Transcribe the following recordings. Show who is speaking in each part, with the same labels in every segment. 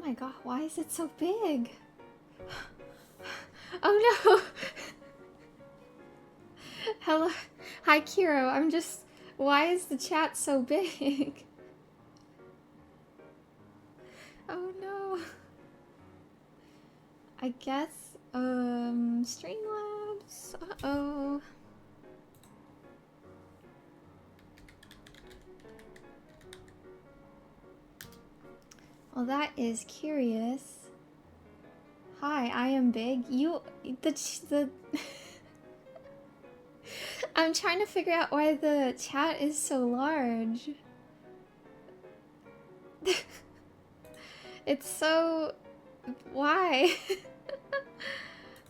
Speaker 1: my god, why is it so big? Oh no! Hello. Hi, Kiro. I'm just... Why is the chat so big? Oh no. I guess, Streamlabs? Uh-oh. Well, that is curious. Hi, I am big. The... I'm trying to figure out why the chat is so large. It's so... Why?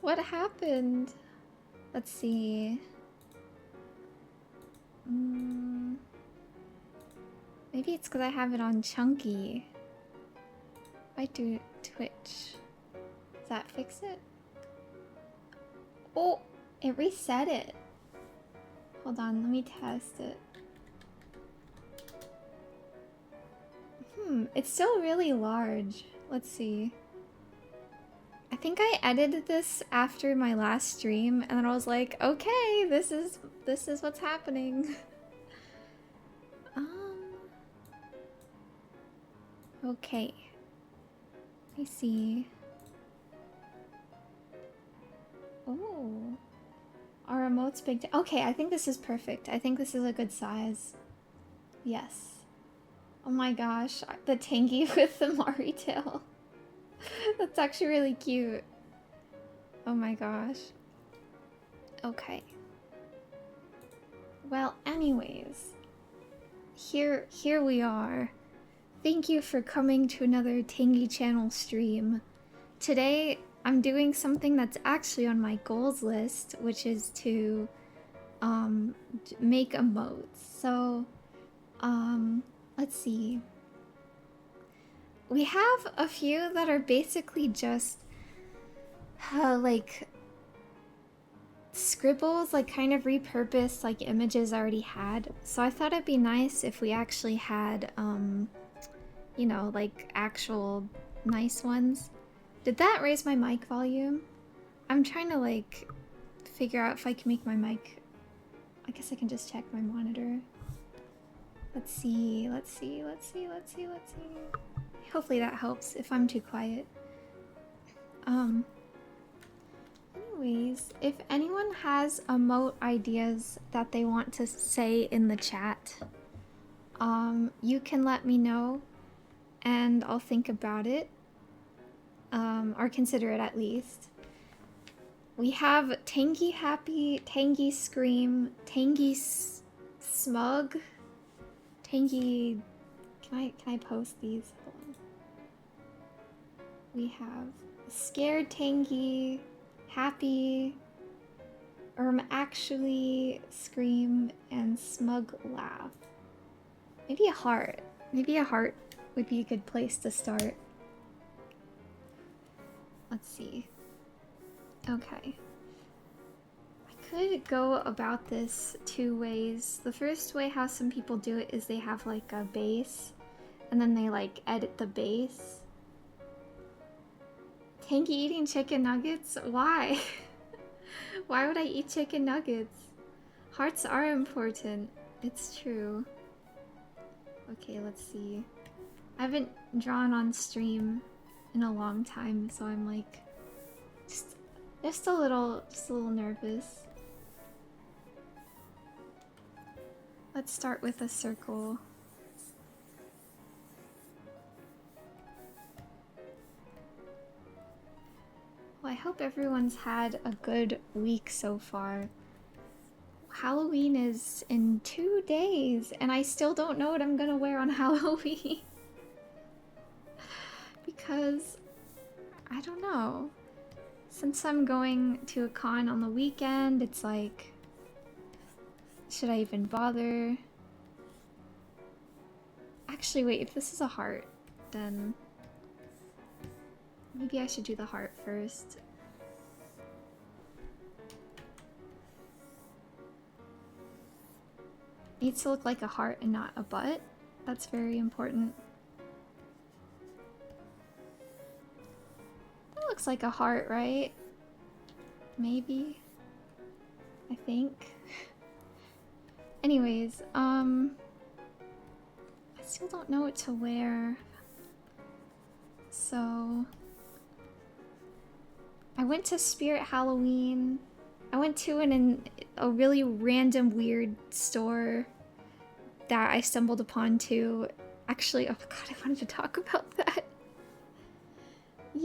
Speaker 1: What happened? Let's see. Maybe it's because I have it on chunky. If I do Twitch, does that fix it? Oh, it reset it. Hold on, let me test it. It's still really large. Let's see. I think I edited this after my last stream, and then I was like, okay, this is what's happening. Okay. Let me see. Oh. Our emotes big. Okay, I think this is perfect. I think this is a good size. Yes. Oh my gosh, the Tangy with the Mari tail. That's actually really cute. Oh my gosh. Okay. Well, anyways. Here we are. Thank you for coming to another Tangy channel stream. Today, I'm doing something that's actually on my goals list, which is to make emotes. So, let's see. We have a few that are basically just like scribbles, like kind of repurposed like images I already had. So I thought it'd be nice if we actually had you know, like actual nice ones. Did that raise my mic volume? I'm trying to like figure out if I can make my mic. I guess I can just check my monitor. Let's see. Hopefully that helps if I'm too quiet. Anyways, if anyone has emote ideas that they want to say in the chat, you can let me know and I'll think about it. Or consider it at least. We have Tangy Happy, Tangy Scream, Tangy Smug, Tangy... Can I post these? Hold on. We have Scared Tangy, Happy, Actually, Scream, and Smug Laugh. Maybe a heart. Maybe a heart would be a good place to start. Let's see. Okay. I could go about this two ways. The first way how some people do it is they have like a base, and then they like edit the base. Tangy eating chicken nuggets? Why? Why would I eat chicken nuggets? Hearts are important. It's true. Okay, let's see. I haven't drawn on stream in a long time, so I'm like just a little nervous. Let's start with a circle. Well, I hope everyone's had a good week so far. Halloween is in 2 days, and I still don't know what I'm gonna wear on Halloween. Because, I don't know. Since I'm going to a con on the weekend, it's like, should I even bother? Actually, wait, if this is a heart, then maybe I should do the heart first. It needs to look like a heart and not a butt. That's very important. looks like a heart, right? Maybe. I think. Anyways, I still don't know what to wear. So I went to Spirit Halloween. I went to a really random weird store that I stumbled upon too. Actually, oh my god, I wanted to talk about that. I'm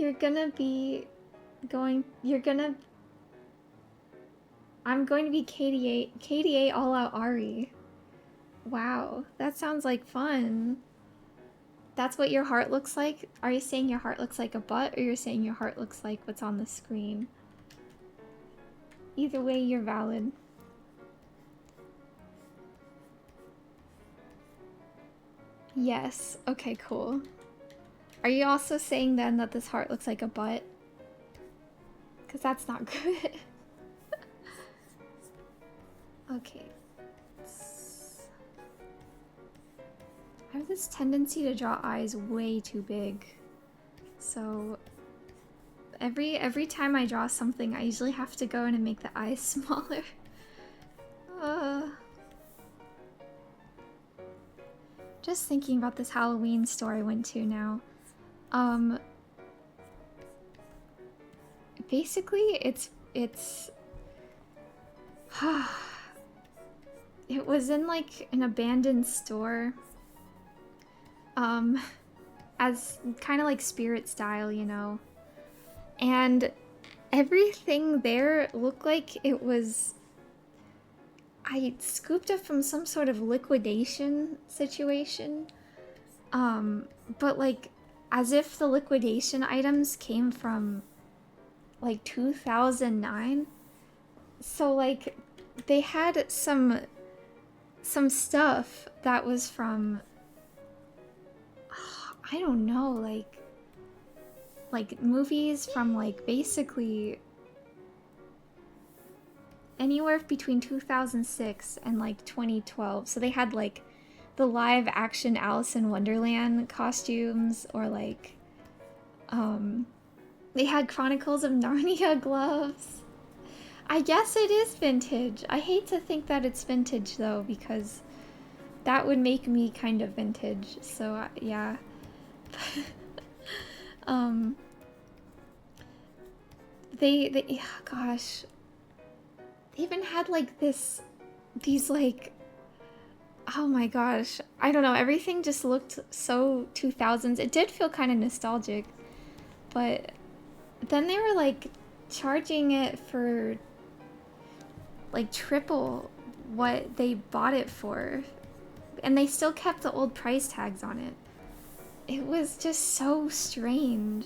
Speaker 1: going to be KDA All Out Ari. Wow, that sounds like fun. That's what your heart looks like? Are you saying your heart looks like a butt, or you're saying your heart looks like what's on the screen? Either way, you're valid. Yes, okay, cool. Are you also saying then that this heart looks like a butt? Because that's not good. Okay. I have this tendency to draw eyes way too big. So every time I draw something, I usually have to go in and make the eyes smaller. Just thinking about this Halloween store I went to now. Basically it's it was in like an abandoned store. As kind of like spirit style, you know. And everything there looked like it was I scooped up from some sort of liquidation situation. But like as if the liquidation items came from like 2009. So like they had some stuff that was from I don't know, like movies from like basically anywhere between 2006 and like 2012. So they had like the live action Alice in Wonderland costumes, or like they had Chronicles of Narnia gloves. I guess it is vintage. I hate to think that it's vintage though, because that would make me kind of vintage. So yeah. They gosh, they even had like these like, oh my gosh, I don't know, everything just looked so 2000s. It did feel kind of nostalgic, but then they were like charging it for like triple what they bought it for, and they still kept the old price tags on it. It was just so strange.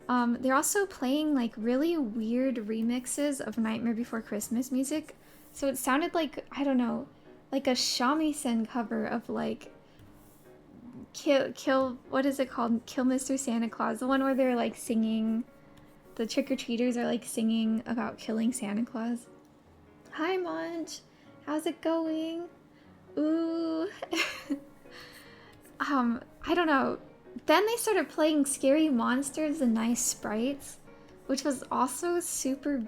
Speaker 1: They're also playing like really weird remixes of Nightmare Before Christmas music. So it sounded like, I don't know, like a shamisen cover of like kill what is it called? Kill Mr. Santa Claus. The one where they're like singing, the trick-or-treaters are like singing about killing Santa Claus. Hi Monch, how's it going? Ooh. I don't know. Then they started playing Scary Monsters and Nice Sprites, which was also super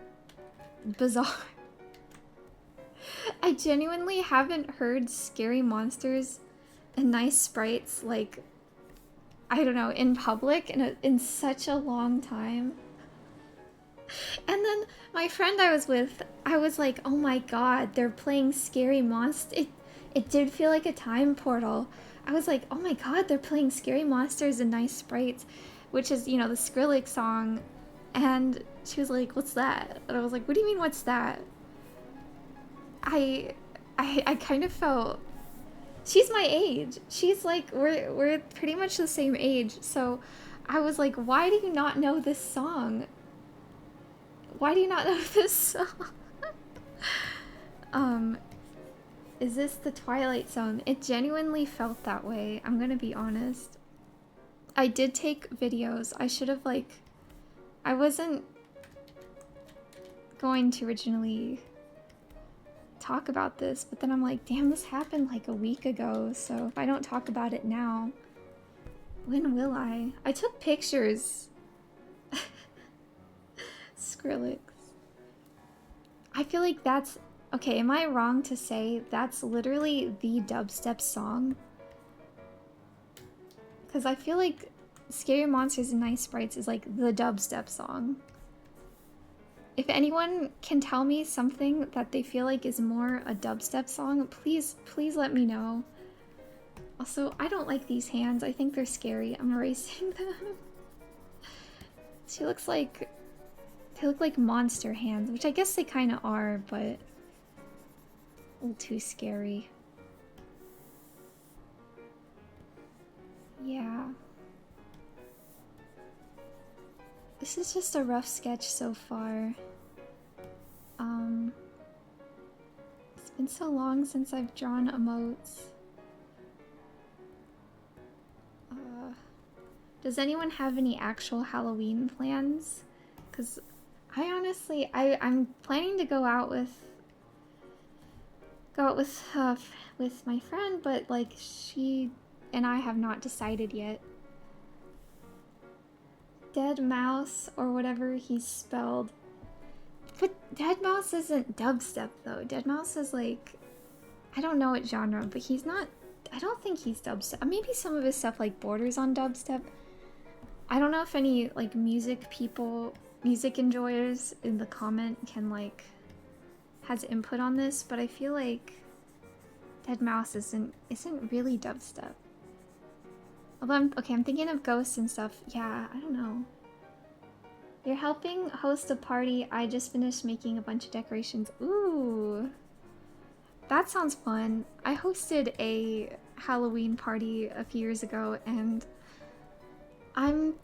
Speaker 1: bizarre. I genuinely haven't heard Scary Monsters and Nice Sprites, like, I don't know, in public in such a long time. And then my friend I was with, I was like, oh my god, they're playing Scary Monsters. It did feel like a time portal. I was like, oh my god, they're playing Scary Monsters and Nice Sprites, which is, you know, the Skrillex song. And she was like, what's that? And I was like, what do you mean, what's that? I kind of felt, she's my age. She's like, we're pretty much the same age. So I was like, why do you not know this song? Why do you not know this song? Is this the Twilight Zone? It genuinely felt that way. I'm gonna be honest. I did take videos. I should have I wasn't going to originally talk about this, but then I'm like, damn, this happened like a week ago. So if I don't talk about it now, when will I? I took pictures. Skrillex. I feel like that's... Okay, am I wrong to say that's literally the dubstep song? Because I feel like Scary Monsters and Nice Sprites is like the dubstep song. If anyone can tell me something that they feel like is more a dubstep song, please let me know. Also, I don't like these hands. I think they're scary. I'm erasing them. She looks like... They look like monster hands, which I guess they kind of are, but... a little too scary. Yeah. This is just a rough sketch so far. It's been so long since I've drawn emotes. Does anyone have any actual Halloween plans? Because I honestly, I'm planning to go out with my friend, but like she and I have not decided yet. Dead Mouse or whatever he's spelled. But Dead Mouse isn't dubstep though. Dead Mouse is like, I don't know what genre, but he's not, I don't think he's dubstep. Maybe some of his stuff like borders on dubstep. I don't know if any like music enjoyers in the comment can like, has input on this, but I feel like Dead Mouse isn't really dubstep. Although I'm thinking of ghosts and stuff. Yeah, I don't know. You're helping host a party. I just finished making a bunch of decorations. Ooh. That sounds fun. I hosted a Halloween party a few years ago, and I'm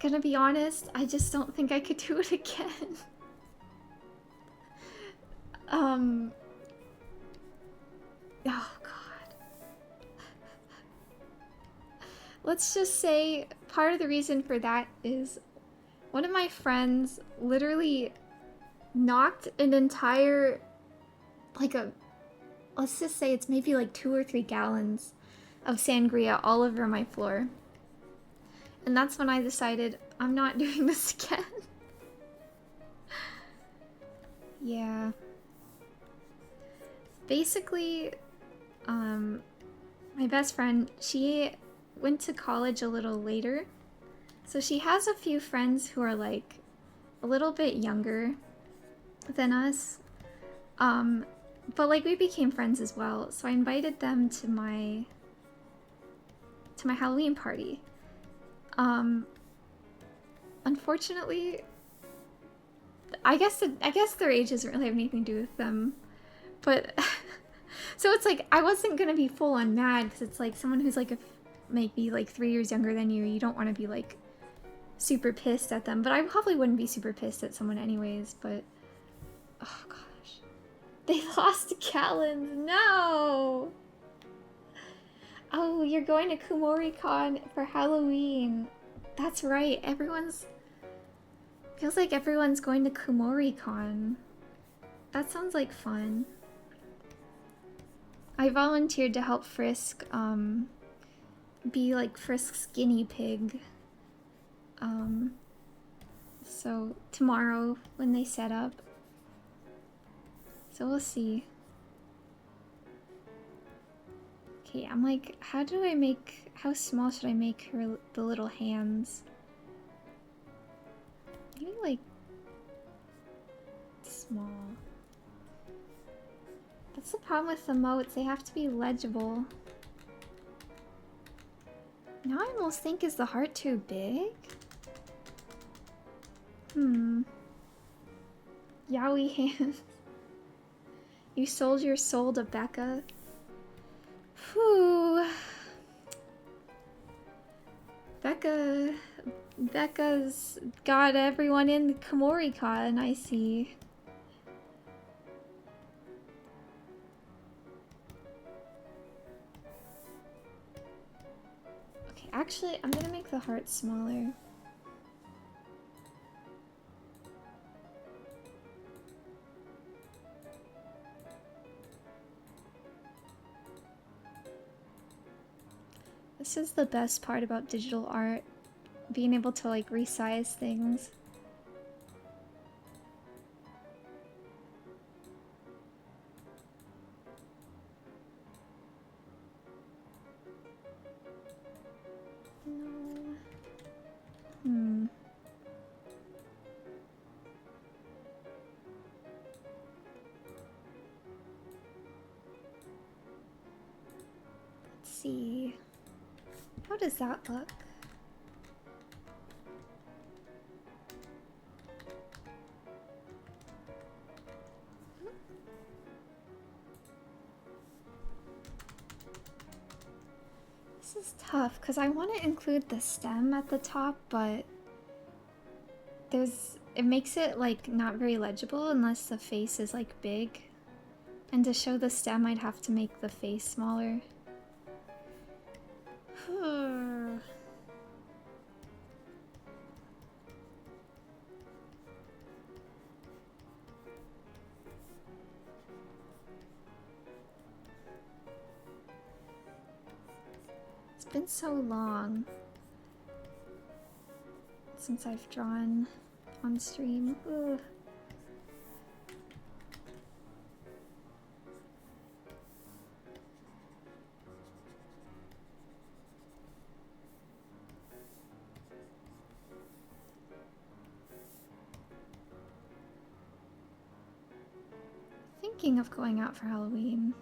Speaker 1: gonna be honest, I just don't think I could do it again. Oh god. Let's just say part of the reason for that is one of my friends literally knocked an entire, like let's just say it's maybe like 2 or 3 gallons of sangria all over my floor. And that's when I decided I'm not doing this again. Yeah. Basically, my best friend, she went to college a little later. So she has a few friends who are like a little bit younger than us. But like we became friends as well. So I invited them to my Halloween party. Unfortunately, I guess their age doesn't really have anything to do with them. But so it's like I wasn't gonna be full on mad because it's like someone who's like maybe like 3 years younger than you. You don't want to be like super pissed at them, but I probably wouldn't be super pissed at someone anyways. But oh gosh, they lost gallons. No. Oh, you're going to Kumori-con for Halloween. That's right. Feels like everyone's going to Kumori-con. That sounds like fun. I volunteered to help Frisk, be like Frisk's guinea pig. So tomorrow when they set up. So we'll see. Okay, I'm like, how small should I make the little hands? Maybe like small. That's the problem with emotes, they have to be legible. Now I almost think, is the heart too big? Yowie hands. You sold your soul to Becca. Whew. Becca's got everyone in the Kumori-con, I see. Okay, actually, I'm gonna make the heart smaller. This is the best part about digital art, being able to like resize things. How does that look? This is tough because I want to include the stem at the top, but it makes it like not very legible unless the face is like big. And to show the stem, I'd have to make the face smaller. It's been so long since I've drawn on stream. Ugh. Thinking of going out for Halloween.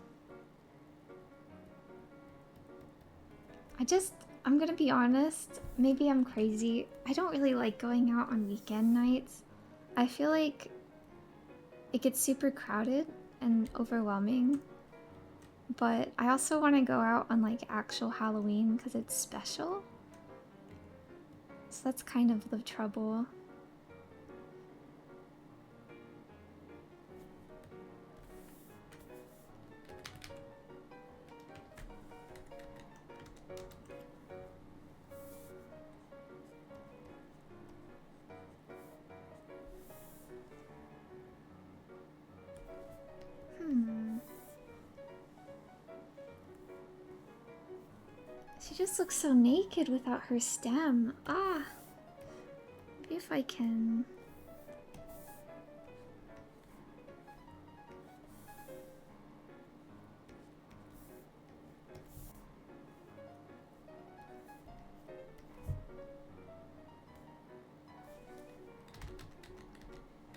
Speaker 1: I'm gonna be honest, maybe I'm crazy. I don't really like going out on weekend nights. I feel like it gets super crowded and overwhelming. But I also want to go out on like actual Halloween because it's special. So that's kind of the trouble. She just looks so naked without her stem. Ah. Maybe if I can...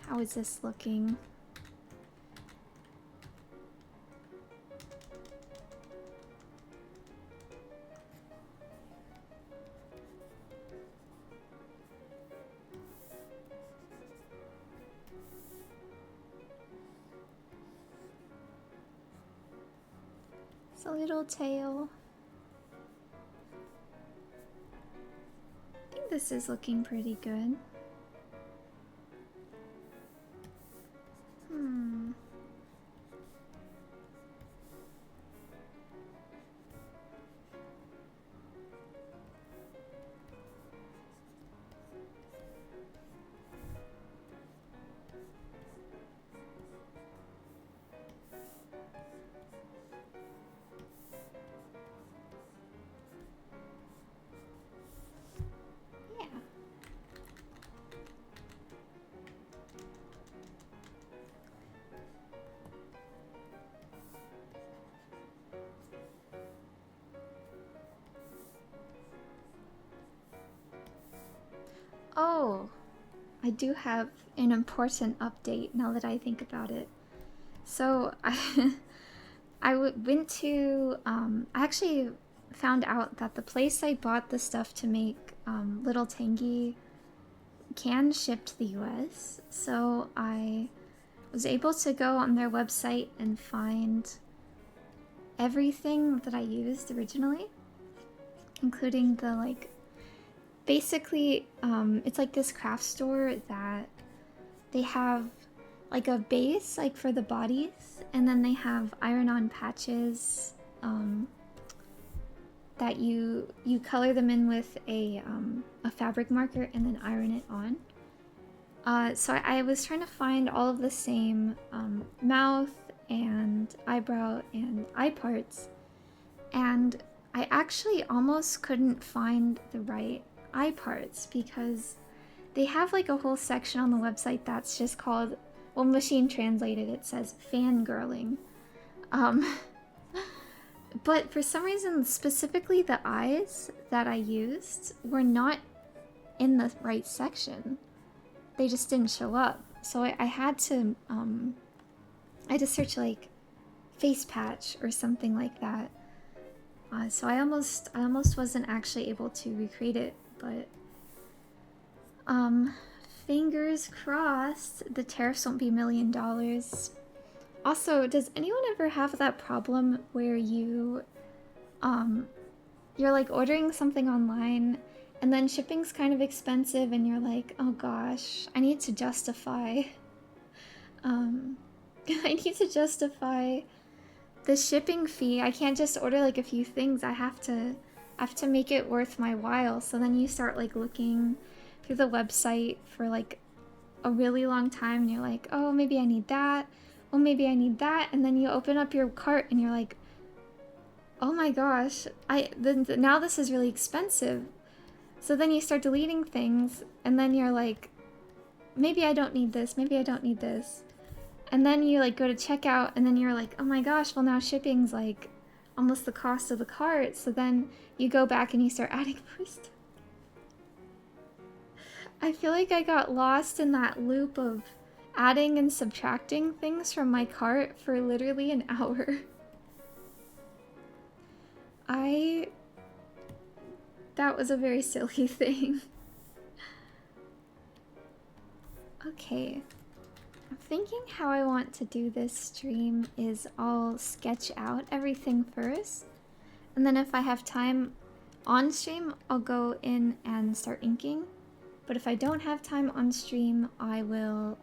Speaker 1: How is this looking? It's a little tail. I think this is looking pretty good. Oh, I do have an important update now that I think about it. So went to, I actually found out that the place I bought the stuff to make Little Tangy can ship to the US. So I was able to go on their website and find everything that I used originally, including the like, basically it's like this craft store that they have like a base like for the bodies, and then they have iron-on patches that you color them in with a fabric marker and then iron it on. So I was trying to find all of the same mouth and eyebrow and eye parts, and I actually almost couldn't find the right eye parts because they have like a whole section on the website that's just called, well, machine translated, it says fangirling. But for some reason, specifically the eyes that I used were not in the right section. They just didn't show up. So I had to search like face patch or something like that So I almost wasn't actually able to recreate it, but fingers crossed the tariffs won't be $1,000,000. Also, does anyone ever have that problem where you're like ordering something online and then shipping's kind of expensive and you're like, oh gosh, I need to justify I need to justify the shipping fee. I can't just order like a few things. I have to make it worth my while. So then you start like looking through the website for like a really long time and you're like, oh, maybe I need that. Oh, maybe I need that. And then you open up your cart and you're like, oh my gosh, now this is really expensive. So then you start deleting things and then you're like, maybe I don't need this. Maybe I don't need this. And then you like go to checkout and then you're like, oh my gosh, well now shipping's like almost the cost of the cart. So then you go back and you start adding more stuff. I feel like I got lost in that loop of adding and subtracting things from my cart for literally an hour. That was a very silly thing. Okay. I'm thinking how I want to do this stream is I'll sketch out everything first. And then if I have time on stream, I'll go in and start inking. But if I don't have time on stream, I will,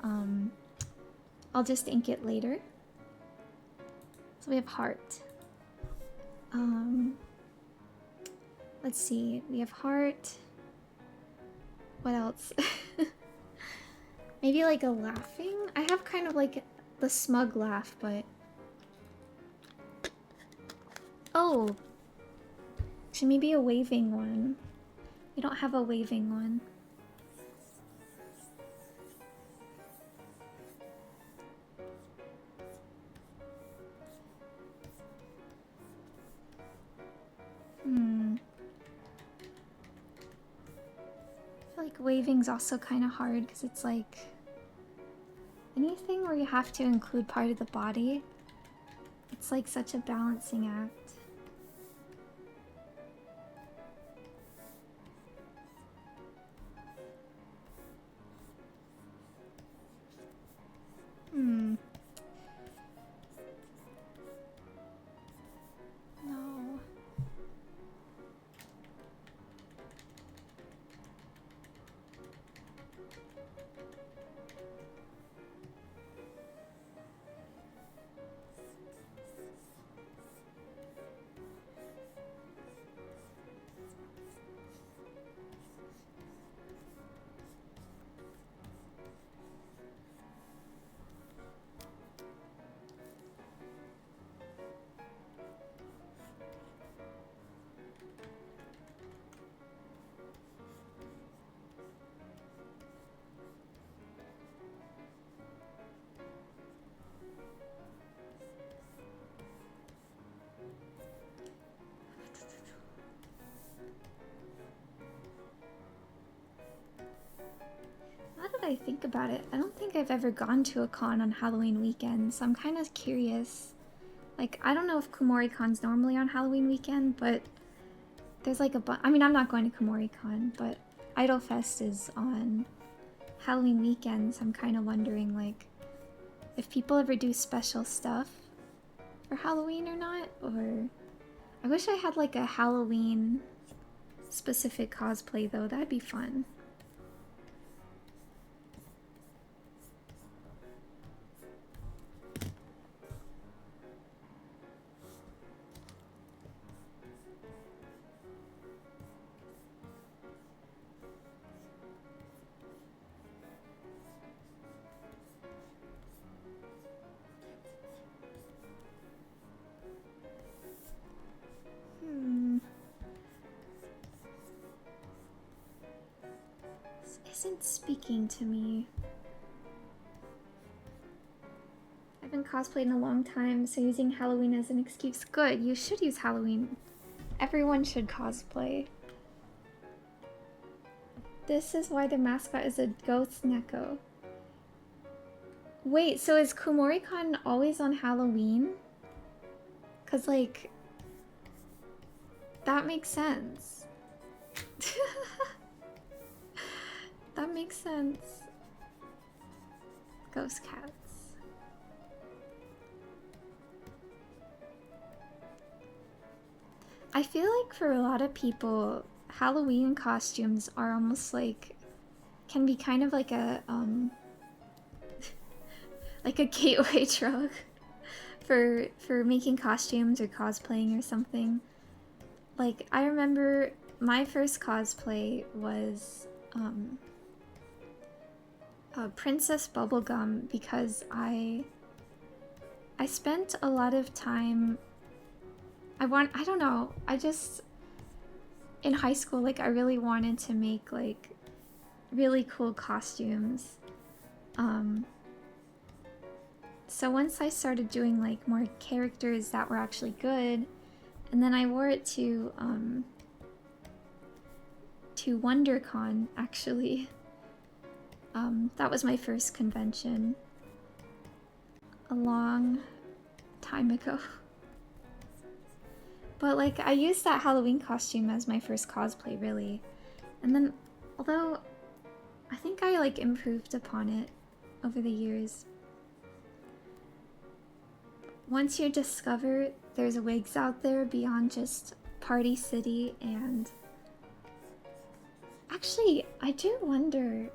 Speaker 1: I'll just ink it later. So we have heart. Let's see, we have heart. What else? Maybe like a laughing? I have kind of like the smug laugh, but... Oh! Should maybe a waving one. We don't have a waving one. I feel like waving's also kind of hard because it's like... anything where you have to include part of the body, it's like such a balancing act. No. Now that I think about it, I don't think I've ever gone to a con on Halloween weekend, so I'm kind of curious. Like, I don't know if KumoriCon's normally on Halloween weekend, but there's like a I mean, I'm not going to KumoriCon, but Idolfest is on Halloween weekend, so I'm kind of wondering, like, if people ever do special stuff for Halloween or not, or... I wish I had, like, a Halloween specific cosplay, though. That'd be fun. Isn't speaking to me. I haven't cosplayed in a long time, so using Halloween as an excuse. Good, you should use Halloween. Everyone should cosplay. This is why the mascot is a ghost Neko. Wait, so is KumoriCon always on Halloween? Cause like... That makes sense. That makes sense. Ghost cats. I feel like for a lot of people, Halloween costumes are almost like, can be kind of like a like a gateway drug for making costumes or cosplaying or something. Like, I remember my first cosplay was Princess Bubblegum, because I spent a lot of time, I don't know, I just, in high school, like, I really wanted to make, like, really cool costumes. So once I started doing, like, more characters that were actually good, and then I wore it to WonderCon, actually. That was my first convention. A long time ago. But, like, I used that Halloween costume as my first cosplay, really. And then, although I think I, like, improved upon it over the years. Once you discover there's wigs out there beyond just Party City, and actually, I do wonder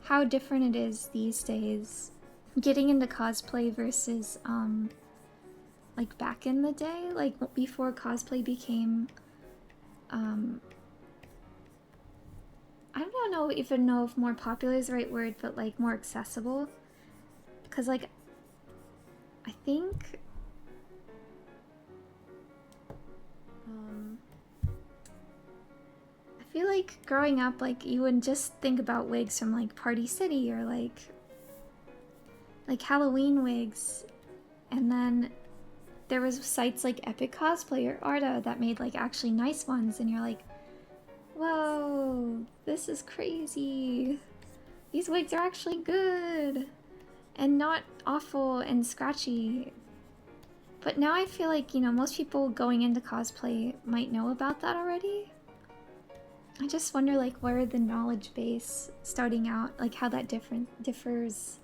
Speaker 1: how different it is these days getting into cosplay versus like back in the day, like before cosplay became I don't even know if more popular is the right word, but like more accessible. Cause like I think I feel like growing up, like, you would just think about wigs from like Party City or like Halloween wigs, and then there was sites like Epic Cosplay or Arta that made like actually nice ones, and you're like, whoa, this is crazy. These wigs are actually good and not awful and scratchy. But now I feel like, you know, most people going into cosplay might know about that already. I just wonder, like, where the knowledge base starting out, like how that differs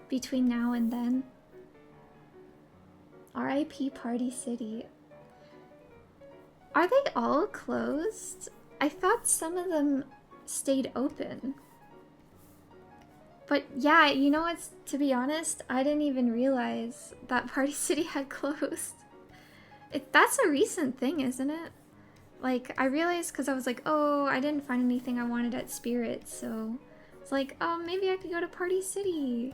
Speaker 1: between now and then. R.I.P. Party City. Are they all closed? I thought some of them stayed open. But yeah, you know what, to be honest, I didn't even realize that Party City had closed. That's a recent thing, isn't it? Like, I realized because I was like, oh, I didn't find anything I wanted at Spirit, so it's like, oh, maybe I could go to Party City.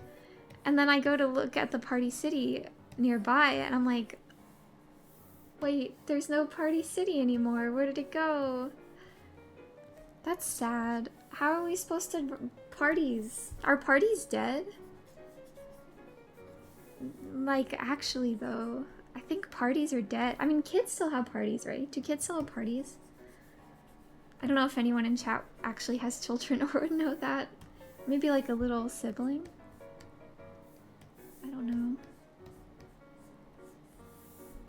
Speaker 1: And then I go to look at the Party City nearby, and I'm like, wait, there's no Party City anymore. Where did it go? That's sad. How are we supposed to parties? Are parties dead? Like, actually, though, I think parties are dead. I mean, kids still have parties, right? Do kids still have parties? I don't know if anyone in chat actually has children or would know that. Maybe like a little sibling? I don't know.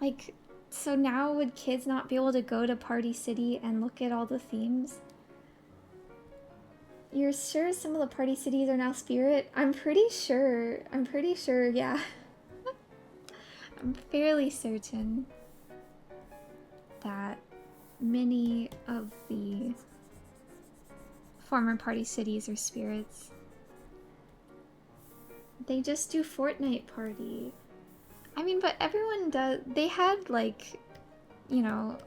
Speaker 1: Like, so now would kids not be able to go to Party City and look at all the themes? You're sure some of the Party Cities are now Spirit? I'm pretty sure, yeah. I'm fairly certain that many of the former Party Cities are Spirits. They just do Fortnite Party. I mean, but everyone does. They had, like, you know,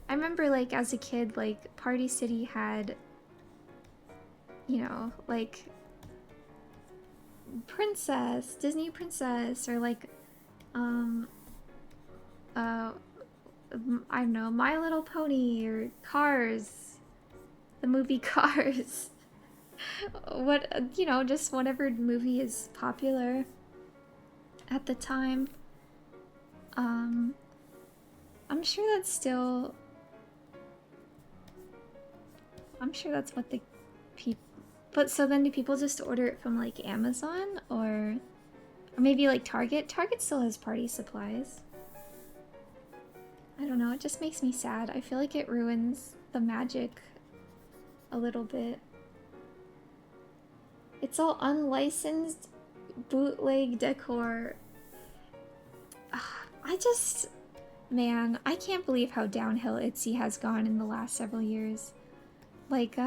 Speaker 1: I remember, like, as a kid, like, Party City had, you know, like, Princess, Disney Princess, or like, I don't know, My Little Pony, or Cars, the movie Cars. What, you know, just whatever movie is popular at the time. I'm sure that's still, I'm sure that's what the people, but so then do people just order it from like Amazon, or maybe like Target? Target still has party supplies. I don't know, it just makes me sad. I feel like it ruins the magic a little bit. It's all unlicensed bootleg decor. I just... Man, I can't believe how downhill Etsy has gone in the last several years. Like,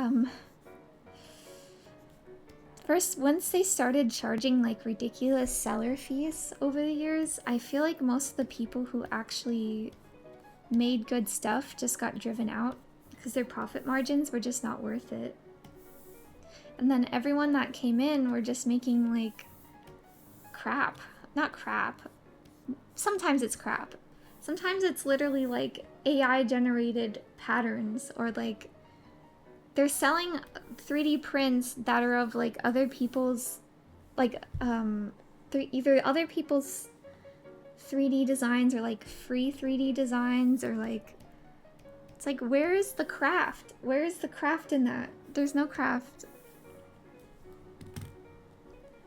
Speaker 1: first, once they started charging, like, ridiculous seller fees over the years, I feel like most of the people who actually made good stuff just got driven out because their profit margins were just not worth it. And then everyone that came in were just making, like, crap. Not crap. Sometimes it's crap. Sometimes it's literally, like, AI-generated patterns, or, like, they're selling 3D prints that are of, like, other people's, like, either other people's 3D designs or, like, free 3D designs, or, like, it's like, where is the craft? Where is the craft in that? There's no craft.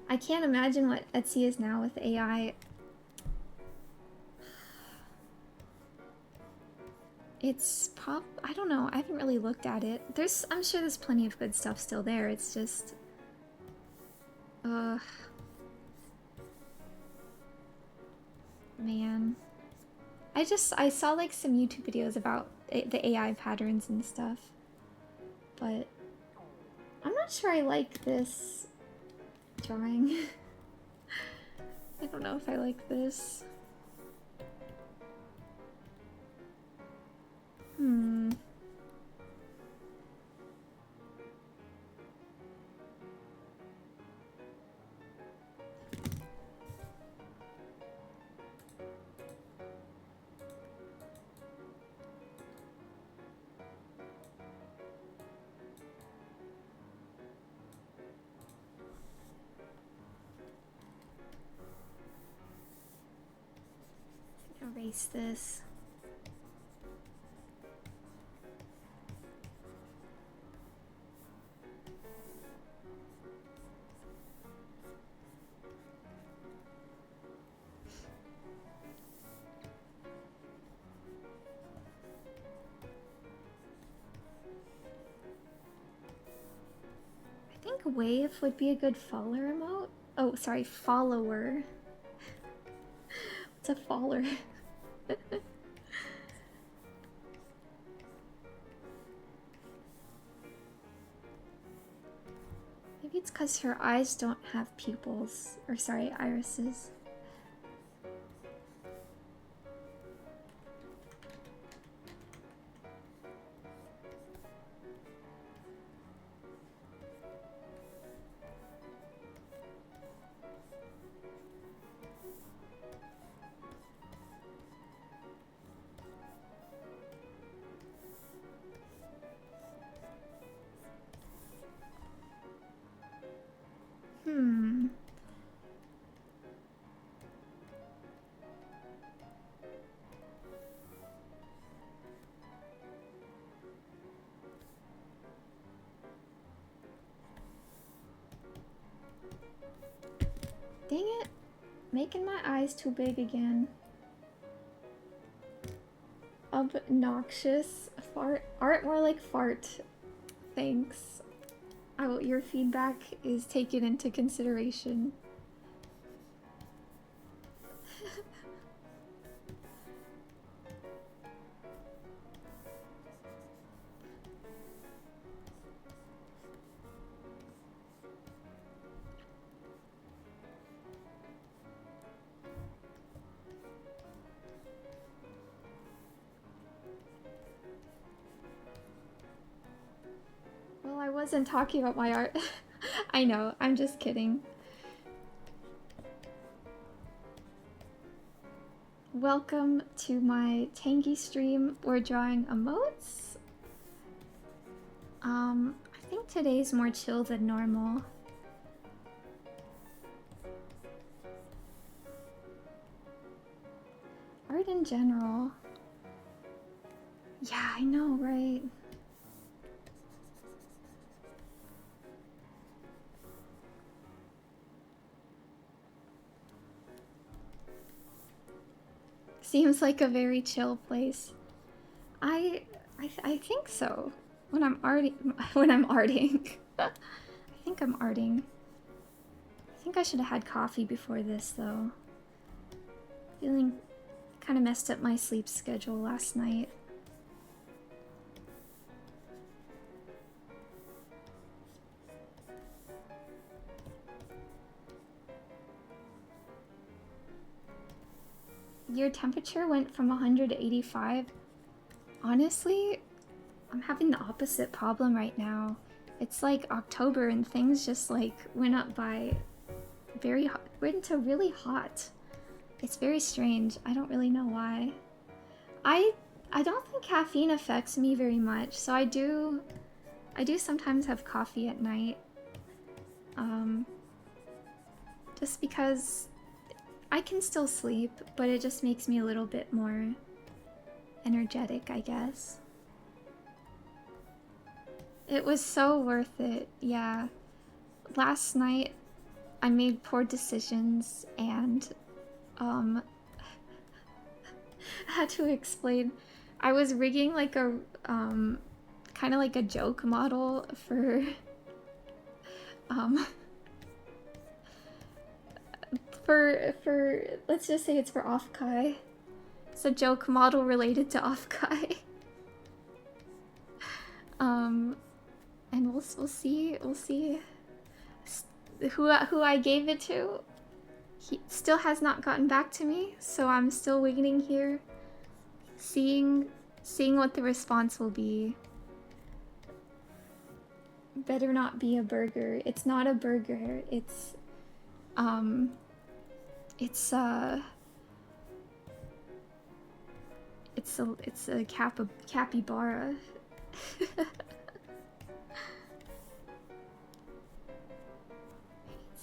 Speaker 1: I can't imagine what Etsy is now with AI. It's I don't know, I haven't really looked at it. I'm sure there's plenty of good stuff still there, it's just... Ugh. Man. I saw like some YouTube videos about the AI patterns and stuff. But I'm not sure I like this drawing. I don't know if I like this. Erase this. I think Wave would be a good follower emote. Oh, sorry, follower. What's a follower? Maybe it's because her eyes don't have pupils. Or sorry, irises. Dang it. Making my eyes too big again. Obnoxious. Fart. Art more like fart. Thanks. Your feedback is taken into consideration. Well, I wasn't talking about my art. I know, I'm just kidding. Welcome to my Tangy stream. We're drawing emotes. I think today's more chill than normal. Art in general. Yeah, I know, right? Seems like a very chill place. I think so. When I'm arting, when I'm arting. I think I'm arting. I think I should have had coffee before this though. Feeling kind of messed up my sleep schedule last night. Your temperature went from 100 to 85. Honestly, I'm having the opposite problem right now. It's like October and things just like went up by very hot, went into really hot. It's very strange. I don't really know why. I don't think caffeine affects me very much, so I do sometimes have coffee at night. Just because I can still sleep, but it just makes me a little bit more energetic, I guess. It was so worth it, yeah. Last night, I made poor decisions and, had to explain. I was rigging like a, kind of like a joke model for, let's just say it's for Offkai. It's a joke model related to Offkai. And we'll see who I gave it to. He still has not gotten back to me, so I'm still waiting here, seeing what the response will be. Better not be a burger. It's not a burger. It's a capybara. It's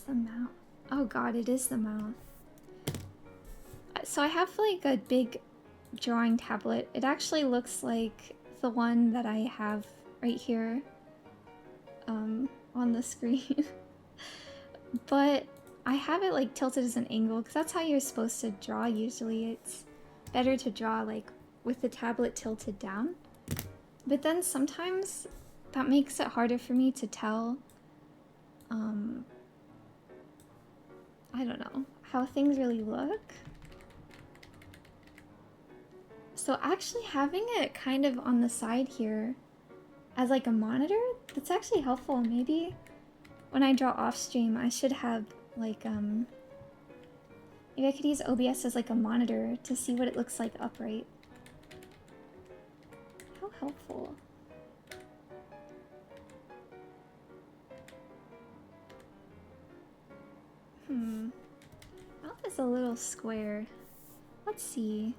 Speaker 1: the mouth. Oh god, it is the mouth. So I have like a big drawing tablet. It actually looks like the one that I have right here on the screen. But I have it like tilted as an angle because that's how you're supposed to draw usually. It's better to draw like with the tablet tilted down. But then sometimes that makes it harder for me to tell I don't know how things really look. So actually having it kind of on the side here as like a monitor, that's actually helpful. Maybe when I draw off stream, I should have like maybe I could use OBS as like a monitor to see what it looks like upright. How helpful. Mouth is a little square. Let's see.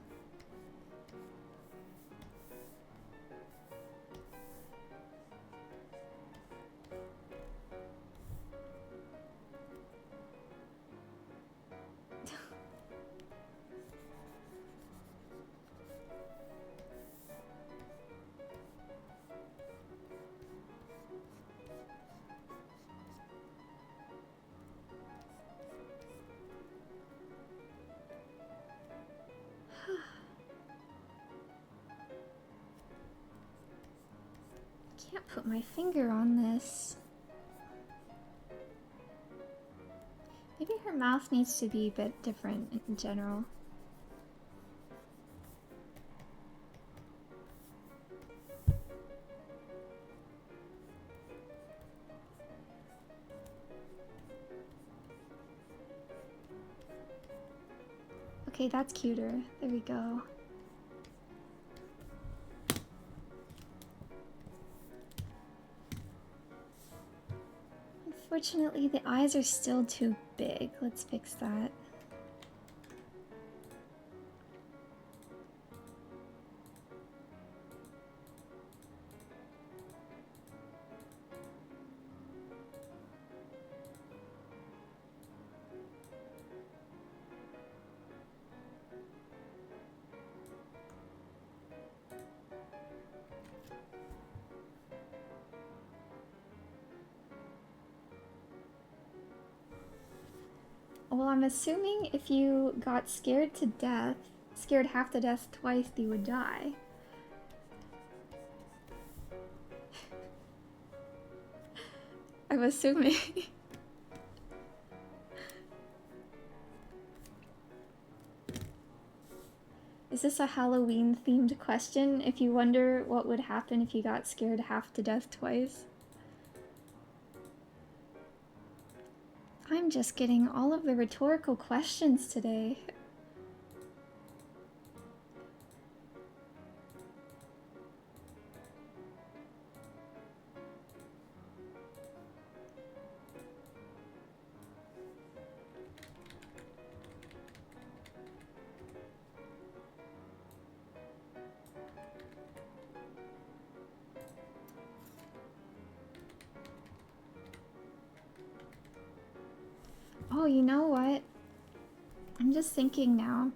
Speaker 1: Can't put my finger on this. Maybe her mouth needs to be a bit different in general. Okay, that's cuter. There we go. Unfortunately, the eyes are still too big. Let's fix that. Well, I'm assuming if you got scared to death, scared half to death twice, you would die. I'm assuming. Is this a Halloween themed question? If you wonder what would happen if you got scared half to death twice. I'm just getting all of the rhetorical questions today. Oh, you know what? I'm just thinking now.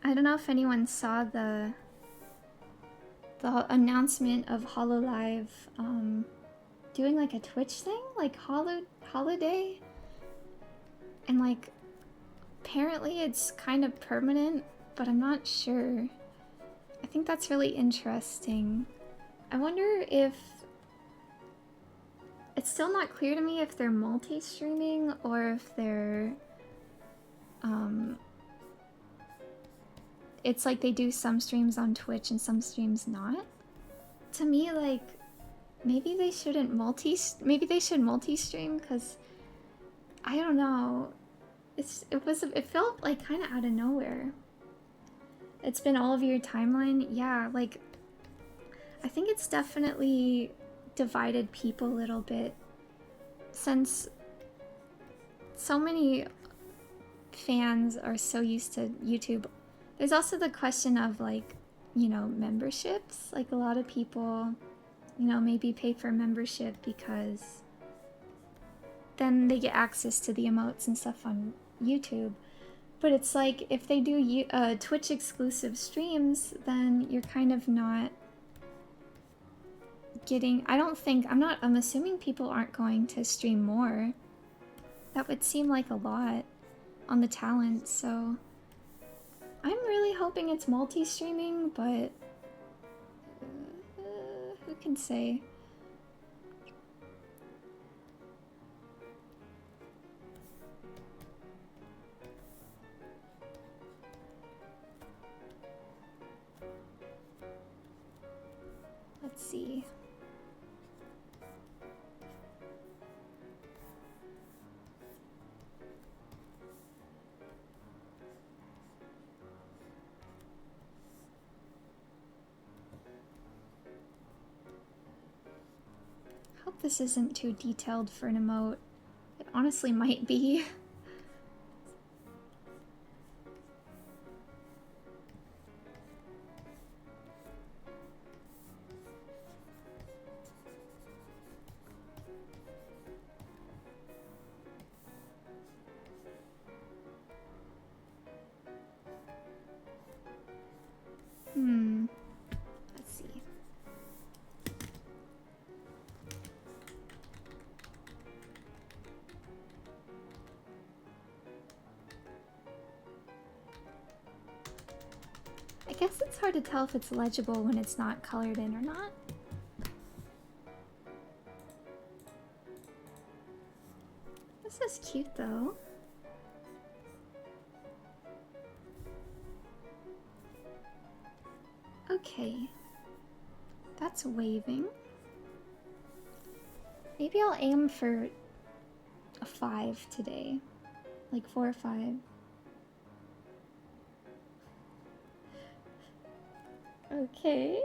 Speaker 1: I don't know if anyone saw the announcement of HoloLive doing like a Twitch thing, like holiday, and like apparently it's kind of permanent, but I'm not sure. I think that's really interesting. I wonder if it's still not clear to me if they're multi-streaming or if they're it's like they do some streams on Twitch and some streams not. To me, like, maybe they shouldn't maybe they should multi-stream, because I don't know. It felt like kind of out of nowhere. It's been all over your timeline. Yeah, like, I think it's definitely divided people a little bit, since so many fans are so used to YouTube. There's also the question of, like, you know, memberships. Like, a lot of people, you know, maybe pay for membership because then they get access to the emotes and stuff on YouTube. But it's like, if they do Twitch exclusive streams, then you're kind of not getting, I'm assuming people aren't going to stream more. That would seem like a lot on the talent, so I'm really hoping it's multi-streaming, but who can say? Let's see. Hope this isn't too detailed for an emote. It honestly might be. Let's see. I guess it's hard to tell if it's legible when it's not colored in or not. This is cute though. Okay. That's waving. Maybe I'll aim for a 5 today. Like 4 or 5. Okay.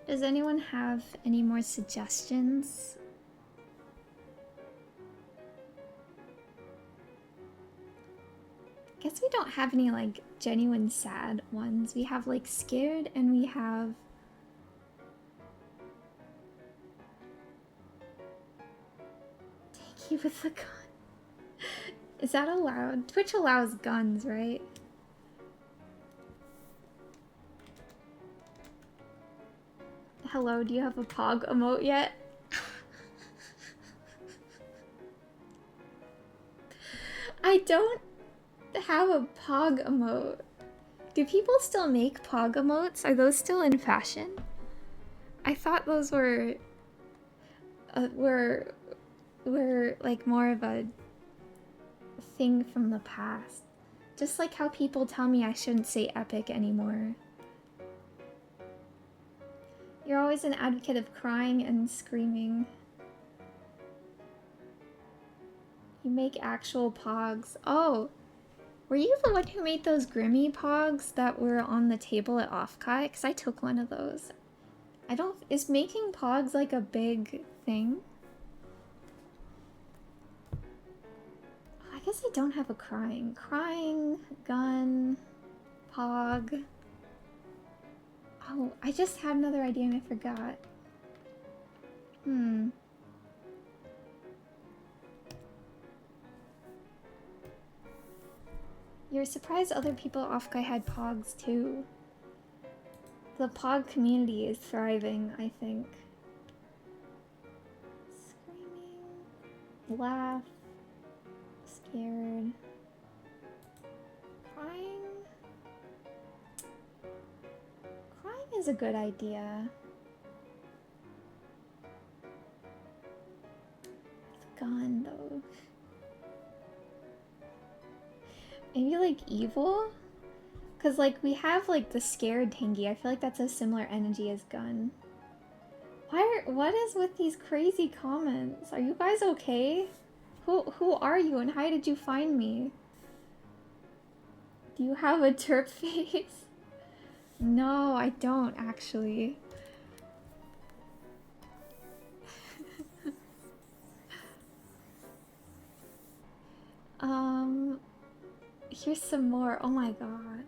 Speaker 1: Does anyone have any more suggestions? Guess we don't have any like genuine sad ones. We have like scared and we have Tangy with the gun. Is that allowed? Twitch allows guns, right? Hello, do you have a pog emote yet? I don't have a pog emote. Do people still make pog emotes? Are those still in fashion? I thought those were like more of a thing from the past. Just like how people tell me I shouldn't say epic anymore. You're always an advocate of crying and screaming. You make actual pogs. Oh, were you the one who made those Grimmy pogs that were on the table at Offkai? Because I took one of those. I don't... Is making pogs like a big thing? I guess I don't have a crying. Crying, gun, pog. Oh, I just had another idea and I forgot. You're surprised other people off-guy had pogs too. The pog community is thriving, I think. Screaming, laugh, scared, crying. Crying is a good idea. Gun though. Maybe like evil? Cause like we have like the scared Tangy. I feel like that's a similar energy as gun. What is with these crazy comments? Are you guys okay? Who are you and how did you find me? Do you have a derp face? No, I don't actually. Here's some more. Oh my god.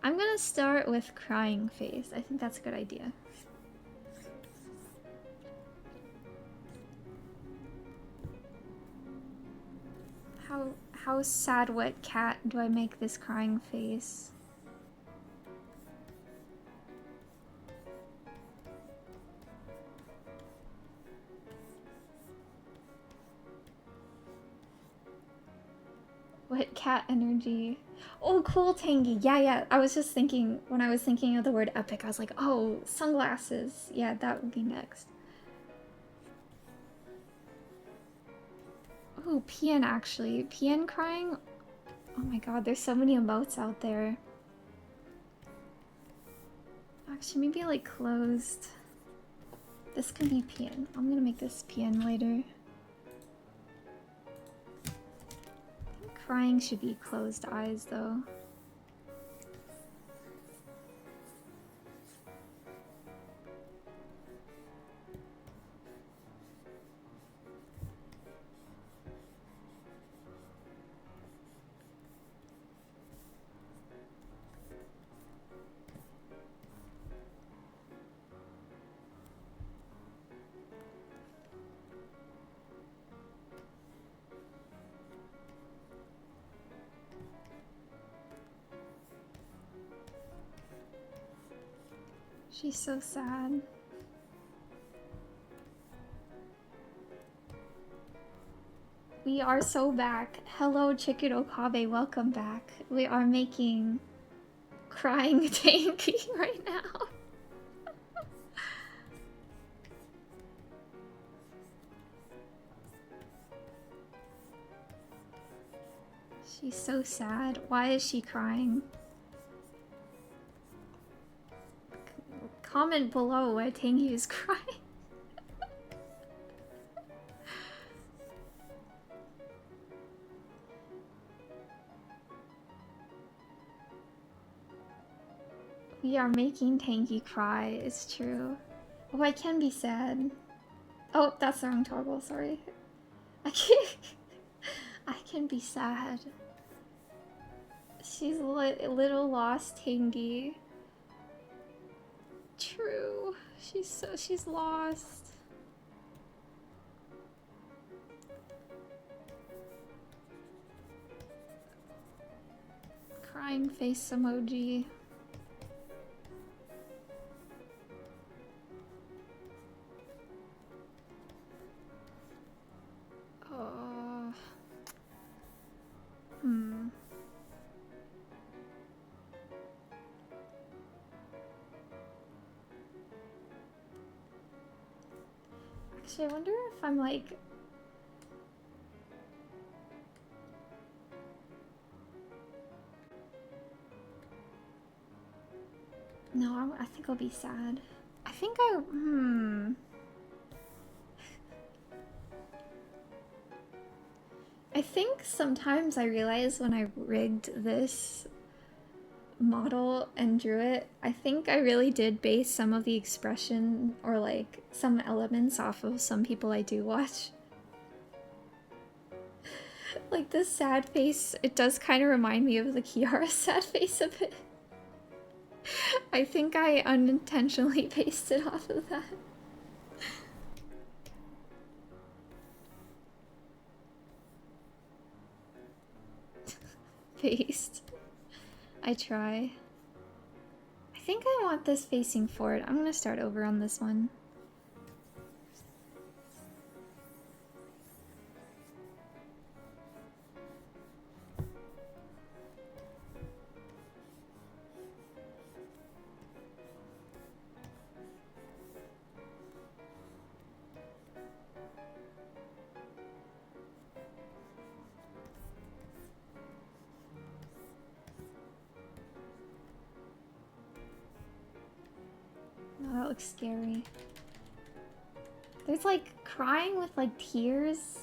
Speaker 1: I'm gonna start with crying face. I think that's a good idea. How sad what cat do I make this crying face? What cat energy? Oh, cool, Tangy. Yeah. I was just thinking, when I was thinking of the word epic, I was like, oh, sunglasses. Yeah, that would be next. Oh, PN actually. PN crying? Oh my god, there's so many emotes out there. Actually, maybe like closed. This can be PN. I'm gonna make this PN later. I think crying should be closed eyes though. She's so sad. We are so back. Hello, Chicken Okabe, welcome back. We are making crying Tanky right now. She's so sad. Why is she crying? Comment below why Tangy is crying. We are making Tangy cry, it's true. Oh, I can be sad. Oh, that's the wrong toggle, sorry. I can be sad. She's little lost Tangy. True. She's lost. Crying face emoji. Oh. Actually, I wonder if I'm like... No, I think I'll be sad. I think I think sometimes I realize when I rigged this model and drew it, I think I really did base some of the expression or like some elements off of some people I do watch. Like this sad face, it does kind of remind me of the Kiara sad face a bit. I think I unintentionally based it off of that. Based. I try. I think I want this facing forward. I'm gonna start over on this one. Oh, that looks scary. There's like crying with like tears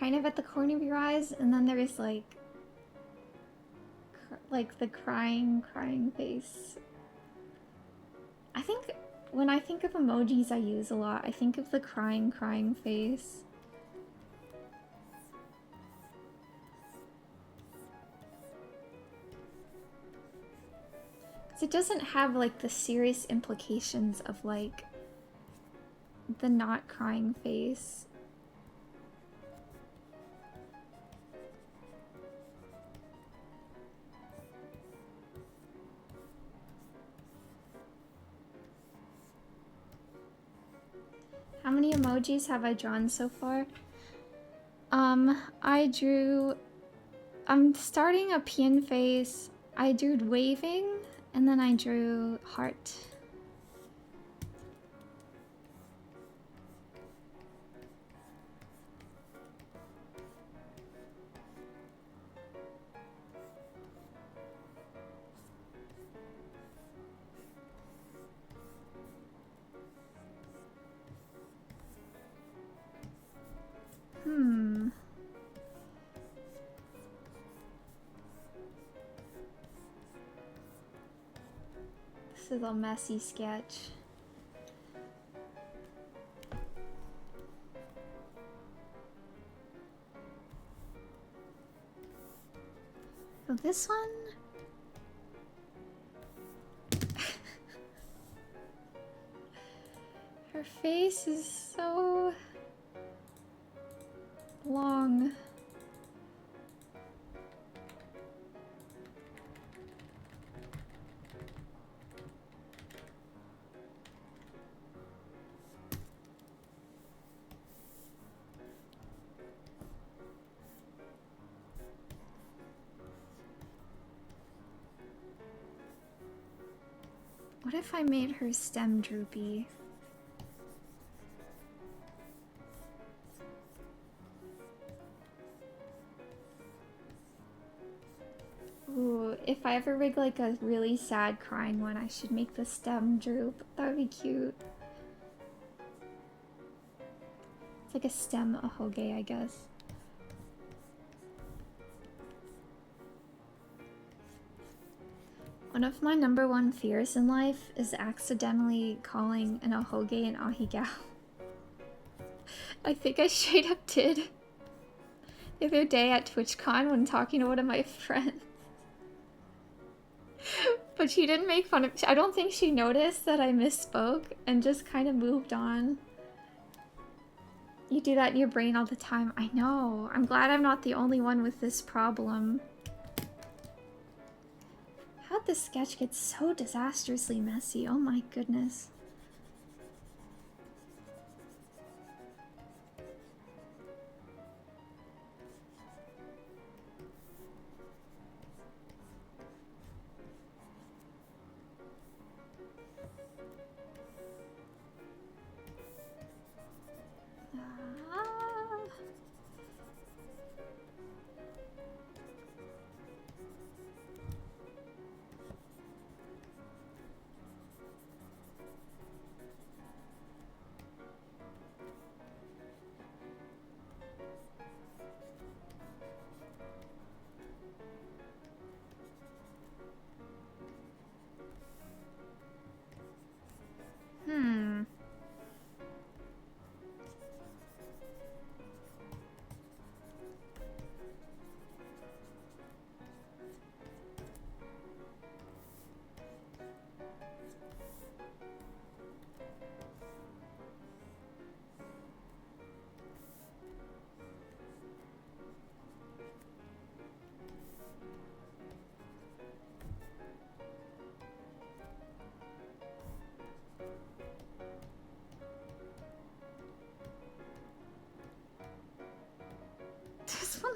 Speaker 1: kind of at the corner of your eyes, and then there's like the crying face. I think when I think of emojis I use a lot, I think of the crying face. Because it doesn't have like the serious implications of like the not crying face. How many emojis have I drawn so far? I'm starting a peon face. I drew waving, and then I drew heart. This is a messy sketch. So this one... Her face is so... long. What if I made her stem droopy? Ooh, if I ever rig like a really sad crying one, I should make the stem droop. That would be cute. It's like a stem ahoge, I guess. One of my #1 fears in life is accidentally calling an ahoge an ahigao. I think I straight up did. The other day at TwitchCon when talking to one of my friends. But she didn't make fun of... I don't think she noticed that I misspoke and just kind of moved on. You do that in your brain all the time. I know. I'm glad I'm not the only one with this problem. How'd this sketch get so disastrously messy? Oh my goodness.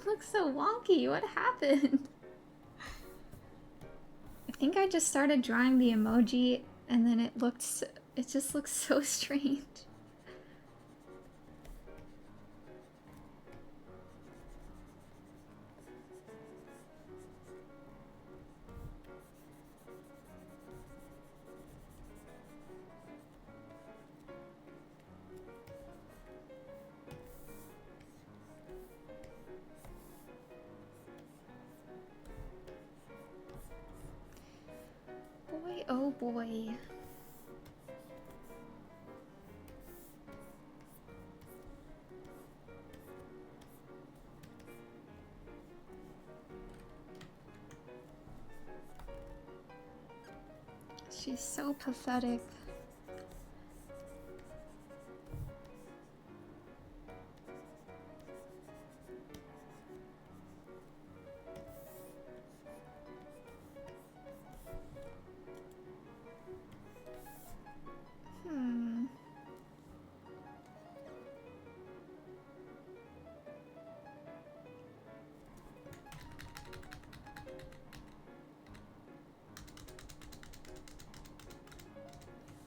Speaker 1: looks so wonky. What happened? I think I just started drawing the emoji and then it just looks so strange. Boy, oh boy. She's so pathetic.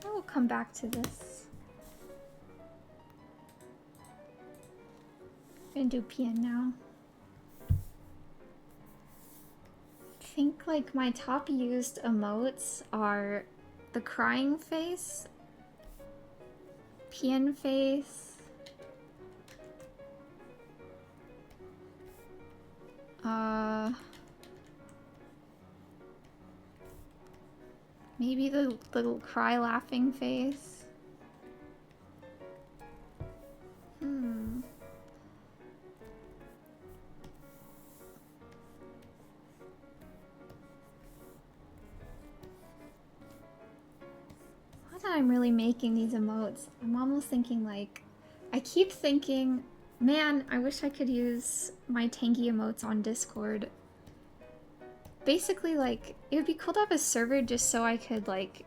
Speaker 1: I will come back to this. I'm gonna do PN now. I think like my top used emotes are the crying face, PN face, maybe the little cry laughing face. Now that I'm really making these emotes, I'm almost thinking like, I keep thinking, man, I wish I could use my Tangy emotes on Discord. Basically, like, it would be cool to have a server just so I could, like,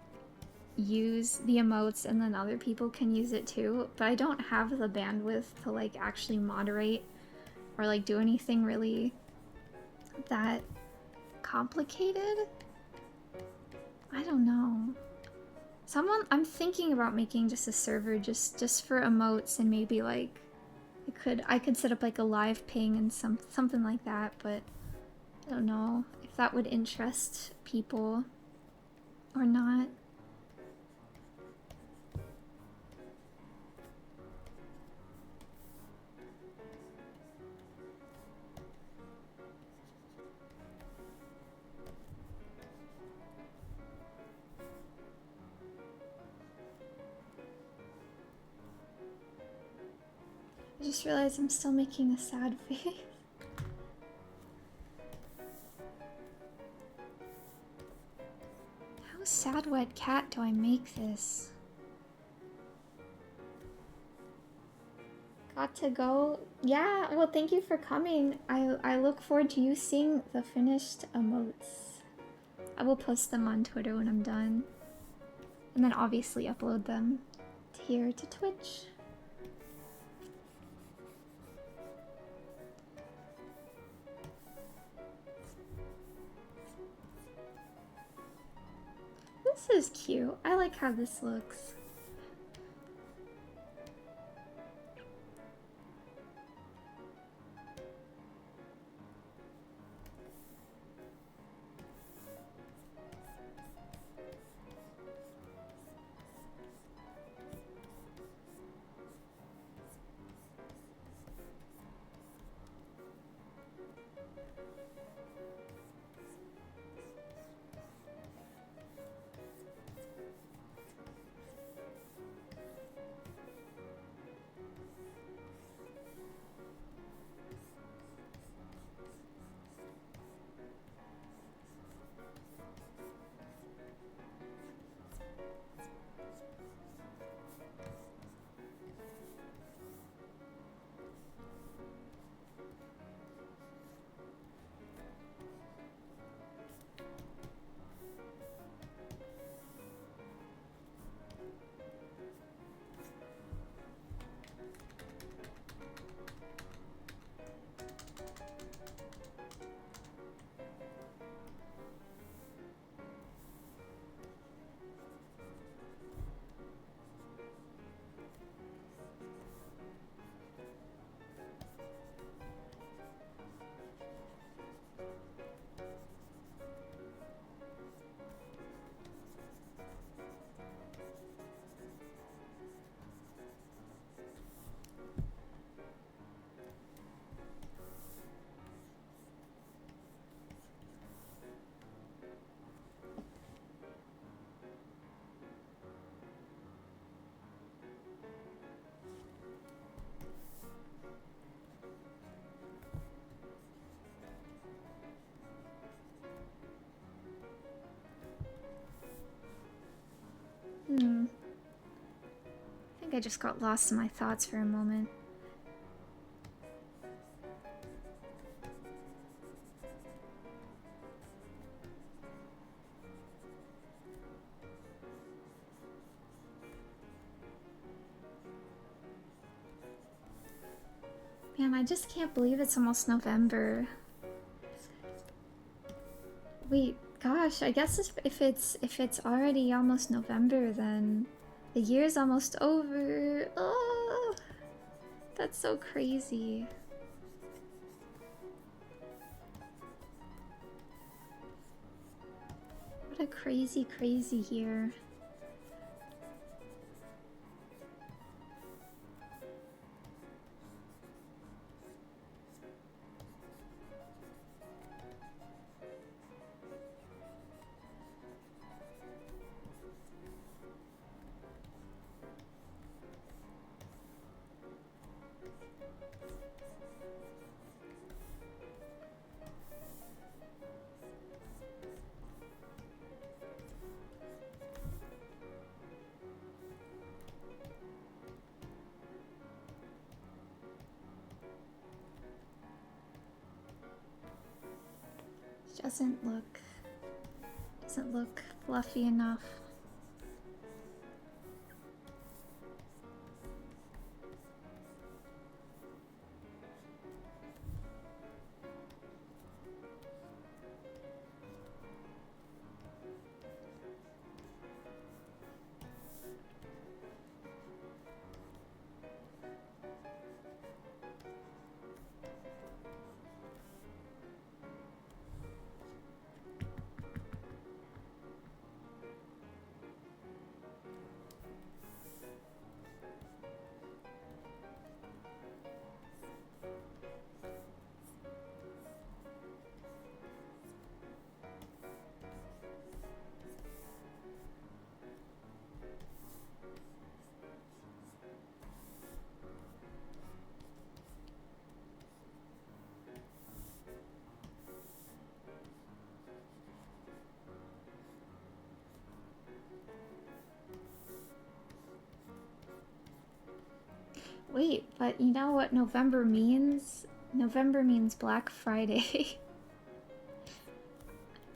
Speaker 1: use the emotes and then other people can use it too, but I don't have the bandwidth to, like, actually moderate or, like, do anything really that complicated. I don't know. I'm thinking about making just a server just for emotes and maybe, like, I could set up, like, a live ping and something like that, but I don't know if that would interest people or not. I just realized I'm still making a sad face. How sad wet cat do I make this? Got to go? Yeah, well thank you for coming. I look forward to you seeing the finished emotes. I will post them on Twitter when I'm done. And then obviously upload them here to Twitch. This is cute. I like how this looks. I just got lost in my thoughts for a moment. Man, I just can't believe it's almost November. Wait, gosh, I guess if it's already almost November, then the year's almost over. Oh, that's so crazy. What a crazy, crazy year. Doesn't look fluffy enough. Wait, but you know what November means? November means Black Friday.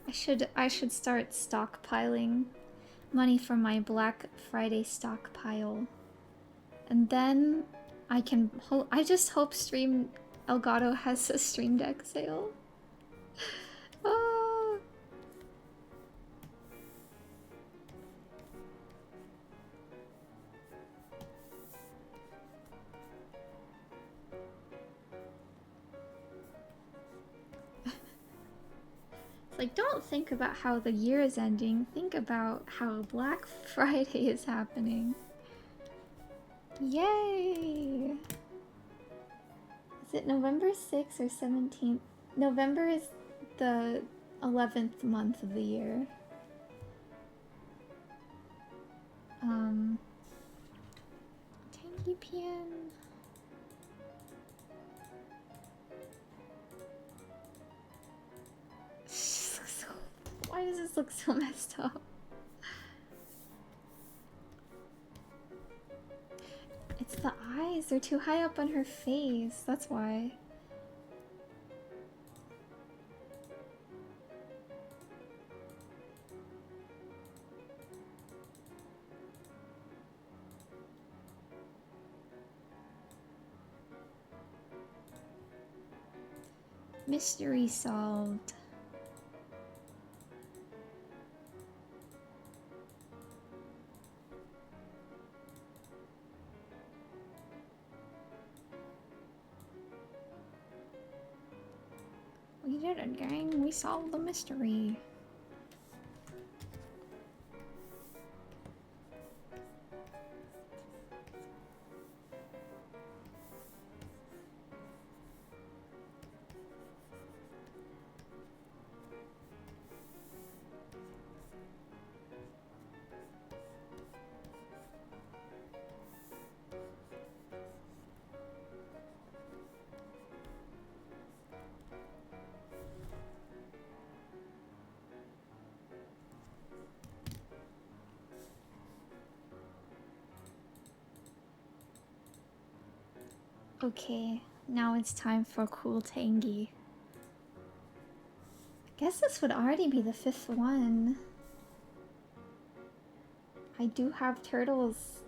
Speaker 1: I should start stockpiling money from my Black Friday stockpile. And then I can I just hope Stream Elgato has a Stream Deck sale. Oh. Like, don't think about how the year is ending. Think about how Black Friday is happening. Yay! Is it November 6th or 17th? November is the 11th month of the year. Tangy Pian. Why does this look so messed up? It's the eyes. They're too high up on her face. That's why. Mystery solved. We did it, gang. We solved the mystery. Okay, now it's time for cool Tangy. I guess this would already be the 5th one. I do have turtles.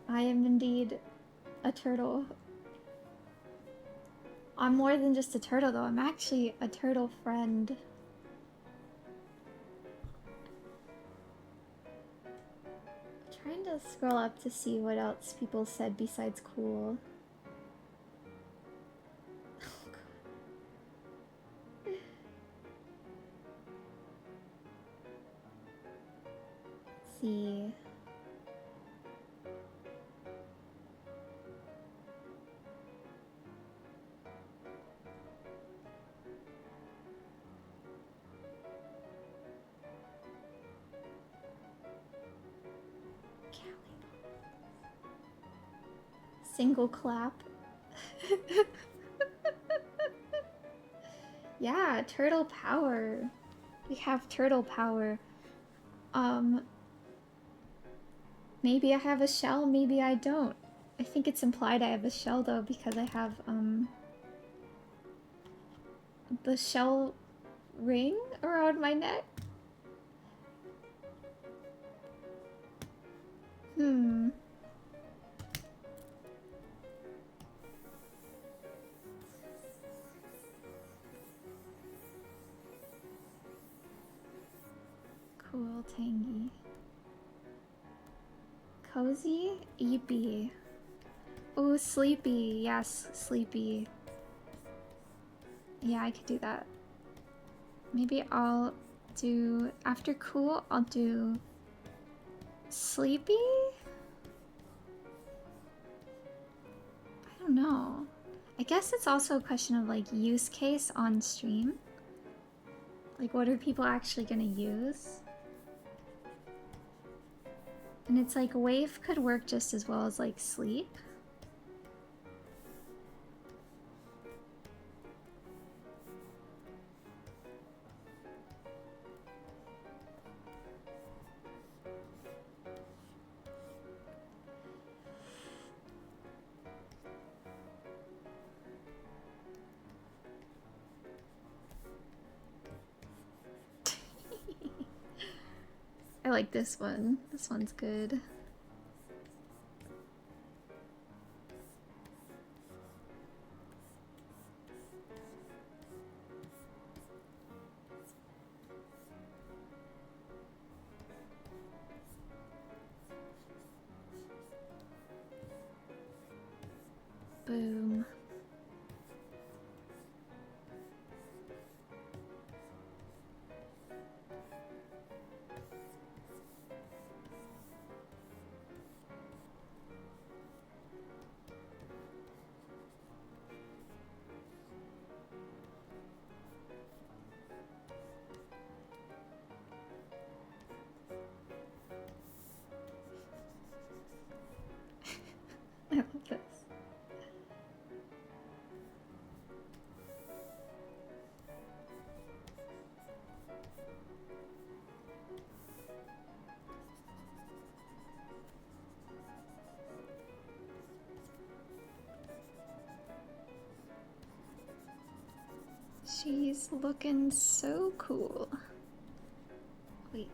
Speaker 1: I am indeed a turtle. I'm more than just a turtle though, I'm actually a turtle friend. Trying to scroll up to see what else people said besides cool. Let's see. Single clap. Yeah, turtle power. We have turtle power. Maybe I have a shell, maybe I don't. I think it's implied I have a shell though because I have the shell ring around my neck. Cool, Tangy. Cozy, Eepy. Ooh, sleepy. Yes, sleepy. Yeah, I could do that. Maybe I'll do... After cool, I'll do... Sleepy? I don't know. I guess it's also a question of, like, use case on stream. Like, what are people actually gonna use? And it's like, wave could work just as well as, like, sleep. I like this one. This one's good. Boom. I love this. She's looking so cool. Wait.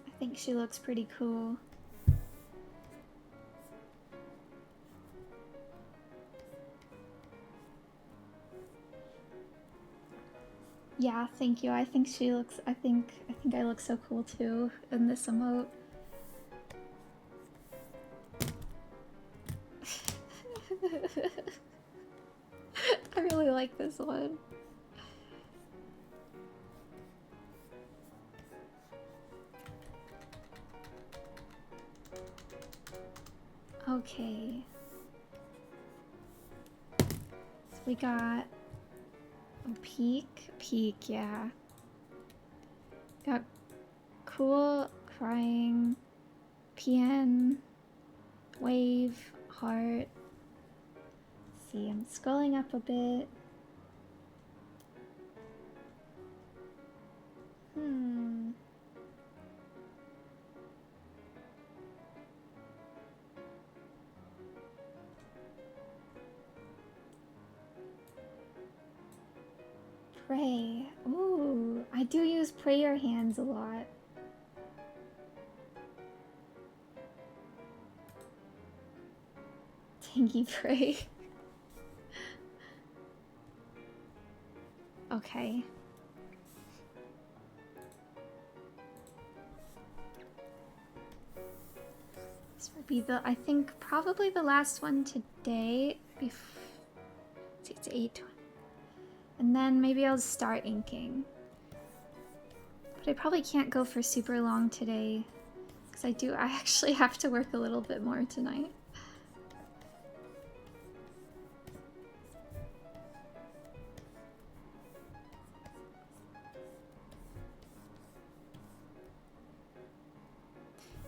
Speaker 1: I think she looks pretty cool. Yeah, thank you. I think she looks I think I look so cool too in this emote. I really like this one. Okay. So we got a peak, yeah. Got cool, crying, PN, wave, heart. Let's see, I'm scrolling up a bit. Pray. Ooh, I do use prayer hands a lot. Tangy pray. Okay. This will be the, I think, probably the last one today. It's 8. And then maybe I'll start inking. But I probably can't go for super long today. Because I actually have to work a little bit more tonight.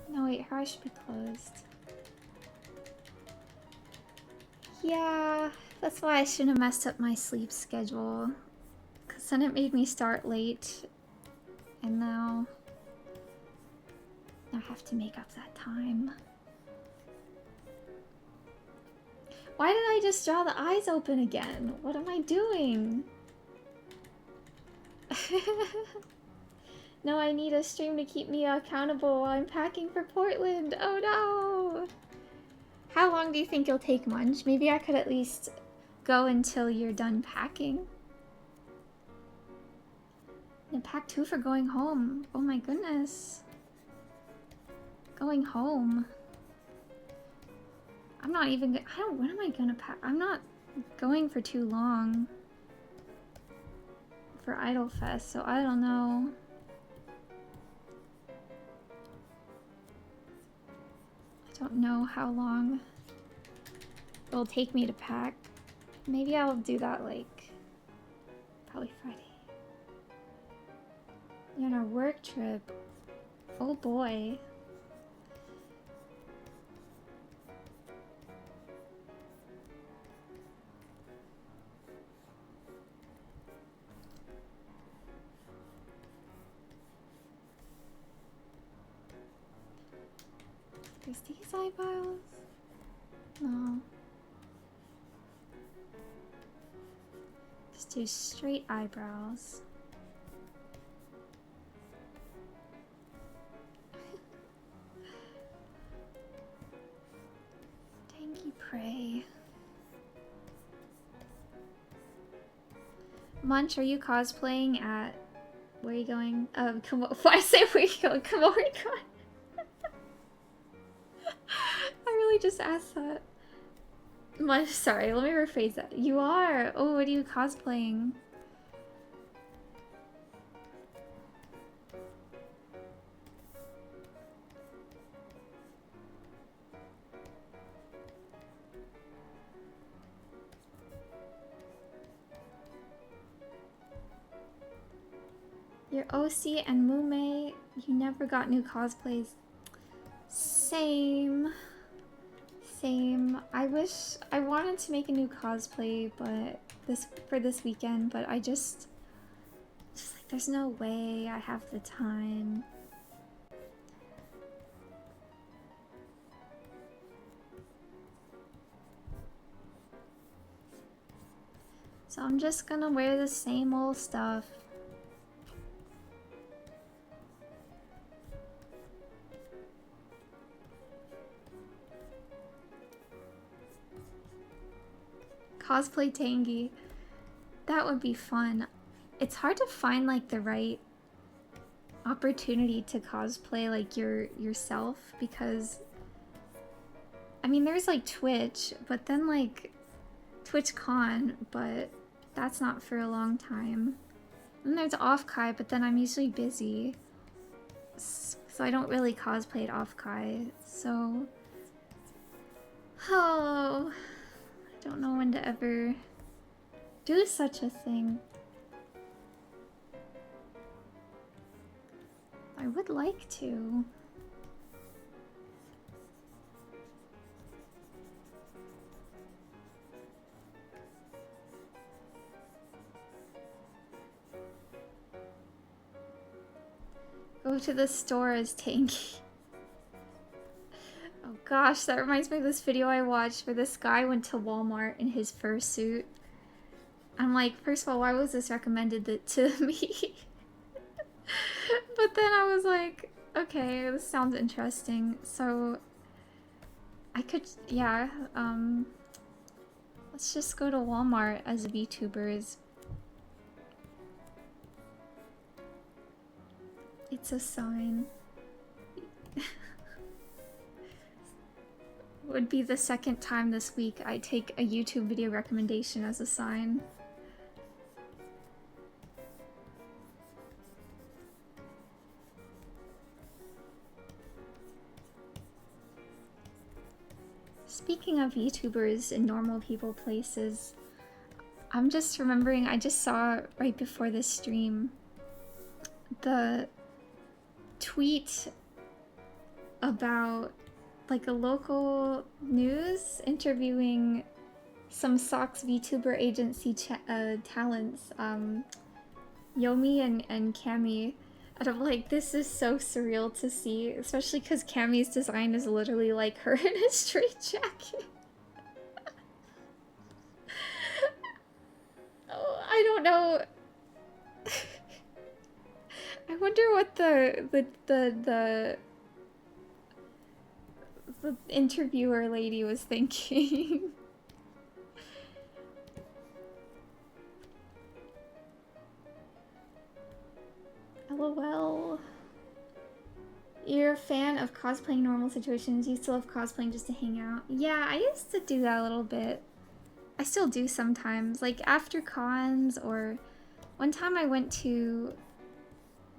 Speaker 1: No, wait, her eyes should be closed. Yeah, that's why I shouldn't have messed up my sleep schedule. Because then it made me start late. And now I have to make up that time. Why did I just draw the eyes open again? What am I doing? No, I need a stream to keep me accountable while I'm packing for Portland. Oh no! How long do you think you'll take, Munch? Maybe I could at least go until you're done packing. And pack 2 for going home. Oh my goodness. Going home. I'm not even when am I gonna pack? I'm not going for too long for Idol Fest, so I don't know. I don't know how long it'll take me to pack. Maybe I'll do that like probably Friday. You're on a work trip. Oh boy. There's these eyebrows? No. Just do straight eyebrows. Tangy pray. Munch, are you cosplaying at... Where are you going? Why say where you going? Come on, where are you going? I really just asked that. Sorry, let me rephrase that. You are! Oh, what are you cosplaying? You're OC and Mume, you never got new cosplays. Same. Same. I wish I wanted to make a new cosplay, but for this weekend, but I just like there's no way I have the time. So I'm just gonna wear the same old stuff. Cosplay Tangy. That would be fun. It's hard to find like the right opportunity to cosplay like yourself, because I mean there's like Twitch, but then like TwitchCon, but that's not for a long time. And there's Off-Kai, but then I'm usually busy, so I don't really cosplay at Off-Kai. So Oh, I don't know when to ever do such a thing. I would like to. Go to the store as Tangy. Oh gosh, that reminds me of this video I watched where this guy went to Walmart in his fursuit. I'm like, first of all, why was this recommended to me? But then I was like, okay, this sounds interesting. So I could, yeah, let's just go to Walmart as VTubers. It's a sign. Would be the second time this week I take a YouTube video recommendation as a sign. Speaking of YouTubers and normal people places, I'm just remembering I just saw right before this stream the tweet about like a local news interviewing some Socks VTuber agency talents, Yomi and Cami. And I'm like, this is so surreal to see, especially because Cami's design is literally like her in a straight jacket. Oh, I don't know. I wonder what the interviewer lady was thinking. LOL. You're a fan of cosplaying normal situations. You still have cosplaying just to hang out. Yeah, I used to do that a little bit. I still do sometimes. Like after cons, or one time I went to,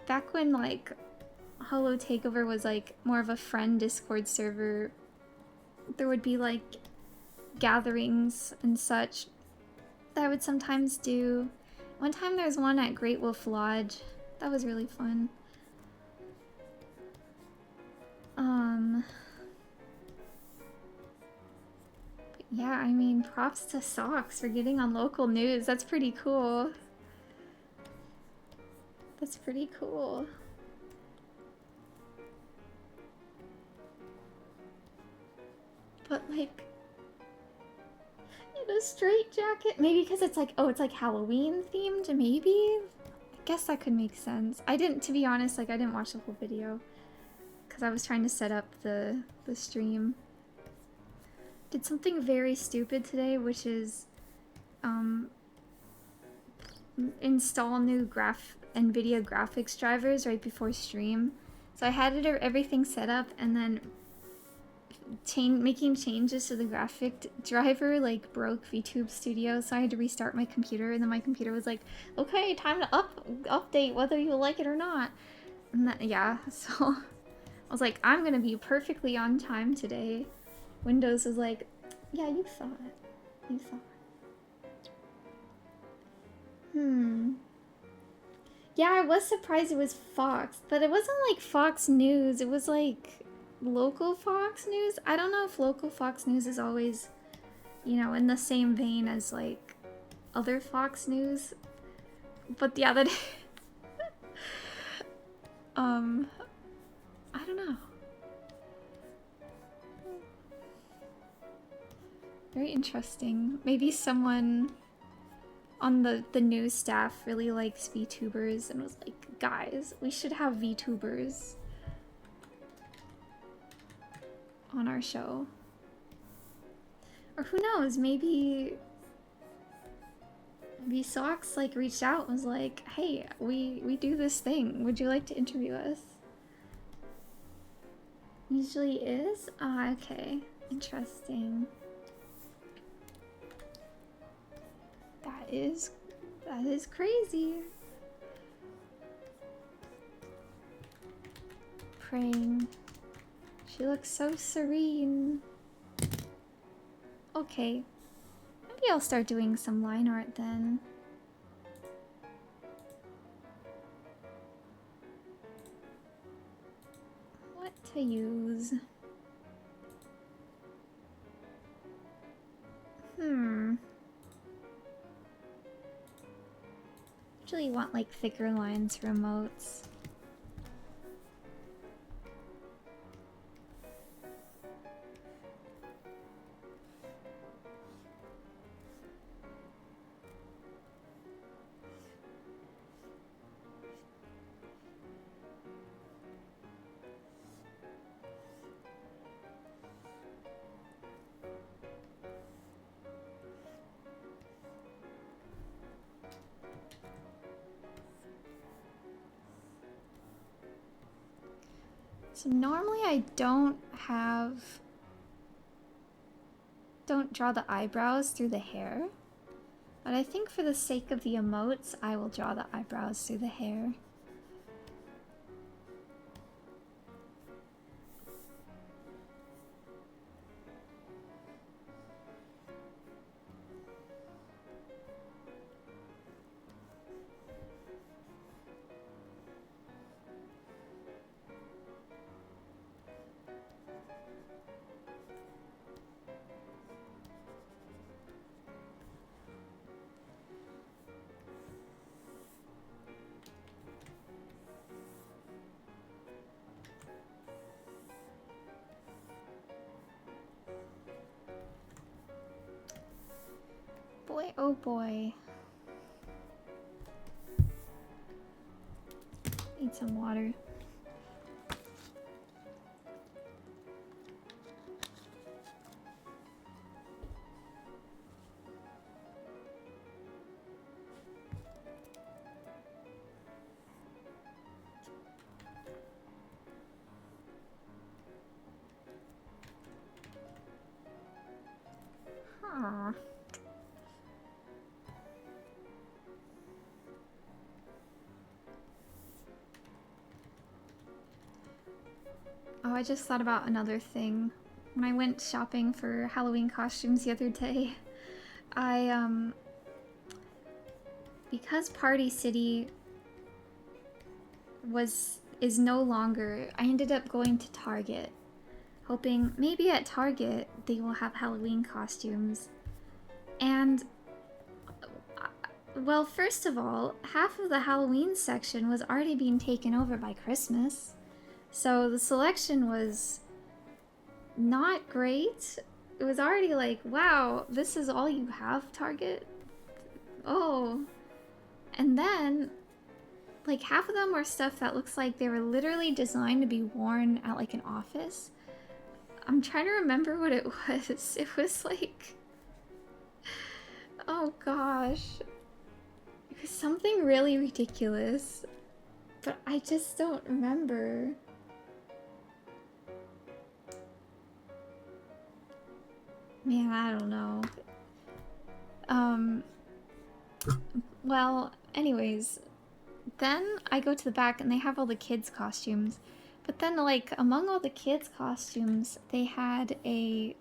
Speaker 1: back when like Holo Takeover was like more of a friend Discord server, there would be like gatherings and such that I would sometimes do. One time there was one at Great Wolf Lodge. That was really fun. But yeah, I mean, props to Socks for getting on local news. That's pretty cool. That's pretty cool. But like, in a straight jacket? Maybe because it's like, oh, it's like Halloween themed, maybe? I guess that could make sense. I didn't, to be honest, like I didn't watch the whole video because I was trying to set up the stream. Did something very stupid today, which is install new NVIDIA graphics drivers right before stream. So I had everything set up, and then making changes to the graphic driver like broke VTube Studio, so I had to restart my computer, and then my computer was like, okay, time to update whether you like it or not. And that, yeah, so I was like, I'm gonna be perfectly on time today. Windows was like, yeah, you saw it. You saw it. Yeah, I was surprised it was Fox, but it wasn't like Fox News. It was like local Fox News. I don't know if local Fox News is always, you know, in the same vein as like other Fox News. But the other day, I don't know. Very interesting. Maybe someone on the news staff really likes VTubers and was like, guys, we should have VTubers on our show. Or who knows, maybe Socks like reached out and was like, hey, we do this thing. Would you like to interview us? Usually is? Ah, okay. Interesting. That is crazy. Praying. She looks so serene. Okay. Maybe I'll start doing some line art then. What to use? Usually want like thicker lines for emotes. So normally I don't draw the eyebrows through the hair, but I think for the sake of the emotes, I will draw the eyebrows through the hair. Boy, oh boy. Need some water. Huh. Oh, I just thought about another thing. When I went shopping for Halloween costumes the other day, because Party City is no longer, I ended up going to Target, hoping maybe at Target they will have Halloween costumes. And well, first of all, half of the Halloween section was already being taken over by Christmas. So the selection was not great. It was already like, wow, this is all you have, Target? Oh. And then, like, half of them were stuff that looks like they were literally designed to be worn at, like, an office. I'm trying to remember what it was. It was like... oh gosh. It was something really ridiculous. But I just don't remember. Man, I don't know. Well, anyways, then I go to the back and they have all the kids' costumes. But then, like, among all the kids' costumes, they had a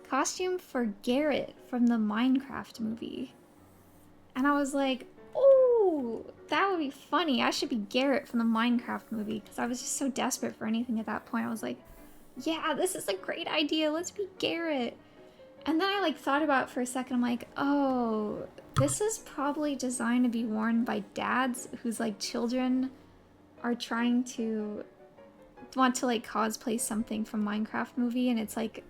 Speaker 1: costume for Garrett from the Minecraft movie. And I was like, oh, that would be funny. I should be Garrett from the Minecraft movie. Because I was just so desperate for anything at that point. I was like, yeah, this is a great idea. Let's be Garrett. And then I, like, thought about it for a second. I'm like, oh, this is probably designed to be worn by dads whose, like, children are trying to want to, like, cosplay something from Minecraft movie. And it's like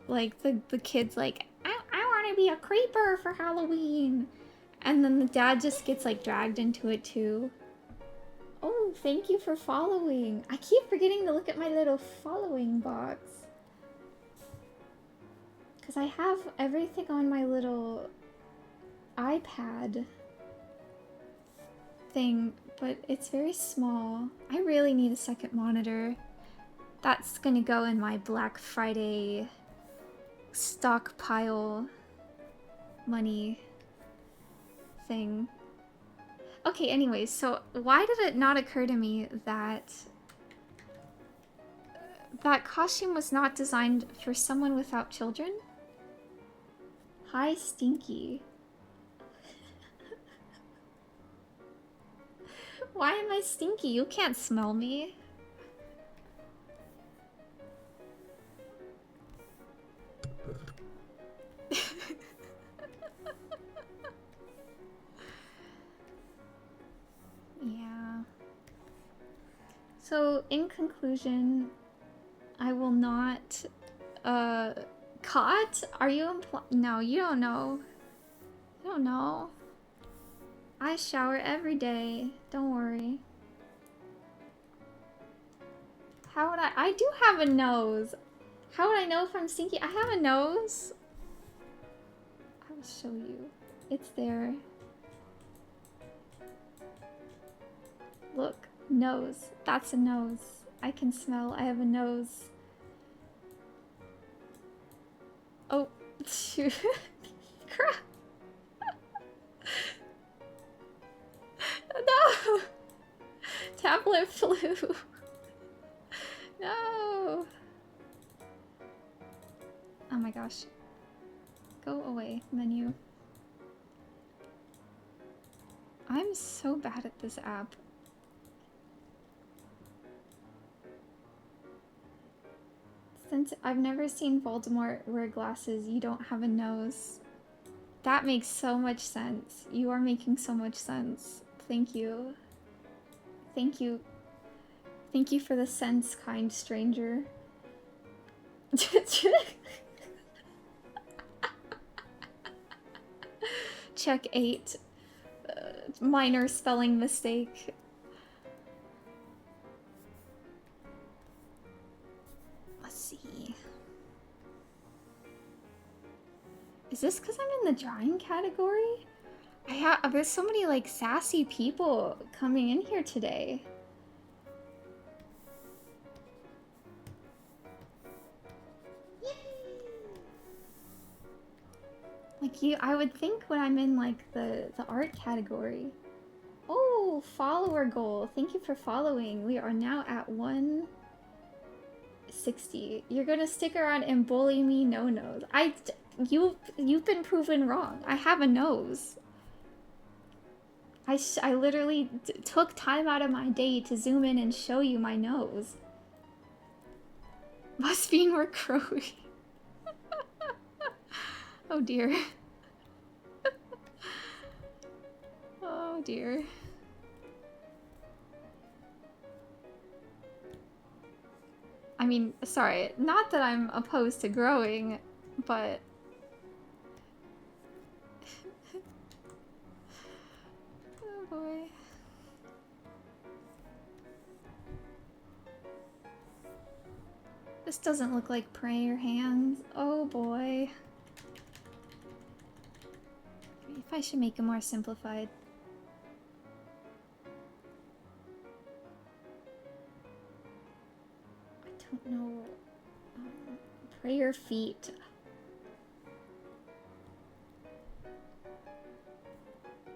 Speaker 1: the kid's like, I want to be a creeper for Halloween. And then the dad just gets, like, dragged into it too. Oh, thank you for following. I keep forgetting to look at my little following box. Because I have everything on my little iPad thing, but it's very small. I really need a second monitor. That's gonna go in my Black Friday stockpile money thing. Okay, anyways, so why did it not occur to me that that costume was not designed for someone without children? Hi, Stinky. Why am I stinky? You can't smell me. Yeah. So, in conclusion, I will not, caught? Are you no, you don't know. You don't know. I shower every day. Don't worry. How would I do have a nose. How would I know if I'm stinky? I have a nose. I will show you. It's there. Look, nose. That's a nose. I can smell. I have a nose. Oh, shoot. Crap. No! Tablet flu. No! Oh my gosh. Go away, menu. I'm so bad at this app. Since I've never seen Voldemort wear glasses, you don't have a nose. That makes so much sense. You are making so much sense. Thank you. Thank you. Thank you for the sense, kind stranger. Check 8. Minor spelling mistake. Let's see. Is this because I'm in the drawing category? There's so many like sassy people coming in here today. Yay! Like I would think when I'm in like the art category. Oh, follower goal. Thank you for following. We are now at 160. You're gonna stick around and bully me? No nose. You've been proven wrong. I have a nose. I literally took time out of my day to zoom in and show you my nose. Must be more crowy. Oh dear. Oh dear. I mean, sorry, not that I'm opposed to growing, but... Oh boy. This doesn't look like prayer hands. Oh boy. If I should make it more simplified. I don't know. Prayer feet.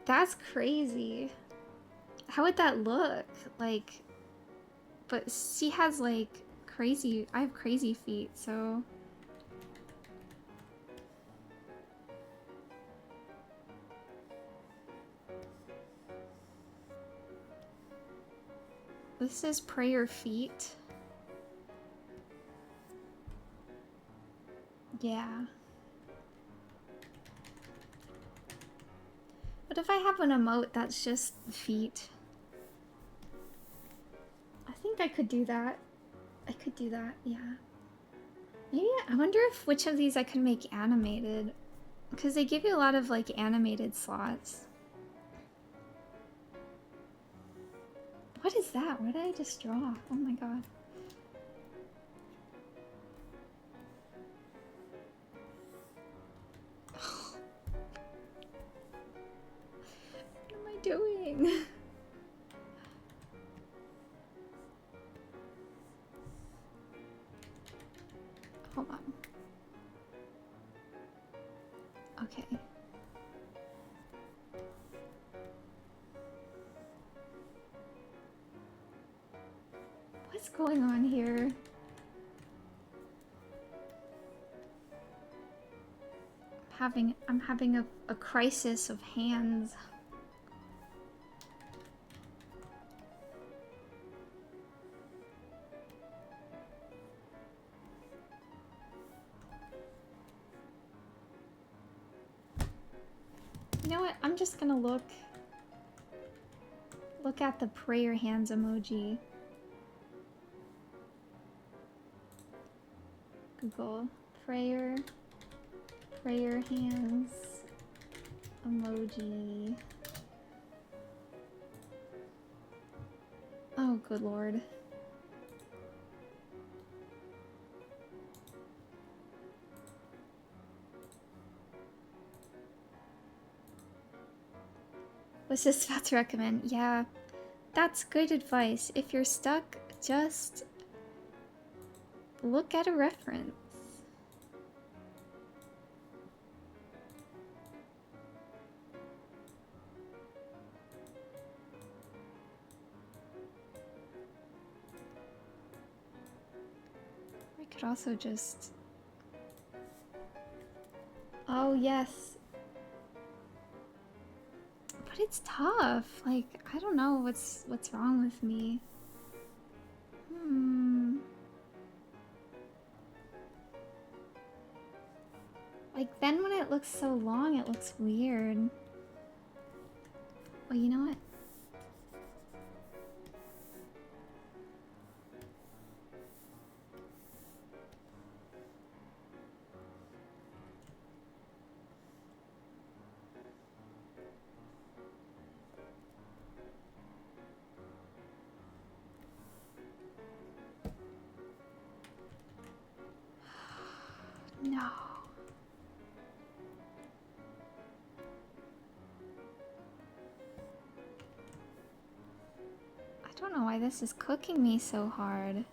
Speaker 1: That's crazy. How would that look? Like, but she has like crazy, I have crazy feet, so. This is prayer feet. Yeah. What if I have an emote that's just feet? I think I could do that. I could do that, yeah. Maybe I wonder if which of these I could make animated. Because they give you a lot of like animated slots. What is that? What did I just draw? Oh my god. What am I doing? Hold on. Okay. What's going on here? I'm having a crisis of hands. You know what? I'm just gonna look at the prayer hands emoji. Google prayer hands emoji. Oh, good lord. Was just about to recommend. Yeah, that's good advice. If you're stuck, just look at a reference. I could also just... Oh, yes. But it's tough. Like, I don't know what's wrong with me. Like, then when it looks so long, it looks weird. Well, you know what? No. I don't know why this is cooking me so hard.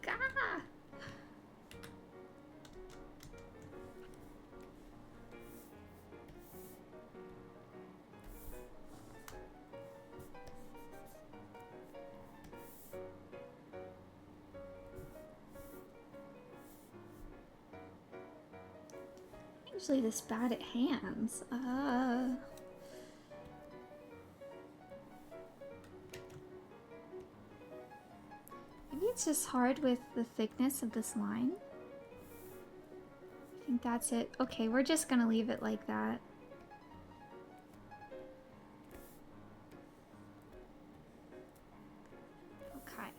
Speaker 1: Gah! Usually this bad at hands. Maybe it's just hard with the thickness of this line. I think that's it. Okay, we're just gonna leave it like that. Okay.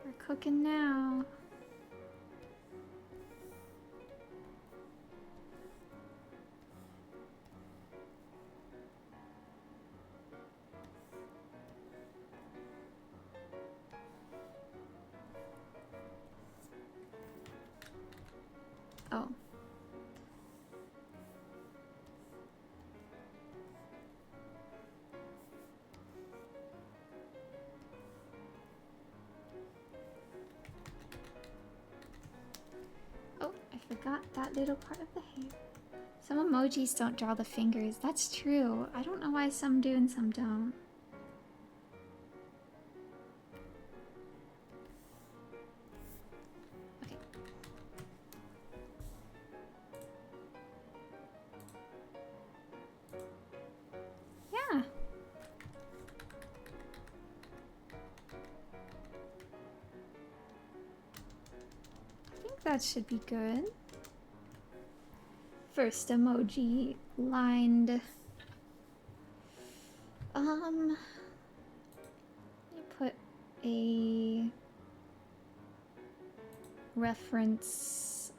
Speaker 1: We're cooking now. Oh. Oh, I forgot that little part of the hair. Some emojis don't draw the fingers. That's true. I don't know why some do and some don't. Okay. Yeah. I think that should be good. First emoji lined. Let me put a reference,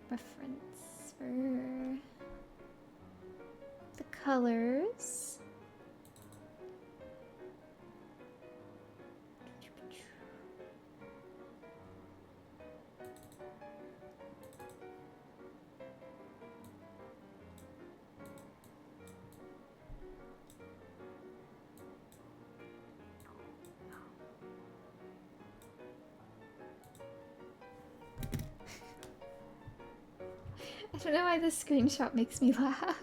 Speaker 1: reference for the colors. don't know why this screenshot makes me laugh.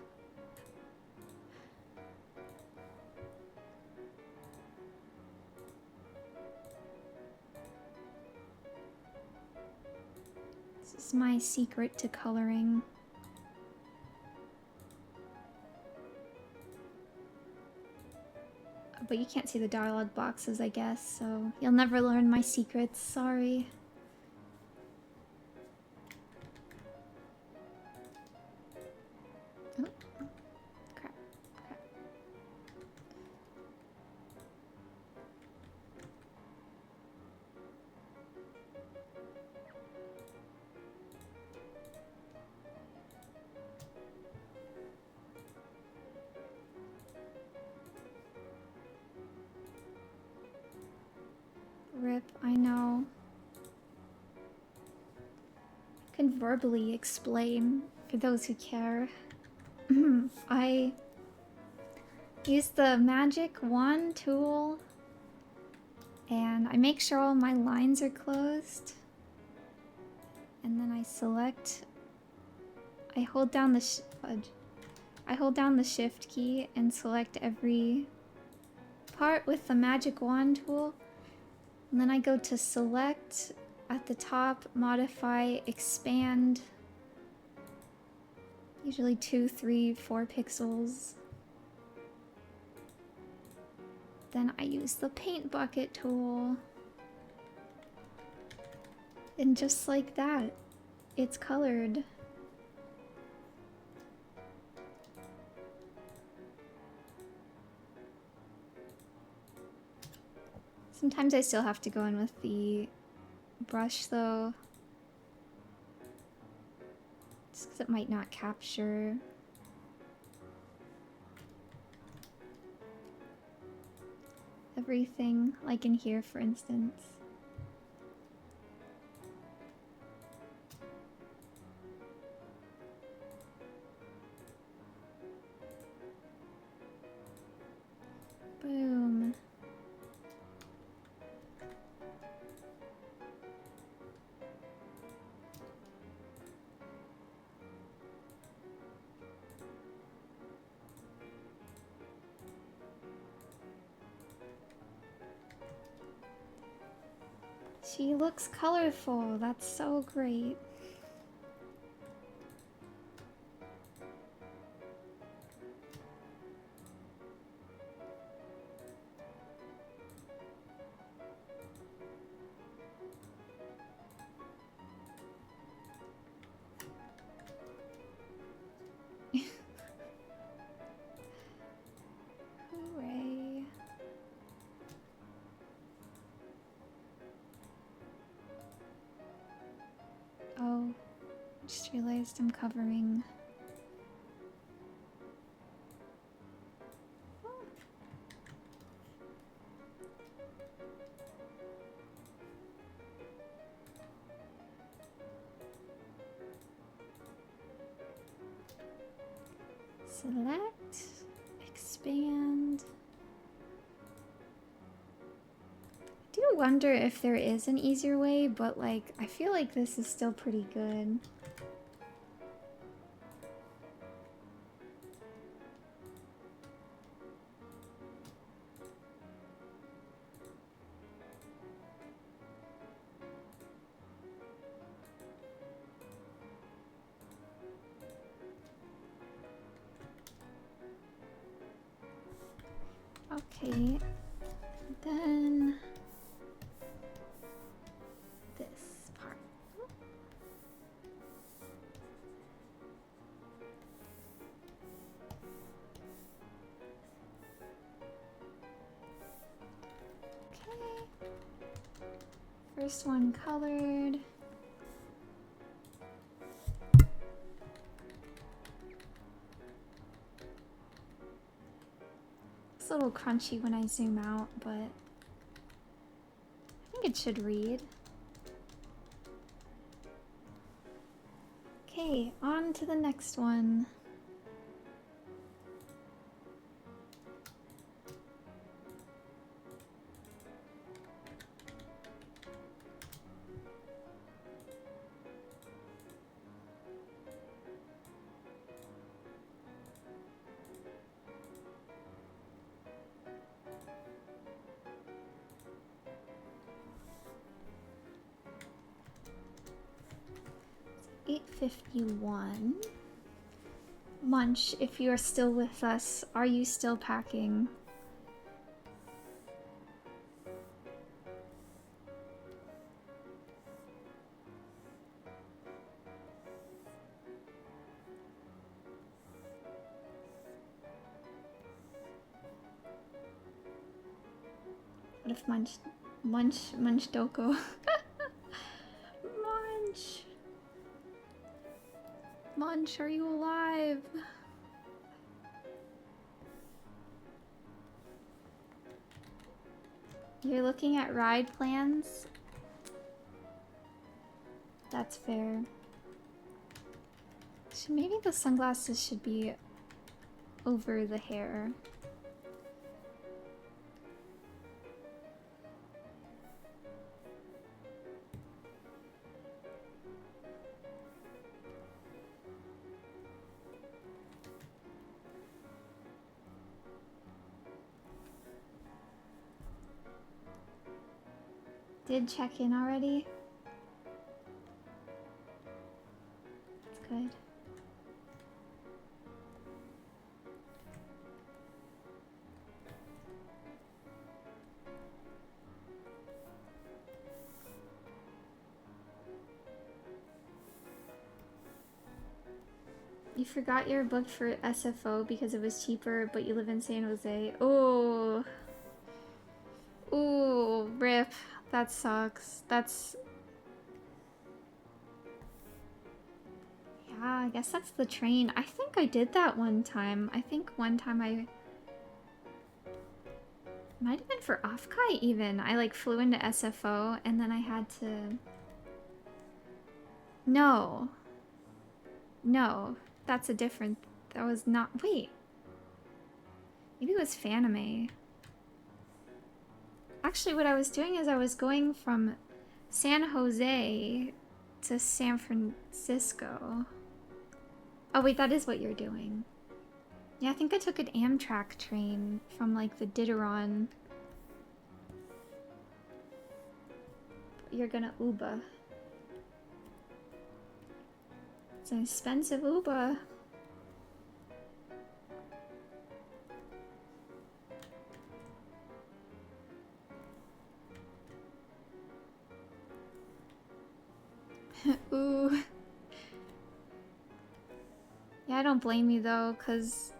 Speaker 1: This is my secret to coloring. But you can't see the dialogue boxes, I guess, so you'll never learn my secrets, sorry. Oh, crap. Rip, I know. I can verbally explain for those who care. I use the magic wand tool and I make sure all my lines are closed. And then I select, I hold down the shift key and select every part with the magic wand tool. And then I go to select at the top, modify, expand. Usually 2, 3, 4 pixels. Then I use the paint bucket tool. And just like that, it's colored. Sometimes I still have to go in with the brush though. Just because it might not capture. Everything, like in here for instance. Boom. She looks colorful. That's so great. Hooray. Oh, just realized I'm covering. Select, expand. I do wonder if there is an easier way, but like, I feel like this is still pretty good. Okay, then this part. Okay, first one colored. It's a little crunchy when I zoom out, but I think it should read. Okay, on to the next one. 1:51. Munch, if you are still with us, are you still packing? What if Munch Doko? Munch! Munch, are you alive? You're looking at ride plans? That's fair. So maybe the sunglasses should be over the hair. Did check in already? That's good. You forgot you're booked for SFO because it was cheaper, but you live in San Jose. Oh. Ooh, rip. That sucks. That's... Yeah, I guess that's the train. I think I did that one time. I think one time I... Might have been for Offkai even. I like flew into SFO and then I had to... No. No. That's a different... That was not... Wait. Maybe it was Fanime. Actually, what I was doing is I was going from San Jose to San Francisco. Oh wait, that is what you're doing. Yeah, I think I took an Amtrak train from like the Dideron. You're gonna Uber. It's an expensive Uber. Ooh. Yeah, I don't blame you though, cause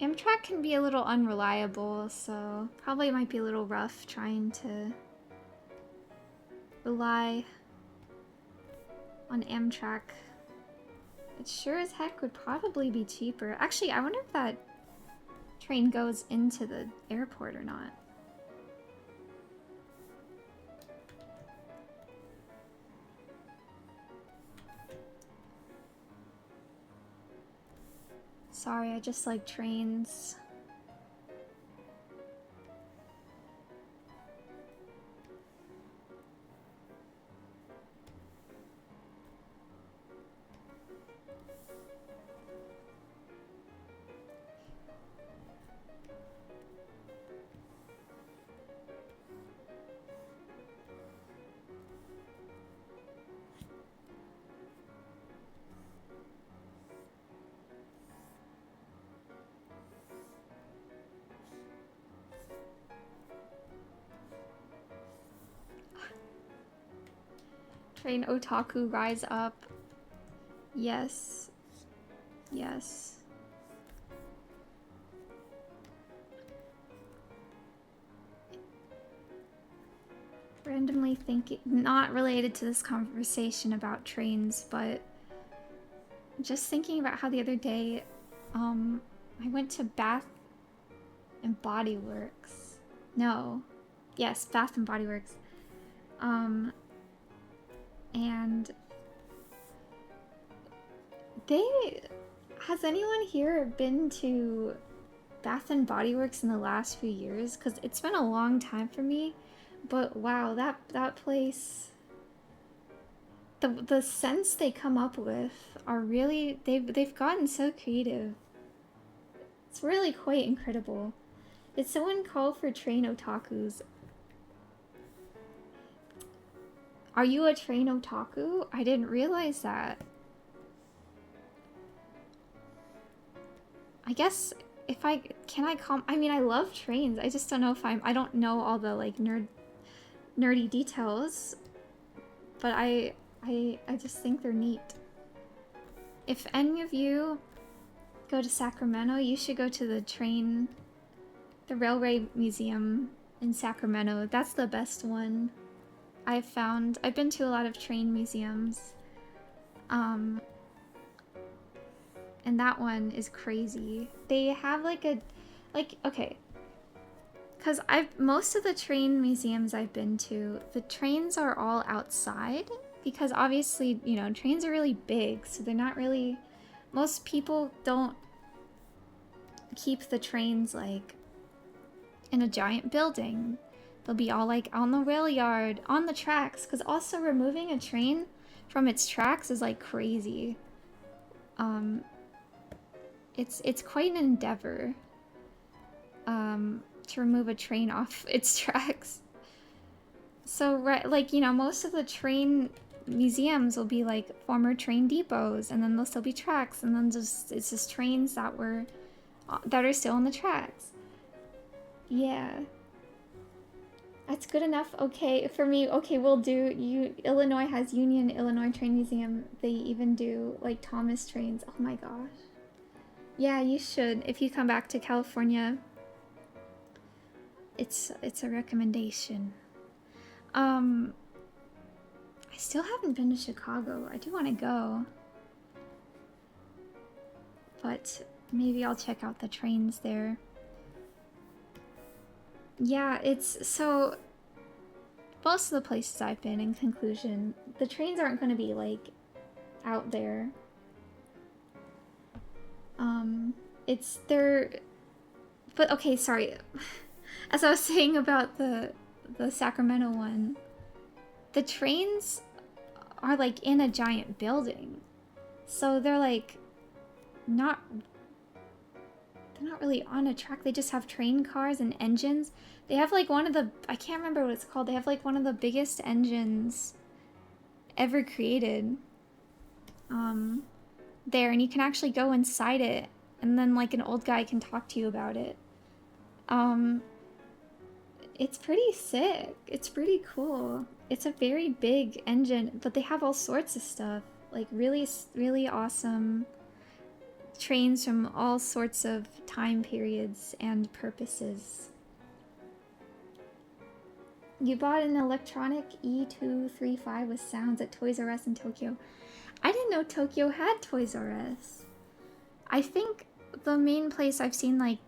Speaker 1: Amtrak can be a little unreliable, so probably might be a little rough trying to rely on Amtrak. It sure as heck would probably be cheaper. Actually, I wonder if that train goes into the airport or not. Sorry, I just like trains. Train otaku rise up. Yes. Yes. Randomly thinking, not related to this conversation about trains, but just thinking about how the other day, I went to Bath and Body Works. No. Yes, Bath and Body Works. And has anyone here been to Bath and Body Works in the last few years? Because it's been a long time for me, but wow, that place, the scents they come up with are really, they've gotten so creative. It's really quite incredible. Did someone call for train otakus? Are you a train otaku? I didn't realize that. I guess if I I mean, I love trains. I just don't know if I don't know all the like nerdy details, but I just think they're neat. If any of you go to Sacramento, you should go to the Railway Museum in Sacramento. That's the best one I've found. I've been to a lot of train museums. And that one is crazy. They have okay. Cause most of the train museums I've been to, the trains are all outside because obviously, you know, trains are really big, so they're not really, most people don't keep the trains like in a giant building. They'll be all like on the rail yard, on the tracks, because also removing a train from its tracks is like crazy. It's quite an endeavor to remove a train off its tracks. So like, you know, most of the train museums will be like former train depots, and then there'll still be tracks, and then it's just trains that are still on the tracks. Yeah. That's good enough. Okay, for me, okay, we'll do Illinois has Union Illinois Train Museum. They even do like Thomas trains. Oh my gosh. Yeah, you should. If you come back to California, it's a recommendation. I still haven't been to Chicago. I do want to go. But maybe I'll check out the trains there. Yeah, it's so most of the places I've been, in conclusion, the trains aren't going to be like out there. But okay, sorry. As I was saying about the Sacramento one, the trains are like in a giant building. So they're like they're not really on a track. They just have train cars and engines. They have like I can't remember what it's called. They have like one of the biggest engines ever created. There, and you can actually go inside it, and then like an old guy can talk to you about it. It's pretty sick. It's pretty cool. It's a very big engine, but they have all sorts of stuff. Like really, really awesome trains from all sorts of time periods and purposes. You bought an electronic E235 with sounds at Toys R Us in Tokyo. I didn't know Tokyo had Toys R Us. I think the main place I've seen like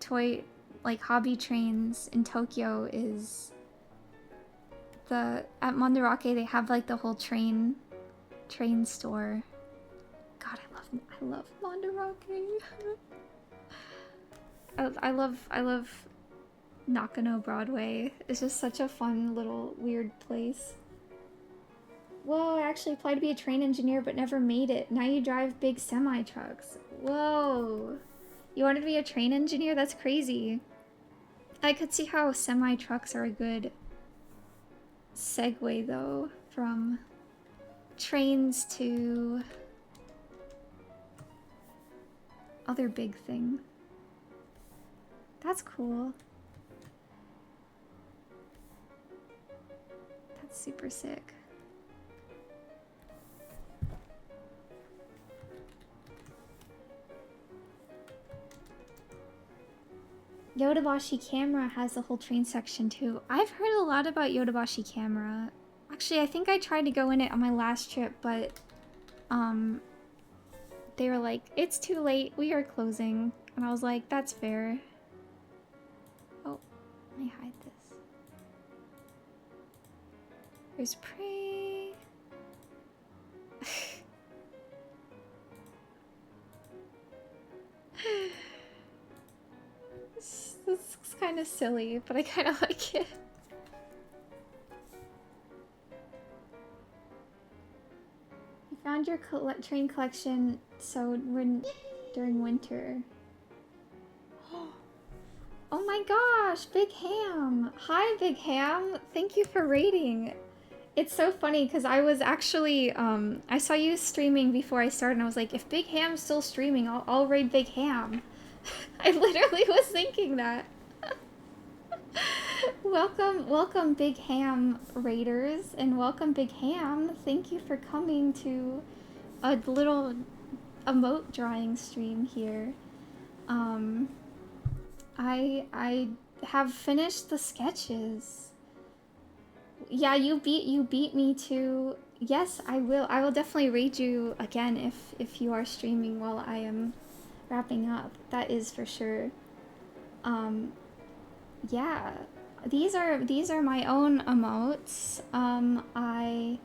Speaker 1: hobby trains in Tokyo is at Mandarake. They have like the whole train store. God, I love Mandarake. I love Nakano Broadway. It's just such a fun little weird place. Whoa, I actually applied to be a train engineer but never made it. Now you drive big semi-trucks. Whoa. You wanted to be a train engineer? That's crazy. I could see how semi-trucks are a good segue though from trains to other big thing. That's cool. That's super sick. Yodobashi Camera has the whole train section too. I've heard a lot about Yodobashi Camera. Actually, I think I tried to go in it on my last trip, but they were like, it's too late, we are closing. And I was like, that's fair. Oh, let me hide this. There's prey. This is kind of silly, but I kind of like it. You found your train collection, so during winter. Oh my gosh, Big Ham! Hi, Big Ham! Thank you for raiding. It's so funny because I was actually I saw you streaming before I started and I was like, if Big Ham's still streaming, I'll raid Big Ham. I literally was thinking that. Welcome Big Ham raiders, and welcome Big Ham. Thank you for coming to a little emote drawing stream here. I have finished the sketches. Yeah, you beat me to. Yes, I will. I will definitely raid you again if you are streaming while I am wrapping up. That is for sure. Yeah. These are my own emotes. I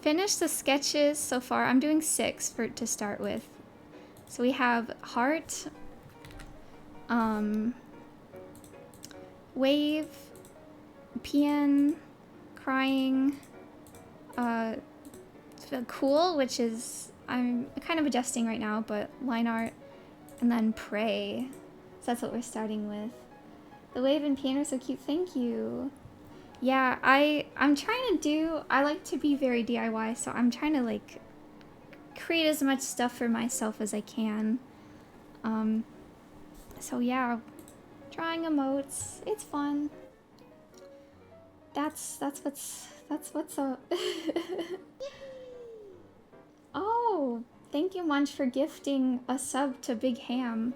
Speaker 1: finished the sketches so far. I'm doing 6 to start with. So we have heart, wave, peon, crying, cool, which is I'm kind of adjusting right now, but line art, and then pray. So that's what we're starting with. The wave and peon are so cute. Thank you. Yeah, I'm trying to do. I like to be very DIY, so I'm trying to like create as much stuff for myself as I can. So yeah, drawing emotes. It's fun. That's what's up. Oh, thank you, Munch, for gifting a sub to Big Ham.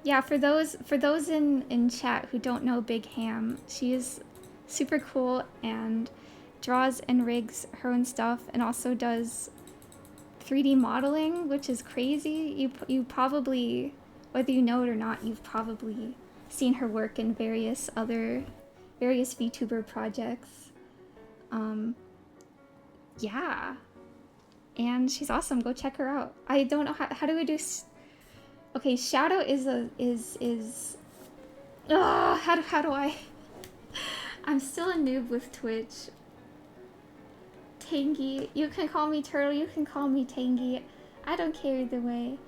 Speaker 1: Yeah, for those in chat who don't know Big Ham, she is super cool and draws and rigs her own stuff, and also does 3D modeling, which is crazy. You probably, whether you know it or not, you've probably seen her work in various VTuber projects. Yeah, and she's awesome. Go check her out. I don't know how do we do. Okay, Shadow is how do I? I'm still a noob with Twitch. Tangy, you can call me Turtle. You can call me Tangy. I don't care either way.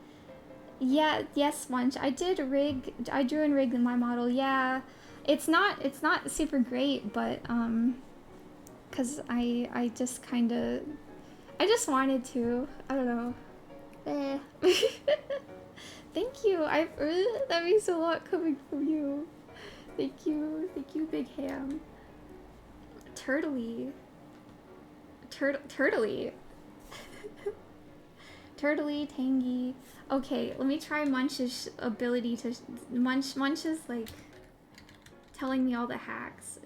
Speaker 1: Yeah, yes, Munch. I drew and rigged my model. Yeah, it's not super great, but cause I just kind of, I just wanted to. I don't know. Thank you. That means a lot coming from you. Thank you, Big Ham. Turtley. Turtley. Turtley, Tangy. Okay, let me try Munch's ability to... Munch is like telling me all the hacks.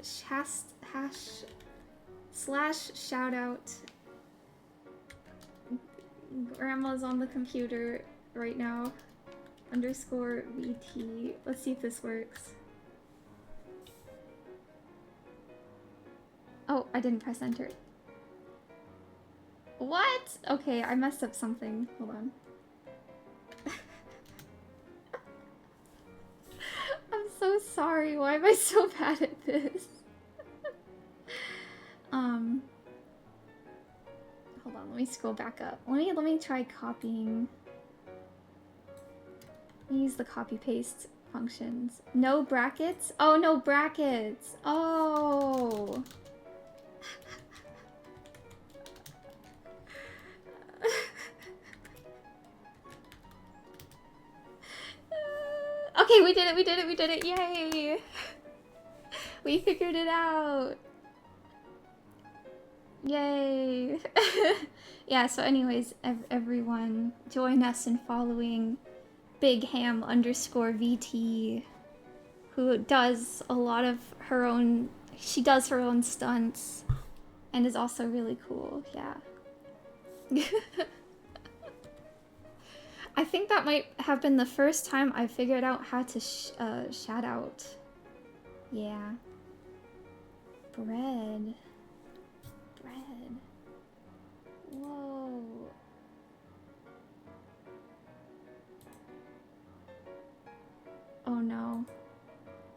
Speaker 1: Slash shout out. Grandma's on the computer right now. Underscore VT. Let's see if this works. Oh, I didn't press enter. What? Okay, I messed up something. Hold on. I'm so sorry. Why am I so bad at this? Hold on. Let me scroll back up. Let me try copying. Use the copy paste functions. No brackets? Oh, no brackets. Oh. Okay, we did it, yay! We figured it out! Yay! Yeah, so anyways, everyone, join us in following Big Ham underscore VT, who does a lot of her own, she does her own stunts, and is also really cool, yeah. I think that might have been the first time I figured out how to shout out. Yeah. Bread. Whoa. Oh no.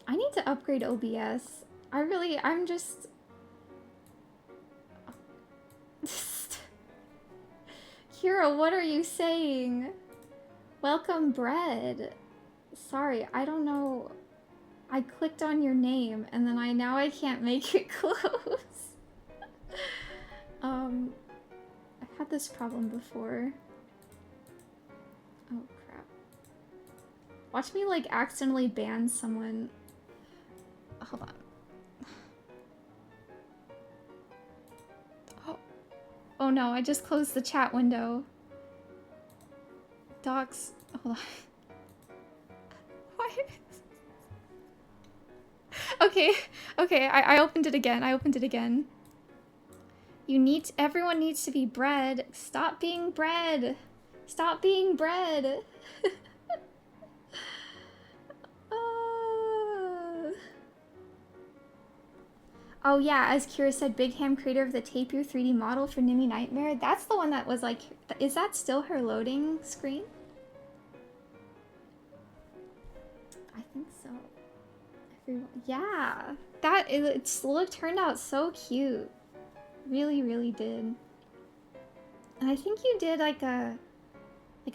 Speaker 1: I need to upgrade OBS. I'm just... Kira, what are you saying? Welcome, Bread. Sorry, I don't know. I clicked on your name and then now I can't make it close. I've had this problem before. Oh crap. Watch me like accidentally ban someone. Hold on. Oh no, I just closed the chat window. Docs, hold on. Why? Okay, okay, I opened it again. I opened it again. Everyone needs to be bred. Stop being bred. Stop being bred. Oh yeah, as Kira said, Big Ham, creator of the Tape Your 3D model for Nimi Nightmare. That's the one that was like, is that still her loading screen? I think so. Yeah, it turned out so cute. Really, really did. And I think you did like a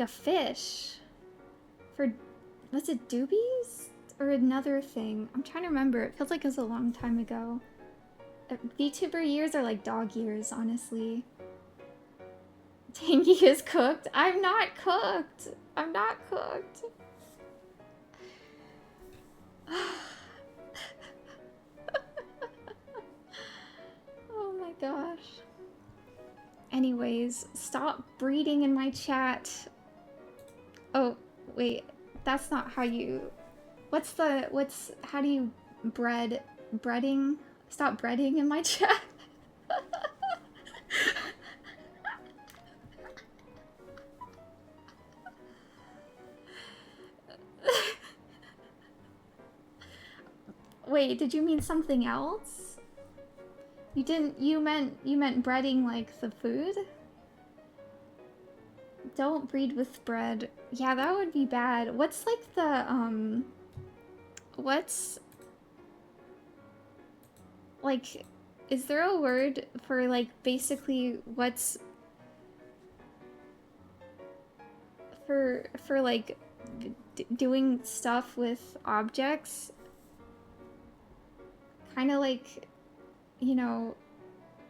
Speaker 1: fish for, was it doobies or another thing? I'm trying to remember. It feels like it was a long time ago. VTuber years are like dog years, honestly. Tangy is cooked. I'm not cooked. I'm not cooked. Oh my gosh. Anyways, stop breeding in my chat. Oh, wait. That's not how you... how do you breading? Stop breading in my chat. Wait, did you mean something else? You didn't, you meant breading like the food? Don't breed with bread. Yeah, that would be bad. What's like the, what's... like, is there a word for like basically what's... for like doing stuff with objects? Kind of like, you know,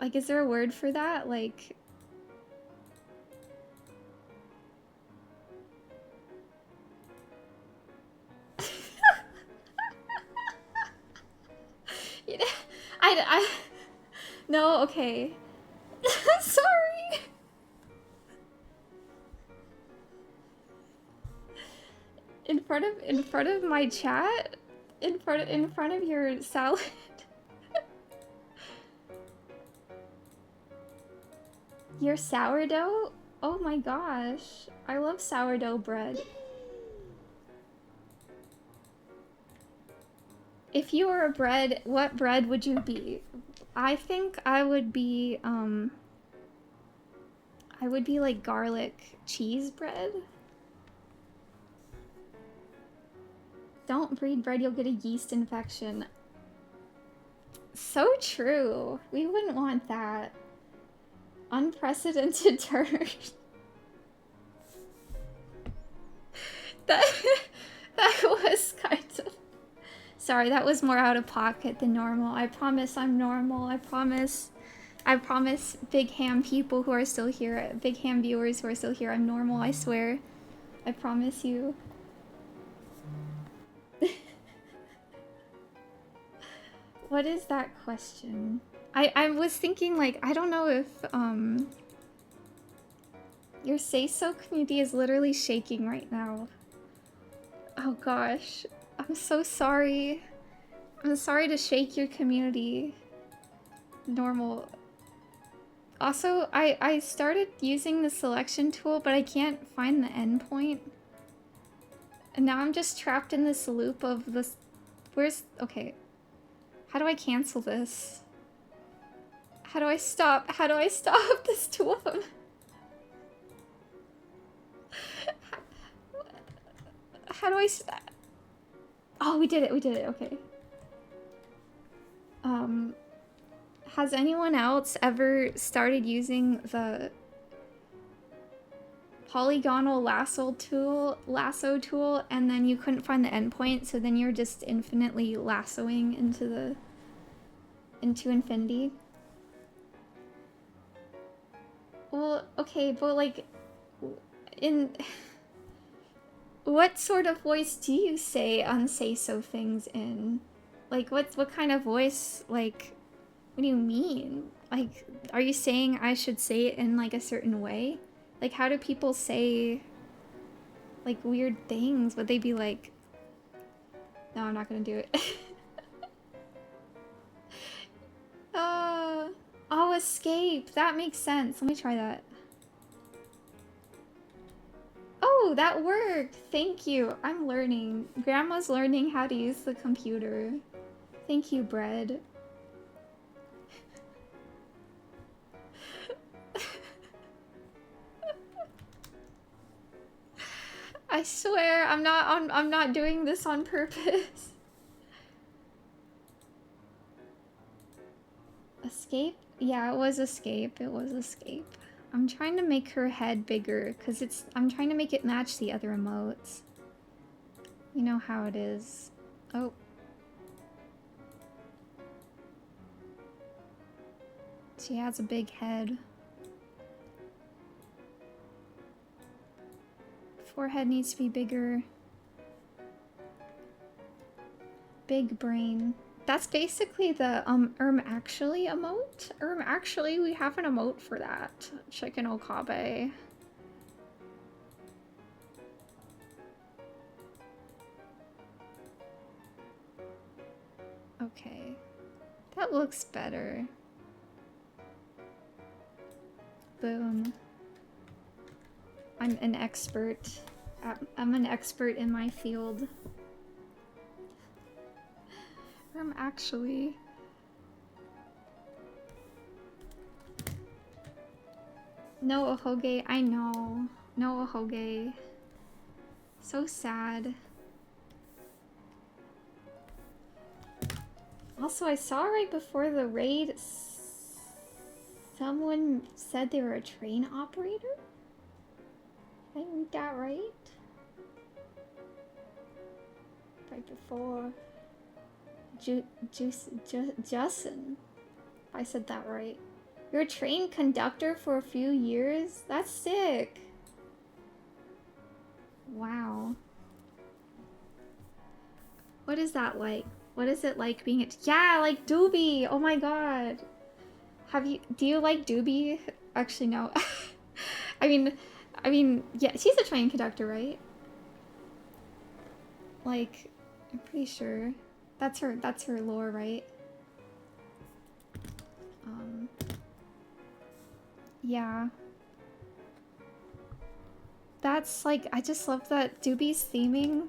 Speaker 1: like, is there a word for that? Like... you know, no, okay. Sorry. In front of my chat? In front of your salad? Your sourdough? Oh my gosh. I love sourdough bread. If you were a bread, what bread would you be? I think I would be like garlic cheese bread. Don't breed bread, you'll get a yeast infection. So true. We wouldn't want that. Unprecedented turn. that was kind of... Sorry, that was more out of pocket than normal. I promise I'm normal. I promise Big Ham people who are still here, Big Ham viewers who are still here, I'm normal, I swear. I promise you. What is that question? I was thinking, like, I don't know if, your say-so community is literally shaking right now. Oh gosh. I'm so sorry. I'm sorry to shake your community. Normal. Also, I started using the selection tool, but I can't find the endpoint. And now I'm just trapped in this loop of this... Where's... Okay. How do I cancel this? How do I stop? How do I stop? There's two of them. How do I stop? Oh, we did it, okay. Has anyone else ever started using the polygonal lasso tool, and then you couldn't find the endpoint, so then you're just infinitely lassoing into infinity. Well, okay, but like, in what sort of voice do you say unsay-so things in? Like, what kind of voice, like, what do you mean? Like, are you saying I should say it in, like, a certain way? Like, how do people say, like, weird things? Would they be like, no, I'm not gonna do it. Oh, escape. That makes sense. Let me try that. Oh, that worked. Thank you. I'm learning. Grandma's learning how to use the computer. Thank you, bread. I swear, I'm not doing this on purpose. Escape? Yeah, it was escape. It was escape. I'm trying to make her head bigger because I'm trying to make it match the other emotes. You know how it is. Oh. She has a big head. Forehead needs to be bigger. Big brain. That's basically the actually emote. Actually, we have an emote for that. Chicken Okabe. Okay. That looks better. Boom. I'm an expert. I'm an expert in my field. Actually. No Ohoge, I know. No Ohoge. So sad. Also, I saw right before the raid, someone said they were a train operator? Did I read that right? Right before. Justin. I said that right. You're a train conductor for a few years? That's sick. Wow. What is that like? What is it like being yeah, like Doobie. Oh my god. Do you like Doobie? Actually, no. I mean, yeah, she's a train conductor, right? Like, I'm pretty sure. That's her lore, right? Yeah. That's like, I just love that Doobie's theming.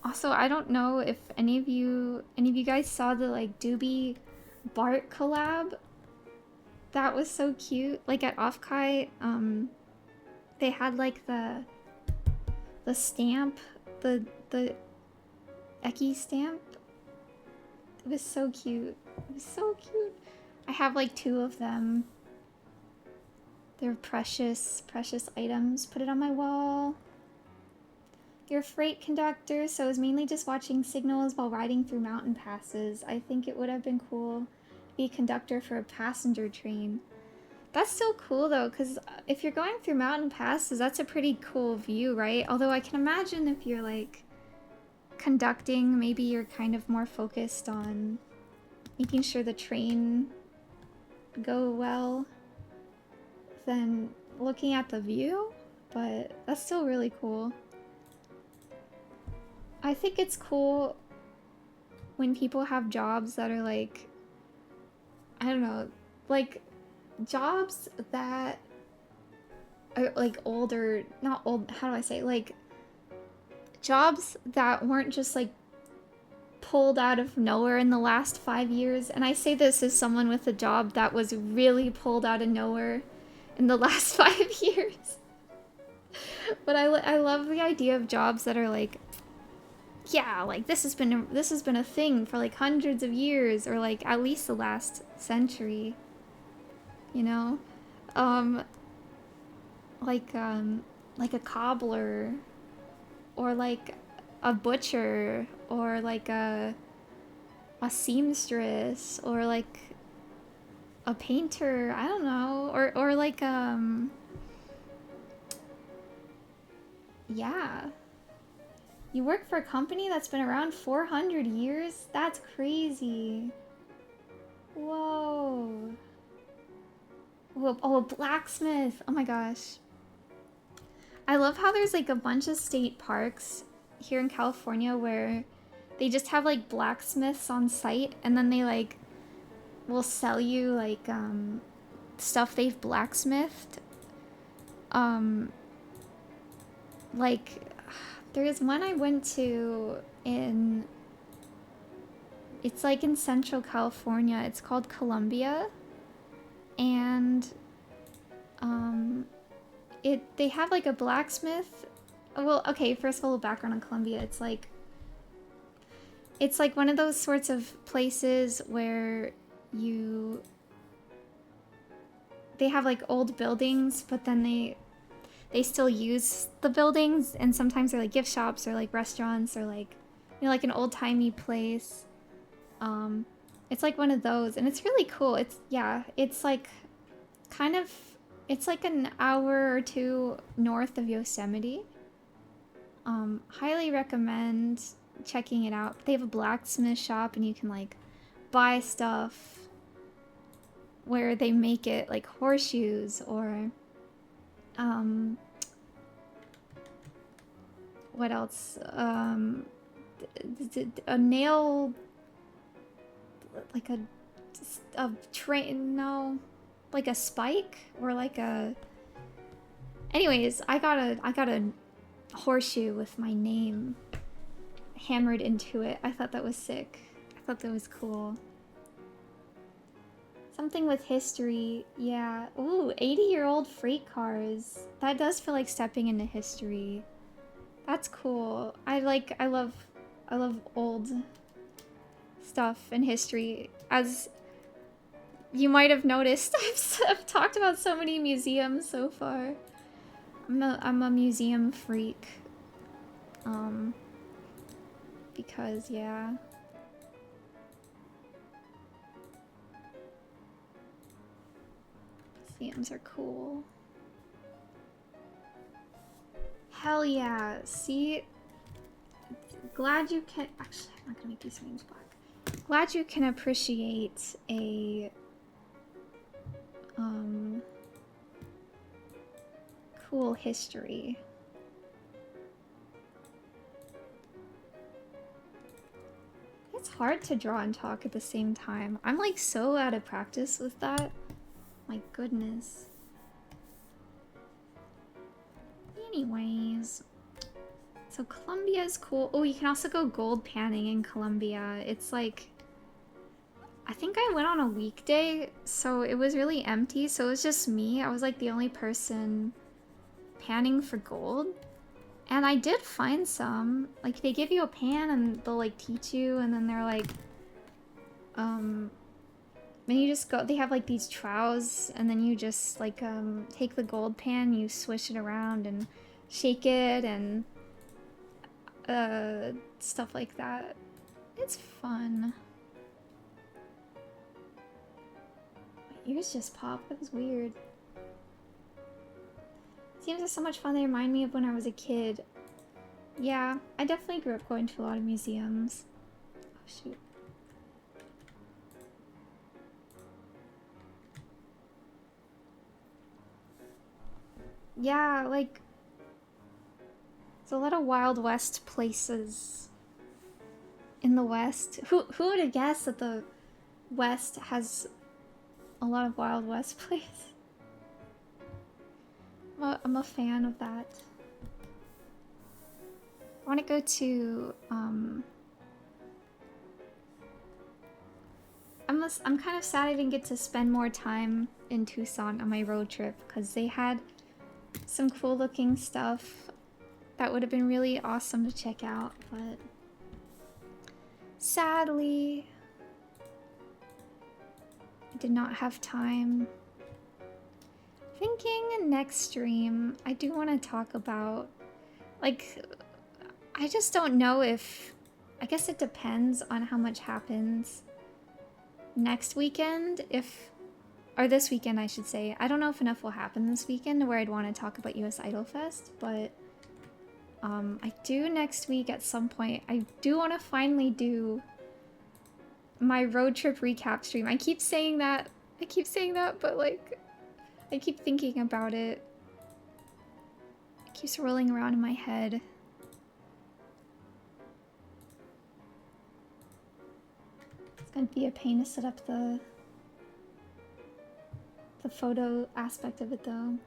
Speaker 1: Also, I don't know if any of you guys saw the like Doobie Bart collab. That was so cute. Like at Offkai, they had like the stamp, the Eki stamp. It was so cute. It was so cute. I have like 2 of them. They're precious, precious items. Put it on my wall. You're a freight conductor, so I was mainly just watching signals while riding through mountain passes. I think it would have been cool to be a conductor for a passenger train. That's so cool though, because if you're going through mountain passes, that's a pretty cool view, right? Although I can imagine if you're like conducting, maybe you're kind of more focused on making sure the train go well than looking at the view, but that's still really cool. I think it's cool when people have jobs that are like, I don't know, like jobs that are like older, not old, how do I say, like jobs that weren't just like pulled out of nowhere in the last 5 years. And I say this as someone with a job that was really pulled out of nowhere in the last 5 years. But I love the idea of jobs that are like, yeah, like this has been a thing for like hundreds of years, or like at least the last century, you know? like a cobbler, or like a butcher, or like a seamstress, or like a painter, I don't know, or like yeah. You work for a company that's been around 400 years? That's crazy. Whoa. Whoa. Oh, a blacksmith. Oh my gosh. I love how there's like a bunch of state parks here in California where they just have like blacksmiths on site, and then they like will sell you like stuff they've blacksmithed. Like there is one I went to in, it's like in Central California. It's called Columbia, and they have like a blacksmith. Well, okay, first of all, background on Columbia. It's like one of those sorts of places where they have like old buildings, but then they still use the buildings, and sometimes they're like gift shops or like restaurants, or like, you know, like an old-timey place. It's like one of those, and it's really cool. It's like kind of, it's like an hour or two north of Yosemite. Highly recommend checking it out. They have a blacksmith shop, and you can like buy stuff where they make it, like horseshoes, or what else? A nail, like a train, no, like a spike, or like a, anyways, I got a horseshoe with my name hammered into it. I thought that was sick. I thought that was cool. Something with history, yeah. Ooh, 80-year-old freight cars. That does feel like stepping into history. That's cool. I love old stuff and history. As you might have noticed, I've talked about so many museums so far. I'm a museum freak. Because yeah. Museums are cool. Hell yeah. See? Glad you can... Actually, I'm not gonna make these screens black. Glad you can appreciate a... cool history. It's hard to draw and talk at the same time. I'm like so out of practice with that. My goodness. Anyways. So Columbia is cool. Oh, you can also go gold panning in Columbia. It's like... I think I went on a weekday, so it was really empty. So it was just me. I was like the only person panning for gold. And I did find some. Like, they give you a pan and they'll like teach you, and then they're like... then you just go... They have like these troughs, and then you just like take the gold pan, you swish it around and shake it, and stuff like that. It's fun. My ears just popped. That was weird. Museums are so much fun. They remind me of when I was a kid. Yeah, I definitely grew up going to a lot of museums. Oh shoot. Yeah, like... There's a lot of Wild West places in the West. Who would have guessed that the West has a lot of Wild West places? I'm a fan of that. I want to go to, I'm kind of sad I didn't get to spend more time in Tucson on my road trip, because they had some cool looking stuff that would have been really awesome to check out, but sadly, I did not have time. Thinking next stream, I do want to talk about, like, I just don't know if, I guess it depends on how much happens next weekend, or this weekend I should say. I don't know if enough will happen this weekend where I'd want to talk about US Idol Fest, but I do next week at some point. I do want to finally do my road trip recap stream. I keep saying that, but like, I keep thinking about it. It keeps rolling around in my head. It's gonna be a pain to set up the photo aspect of it though.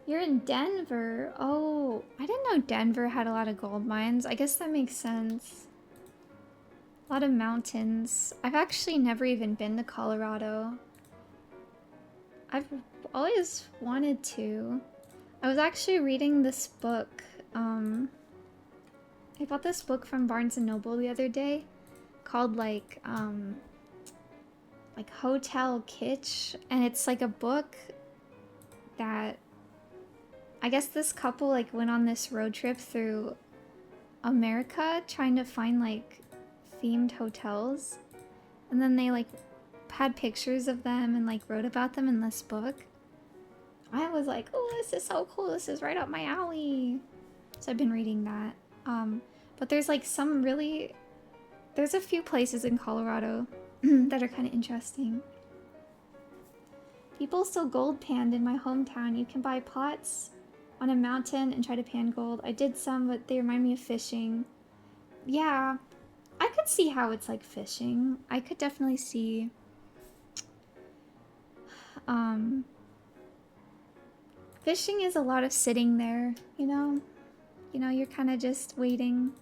Speaker 1: You're in Denver? Oh, I didn't know Denver had a lot of gold mines. I guess that makes sense. A lot of mountains. I've actually never even been to Colorado. I've always wanted to. I was actually reading this book. I bought this book from Barnes & Noble the other day called like Hotel Kitsch, and it's like a book that I guess this couple like went on this road trip through America trying to find like themed hotels, and then they like had pictures of them and like wrote about them in this book. I was like, oh, this is so cool, this is right up my alley. So I've been reading that. But there's like there's a few places in Colorado that are kind of interesting. People still gold panned in my hometown. You can buy pots on a mountain and try to pan gold. I did some, but they remind me of fishing. Yeah, I could see how it's like fishing. I could definitely see fishing is a lot of sitting there, you know? You're kind of just waiting.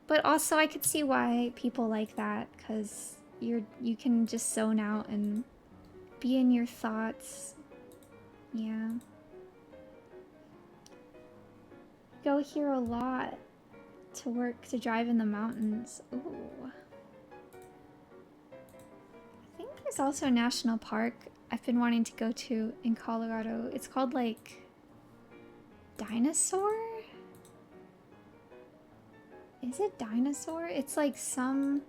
Speaker 1: But also I could see why people like that, because you can just zone out and be in your thoughts. Yeah. Go here a lot to work, to drive in the mountains. Ooh. I think there's also a national park I've been wanting to go to in Colorado. It's called like Dinosaur? Is it Dinosaur? It's like some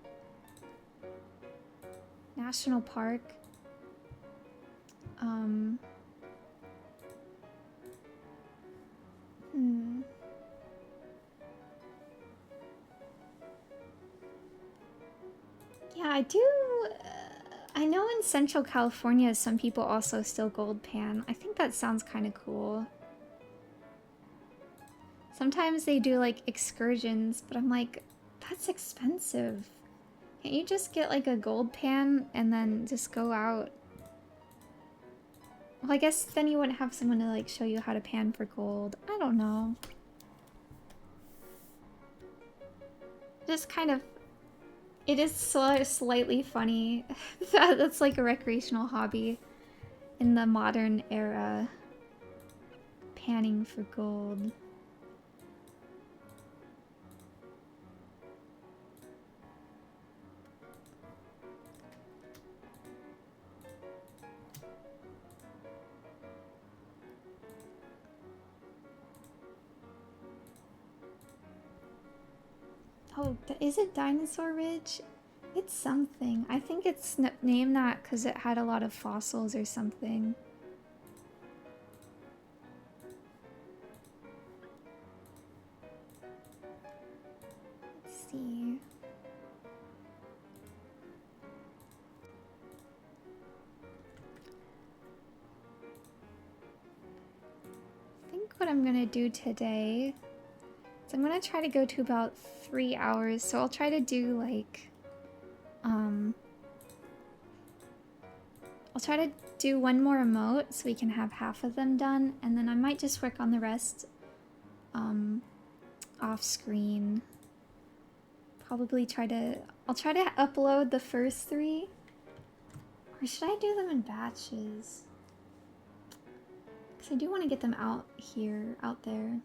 Speaker 1: national park. Yeah, I do. I know in Central California, some people also still gold pan. I think that sounds kind of cool. Sometimes they do like excursions, but I'm like, that's expensive. Can't you just get like a gold pan and then just go out? Well, I guess then you wouldn't have someone to like show you how to pan for gold. I don't know. Just kind of, it is slightly funny that that's like a recreational hobby in the modern era. Panning for gold. Oh, is it Dinosaur Ridge? It's something. I think it's named that because it had a lot of fossils or something. Let's see. I think what I'm gonna do today is I'm gonna try to go to about 3 hours. So I'll try to do like, I'll try to do one more emote so we can have half of them done, and then I might just work on the rest off screen. Probably I'll try to upload the first 3. Or should I do them in batches? Because I do want to get them out there.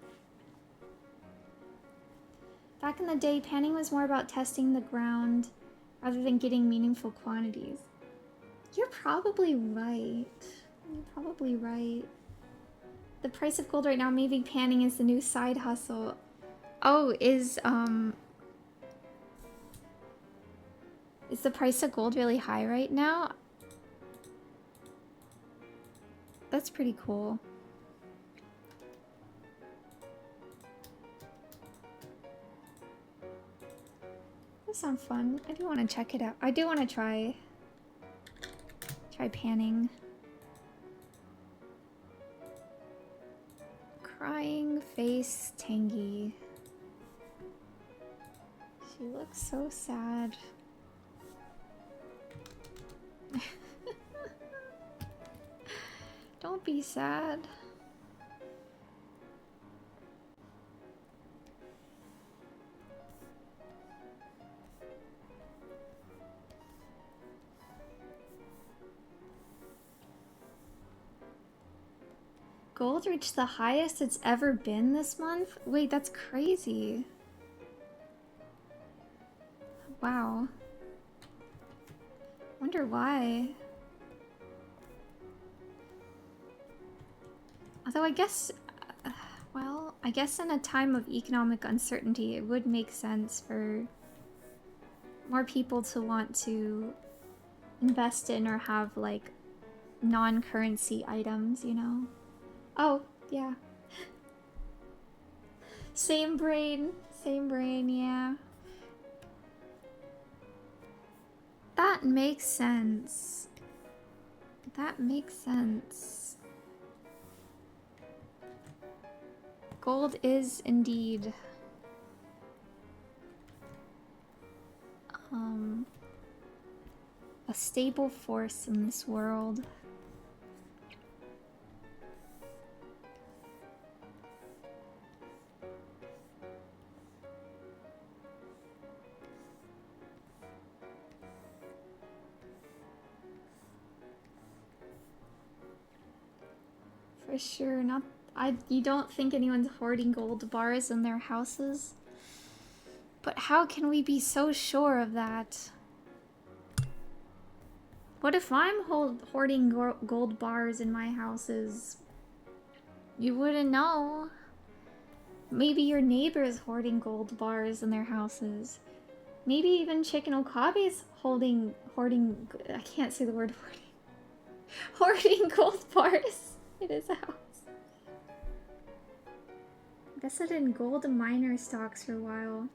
Speaker 1: Back in the day, panning was more about testing the ground rather than getting meaningful quantities. You're probably right. You're probably right. The price of gold right now, maybe panning is the new side hustle. Oh, is the price of gold really high right now? That's pretty cool. That sounds fun. I do want to check it out. I do want to try panning. Crying face Tangy. She looks so sad. Don't be sad. Gold reached the highest it's ever been this month? Wait, that's crazy. Wow. Wonder why. Although I guess, well, I guess in a time of economic uncertainty, it would make sense for more people to want to invest in or have, like, non-currency items, you know? Oh, yeah. Same brain, yeah. That makes sense. That makes sense. Gold is indeed a stable force in this world. For sure, not you don't think anyone's hoarding gold bars in their houses? But how can we be so sure of that? What if I'm hoarding gold bars in my houses? You wouldn't know. Maybe your neighbor's hoarding gold bars in their houses. Maybe even Chicken Okabe's hoarding, I can't say the word hoarding gold bars in his house. I guess I did gold miner stocks for a while.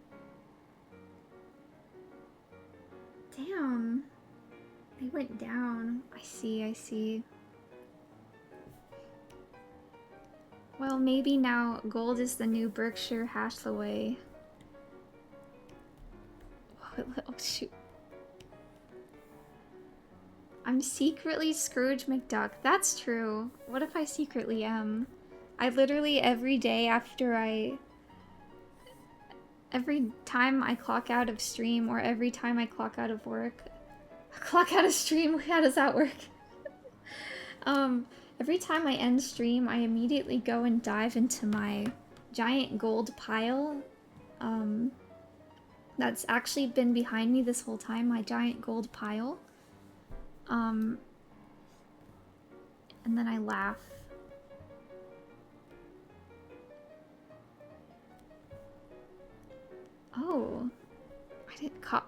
Speaker 1: Damn. They went down. I see. Well, maybe now gold is the new Berkshire Hathaway. Oh, shoot. I'm secretly Scrooge McDuck. That's true. What if I secretly am? I literally every day every time I clock out of stream or every time I clock out of work, clock out of stream, how does that work? Every time I end stream, I immediately go and dive into my giant gold pile. That's actually been behind me this whole time, my giant gold pile. And then I laugh. Oh.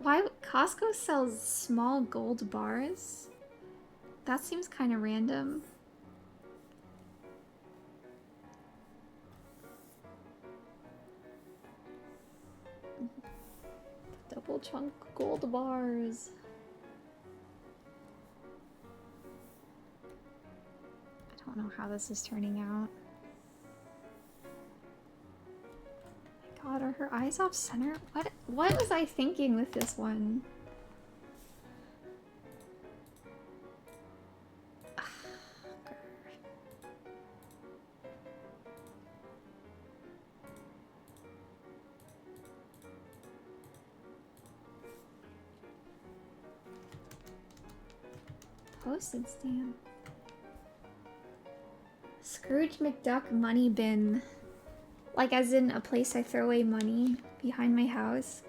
Speaker 1: Why Costco sells small gold bars? That seems kind of random. Double chunk gold bars. I don't know how this is turning out. God, are her eyes off center? What was I thinking with this one? Postage stamp. Scrooge McDuck money bin. Like as in a place I throw away money behind my house.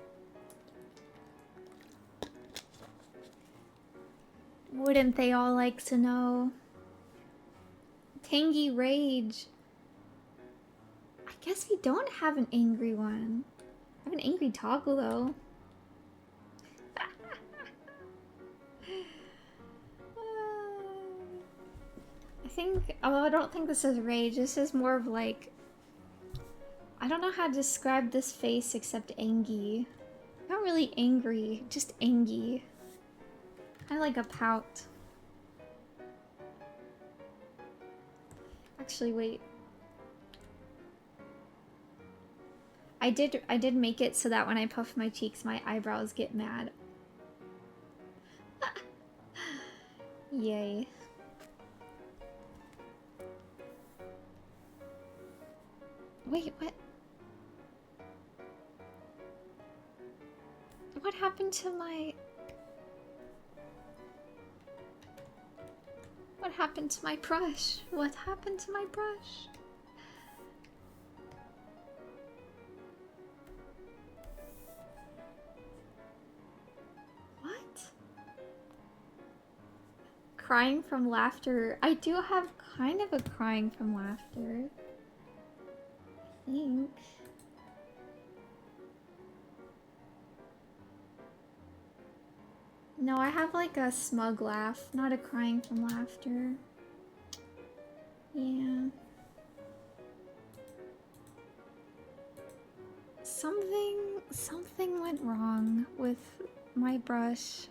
Speaker 1: Wouldn't they all like to know? Tangy rage. I guess we don't have an angry one. I have an angry toggle though. I think, although I don't think this is rage, this is more of like, I don't know how to describe this face except angy. Not really angry, just angy. Kind of like a pout. Actually, wait. I did make it so that when I puff my cheeks, my eyebrows get mad. Yay. Wait, what? What happened to my... What happened to my brush? What happened to my brush? What? Crying from laughter. I do have kind of a crying from laughter. I think. No, I have like a smug laugh, not a crying from laughter. Yeah. Something went wrong with my brush.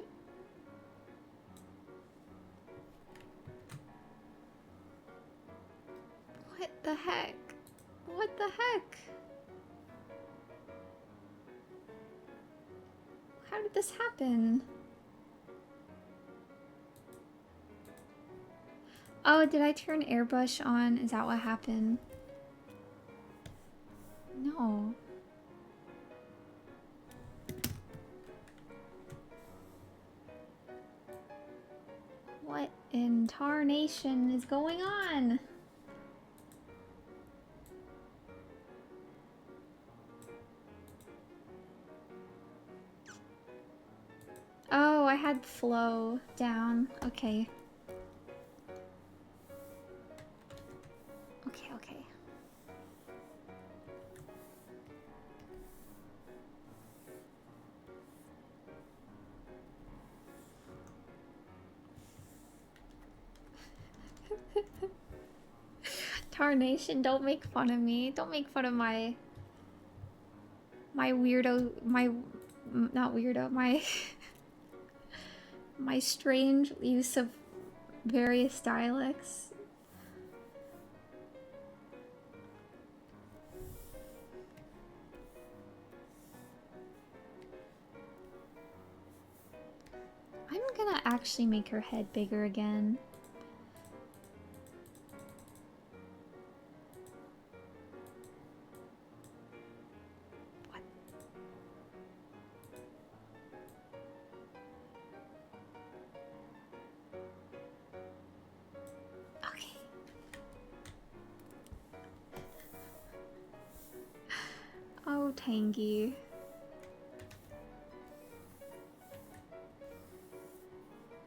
Speaker 1: What the heck? What the heck? How did this happen? Oh, did I turn airbrush on? Is that what happened? No. What in tarnation is going on? Oh, I had flow down. Okay. Okay. Tarnation, don't make fun of me. Don't make fun of my weirdo, not weirdo, my my strange use of various dialects. I'm gonna actually make her head bigger again. What? Okay. Oh, Tangy.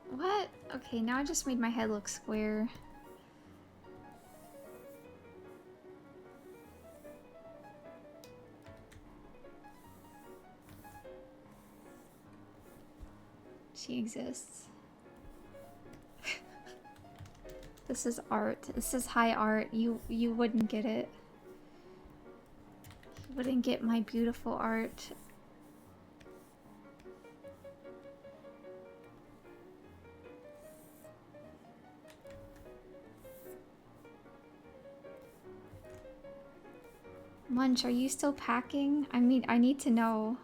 Speaker 1: What? Okay, now I just made my head look square. She exists. This is art. This is high art. You wouldn't get it. You wouldn't get my beautiful art. Munch, are you still packing? I mean, I need to know.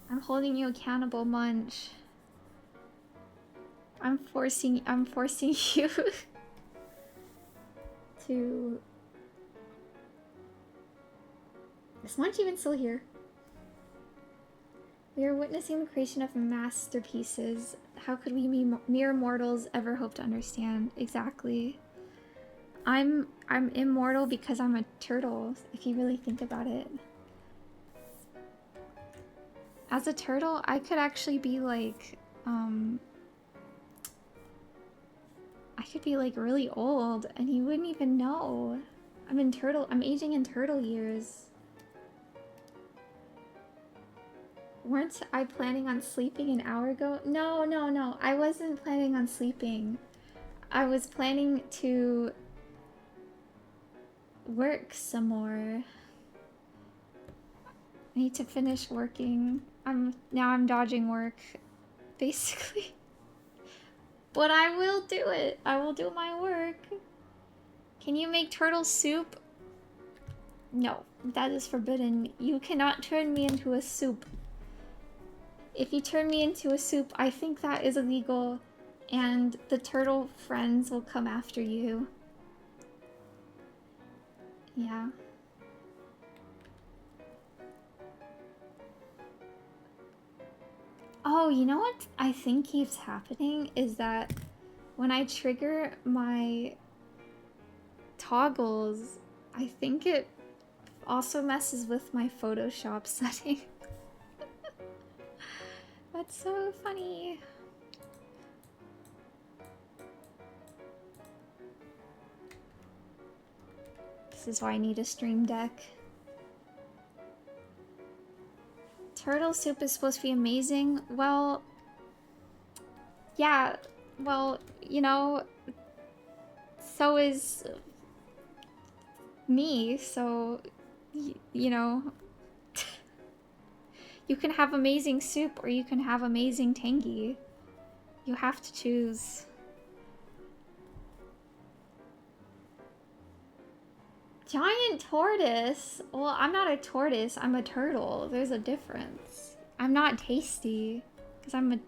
Speaker 1: I'm holding you accountable, Munch. I'm forcing you to... Is Munch even still here? We are witnessing the creation of masterpieces. How could we mere mortals ever hope to understand? Exactly. I'm immortal because I'm a turtle, if you really think about it. As a turtle, I could actually be like, I could be like really old and you wouldn't even know. I'm aging in turtle years. Weren't I planning on sleeping an hour ago? No, no, no. I wasn't planning on sleeping. I was planning to work some more. I need to finish working. Now I'm dodging work, basically. But I will do it. I will do my work. Can you make turtle soup? No, that is forbidden. You cannot turn me into a soup. If you turn me into a soup, I think that is illegal, and the turtle friends will come after you. Yeah. Oh, you know what I think keeps happening is that when I trigger my toggles, I think it also messes with my Photoshop setting. That's so funny. This is why I need a stream deck. Turtle soup is supposed to be amazing. Well, yeah, well, you know, so is me, so, you know, you can have amazing soup or you can have amazing Tangy. You have to choose. Giant tortoise? Well, I'm not a tortoise, I'm a turtle. There's a difference. I'm not tasty, because I'm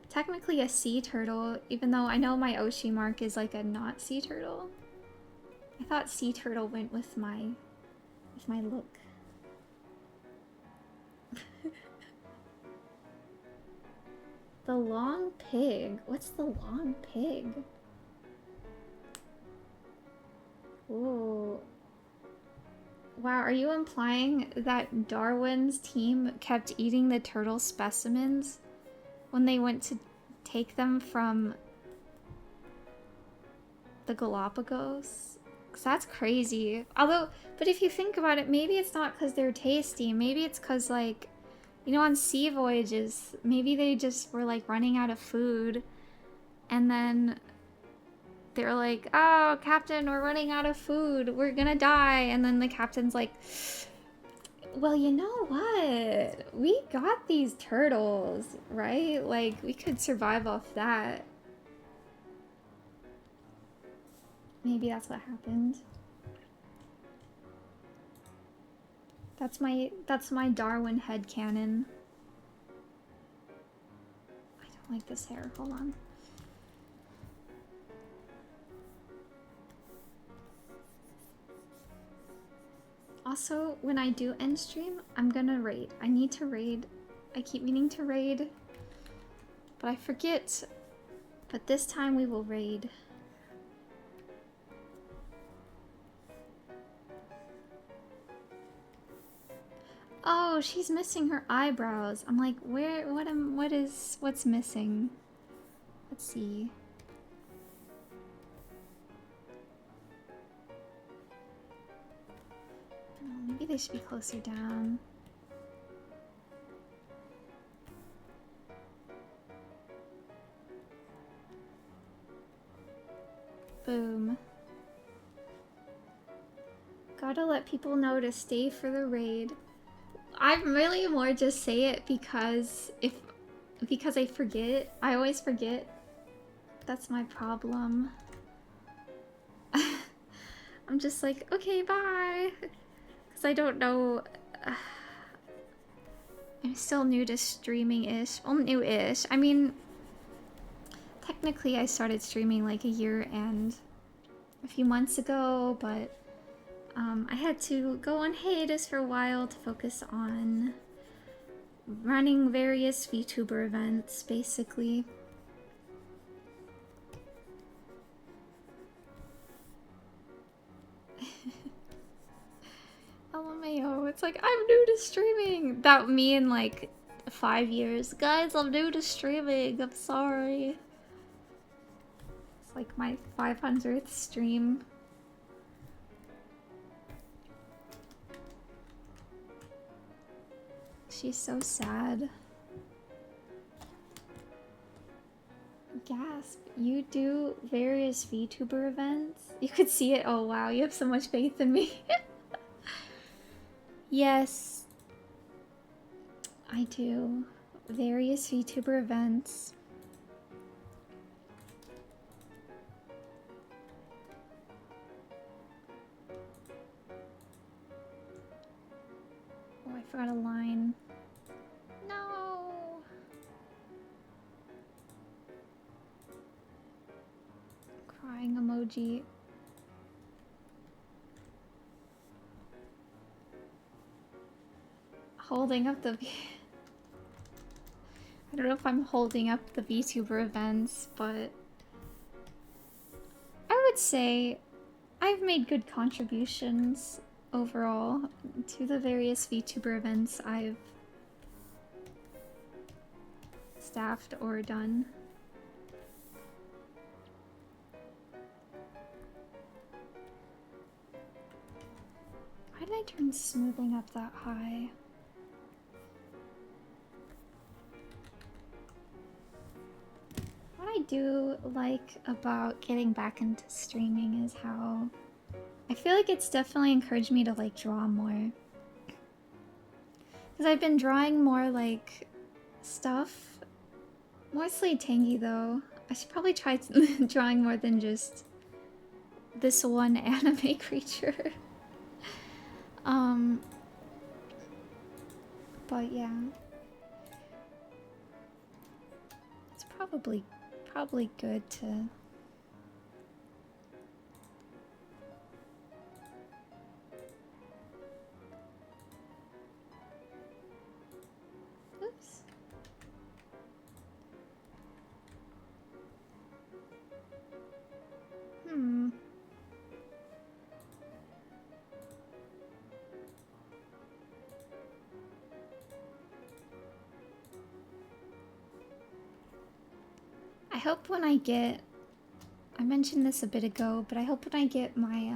Speaker 1: technically a sea turtle, even though I know my Oshi mark is like a not sea turtle. I thought sea turtle went with my look. The long pig? What's the long pig? Ooh. Wow, are you implying that Darwin's team kept eating the turtle specimens when they went to take them from the Galapagos? 'Cause that's crazy. Although, but if you think about it, maybe it's not because they're tasty. Maybe it's because, like, you know, on sea voyages, maybe they just were, like, running out of food. And then they're like, oh, Captain, we're running out of food. We're gonna die. And then the captain's like, well, you know what? We got these turtles, right? Like, we could survive off that. Maybe that's what happened. That's my Darwin headcanon. I don't like this hair. Hold on. Also, when I do end stream, I'm gonna raid. I need to raid. I keep meaning to raid, but I forget. But this time we will raid. Oh, she's missing her eyebrows. I'm like, what's missing? Let's see. Oh, maybe they should be closer down. Boom. Gotta let people know to stay for the raid. I'm really more just say it because I forget. I always forget. That's my problem. I'm just like, okay, bye. Because I don't know. I'm still new to streaming-ish. Well, new-ish. I mean, technically I started streaming like a year and a few months ago, but I had to go on hiatus for a while to focus on running various VTuber events, basically. LMAO, it's like, I'm new to streaming! That me in like 5 years. Guys, I'm new to streaming, I'm sorry. It's like my 500th stream. She's so sad. Gasp. You do various VTuber events? You could see it. Oh wow, you have so much faith in me. Yes, I do. Various VTuber events. Oh, I forgot a line. No! Crying emoji. Holding up the... I don't know if I'm holding up the VTuber events, but... I would say I've made good contributions overall to the various VTuber events I've staffed or done. Why did I turn smoothing up that high? What I do like about getting back into streaming is how I feel like it's definitely encouraged me to like draw more. Because I've been drawing more like stuff. Mostly Tangy though. I should probably try drawing more than just this one anime creature. But yeah. It's probably good to... Oops. I hope when I get... I mentioned this a bit ago, but I hope when I get my,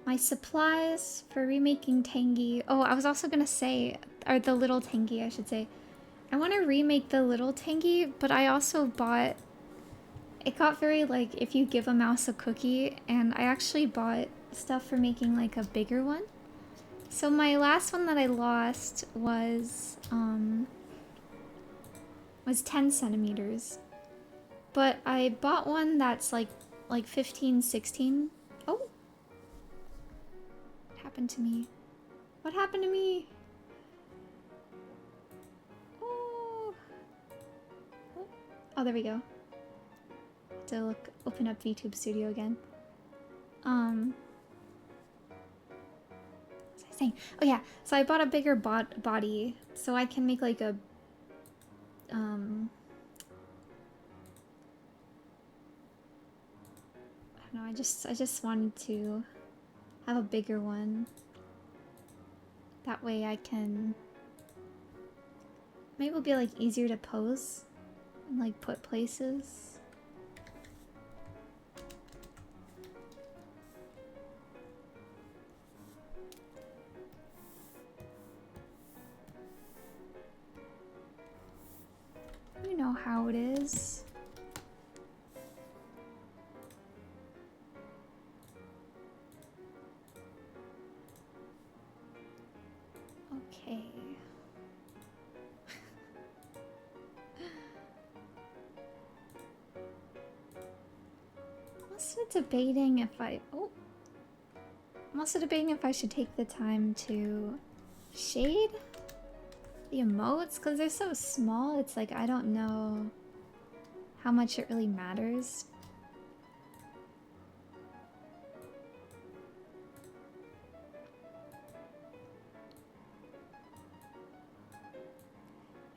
Speaker 1: my supplies for remaking Tangy... Oh, I was also gonna say... Or the little Tangy, I should say. I want to remake the little Tangy, but I also bought... It got very, like, if you give a mouse a cookie, and I actually bought stuff for making, like, a bigger one. So my last one that I lost was 10 centimeters. But I bought one that's, like 15, 16. Oh! What happened to me? What happened to me? Oh! Oh, there we go. To open up VTube Studio again. What was I saying? Oh yeah, so I bought a bigger body so I can make like a I don't know, I just wanted to have a bigger one. That way I can... Maybe it'll be like easier to pose and like put places. You know how it is. Okay. I'm also debating if I... Oh! I'm also debating if I should take the time to shade the emotes, because they're so small, it's like I don't know how much it really matters.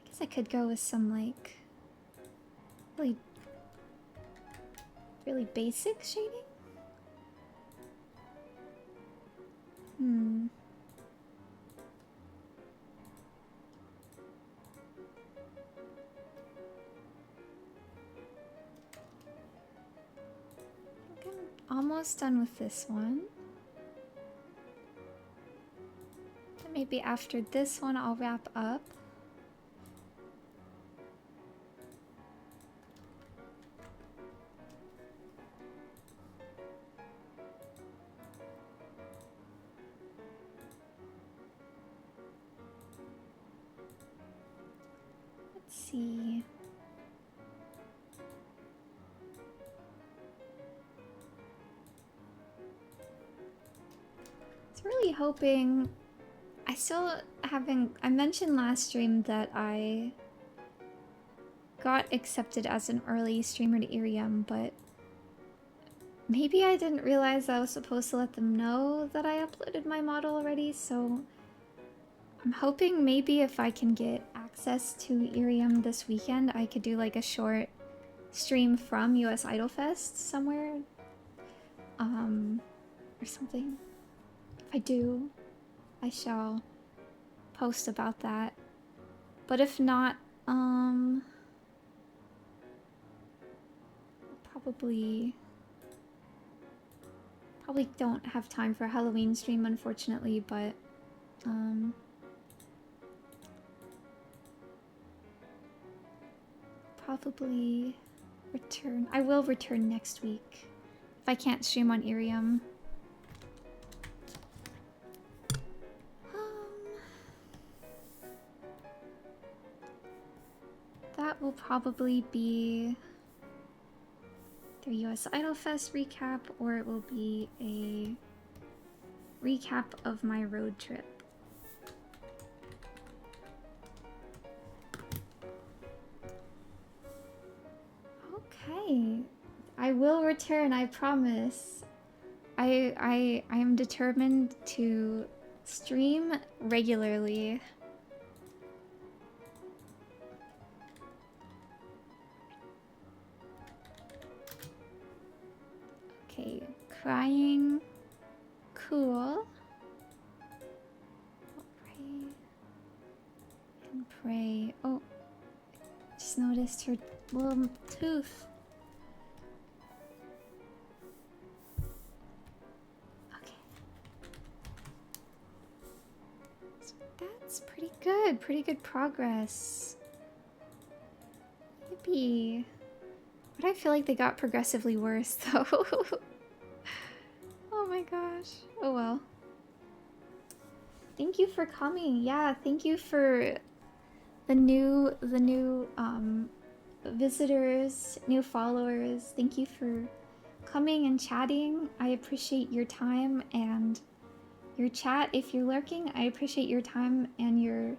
Speaker 1: I guess I could go with some like really basic shading? almost done with this one. Maybe after this one I'll wrap up. Let's see. I was really hoping. I still haven't. I mentioned last stream that I got accepted as an early streamer to Irium, but maybe I didn't realize I was supposed to let them know that I uploaded my model already, so I'm hoping maybe if I can get access to Irium this weekend, I could do like a short stream from US Idol Fest somewhere. Or something. If I do, I shall post about that. But if not, probably don't have time for a Halloween stream, unfortunately, but probably return. I will return next week if I can't stream on Irium. That will probably be the US Idol Fest recap, or it will be a recap of my road trip. Okay, I will return, I promise. I am determined to stream regularly. Okay, crying. Cool. Pray and pray. Oh, just noticed her little tooth. Okay. So that's pretty good. Pretty good progress. Yippee. But I feel like they got progressively worse, though. Oh my gosh. Oh well. Thank you for coming. Yeah, thank you for the new visitors, new followers. Thank you for coming and chatting. I appreciate your time and your chat. If you're lurking, I appreciate your time and your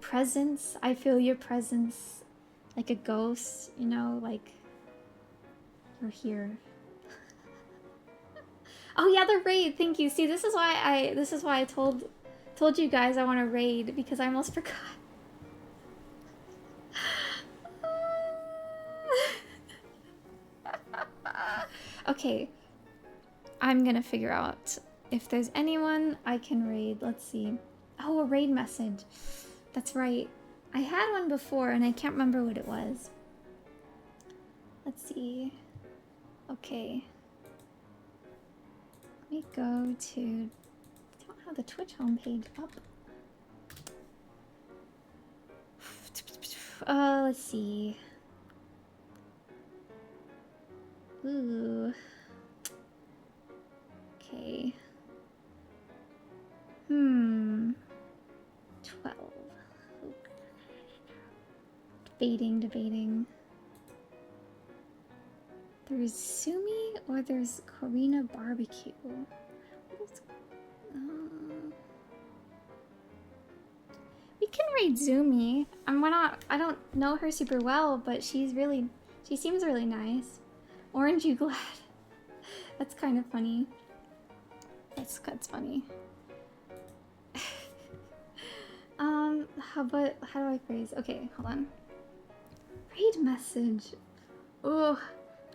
Speaker 1: presence. I feel your presence like a ghost, you know, like you're here. Oh yeah, the raid. Thank you. See, this is why I told you guys I want to raid, because I almost forgot. Okay. I'm gonna figure out if there's anyone I can raid. Let's see. Oh, a raid message. That's right. I had one before and I can't remember what it was. Let's see. Okay. Let me go to... I don't have the Twitch homepage up. Let's see. Ooh. Okay. 12. Debating. There's Sumi or there's Corina Barbecue. We can raid Zumi. I don't know her super well, but she seems really nice. Orange, you glad? That's kind of funny. That's funny. How do I phrase? Okay, hold on. Raid message. Oh,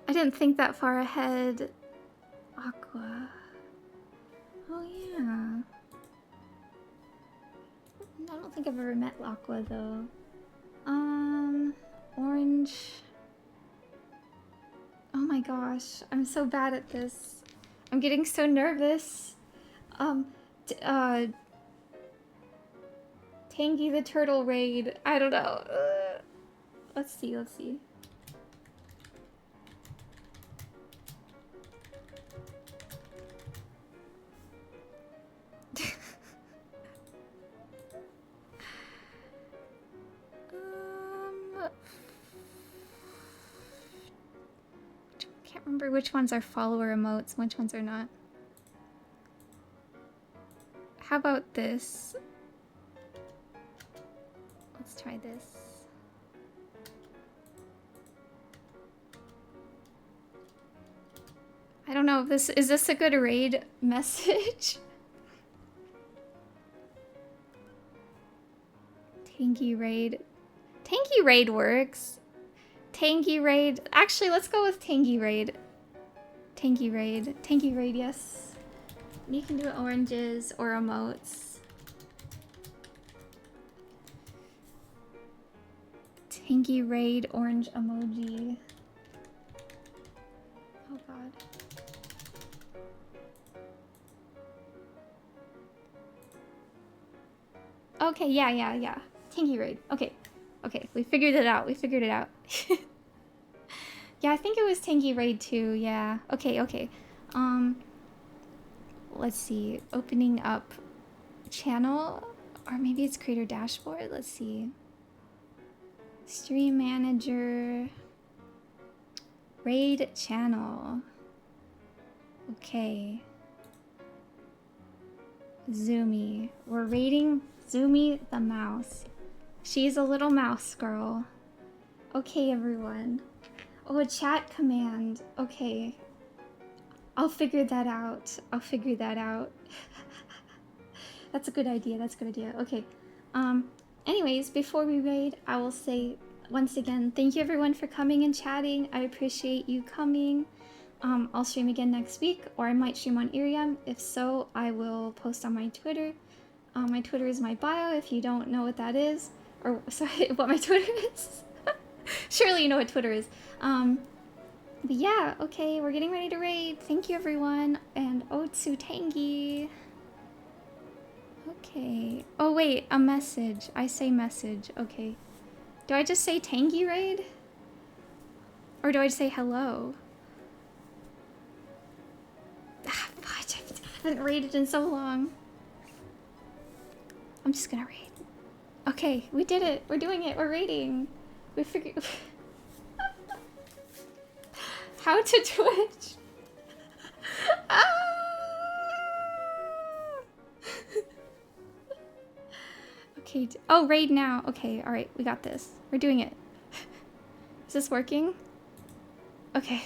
Speaker 1: I didn't think that far ahead. Aqua. Oh yeah. I don't think I've ever met Aqua though. Orange. gosh, I'm so bad at this. I'm getting so nervous. Tangy the Turtle raid. I don't know. Let's see, let's see. Can't remember which ones are follower emotes and which ones are not. How about this? Let's try this. I don't know if this is this a good raid message? Tangy raid. Tangy raid works. Tangy raid. Actually, let's go with Tangy raid. Tangy raid. Tangy raid, yes. You can do oranges or emotes. Tangy raid orange emoji. Oh god. Okay, yeah. Tangy raid. Okay. Okay, we figured it out. We figured it out. Yeah, I think it was Tangy raid too. Yeah. Okay. Let's see. Opening up channel, or maybe it's creator dashboard. Let's see. Stream manager. Raid channel. Okay. Zoomy. We're raiding Zoomy the mouse. She's a little mouse girl. Okay, everyone. Oh, a chat command. Okay. I'll figure that out. That's a good idea. Okay. Anyways, before we raid, I will say once again, thank you everyone for coming and chatting. I appreciate you coming. I'll stream again next week, or I might stream on Irium. If so, I will post on my Twitter. My Twitter is my bio if you don't know what that is. Or, sorry, what my Twitter is. Surely you know what Twitter is. But yeah, okay, we're getting ready to raid. Thank you everyone. And Otsu Tangy. Okay. Oh wait, a message. I say message. Okay. Do I just say Tangy raid? Or do I say hello? Ah, fudge. I haven't raided in so long. I'm just gonna raid. Okay, we did it. We're doing it. We're raiding. We figured... How to Twitch? Ah! Okay. Oh, raid now. Okay, alright. We got this. We're doing it. Is this working? Okay.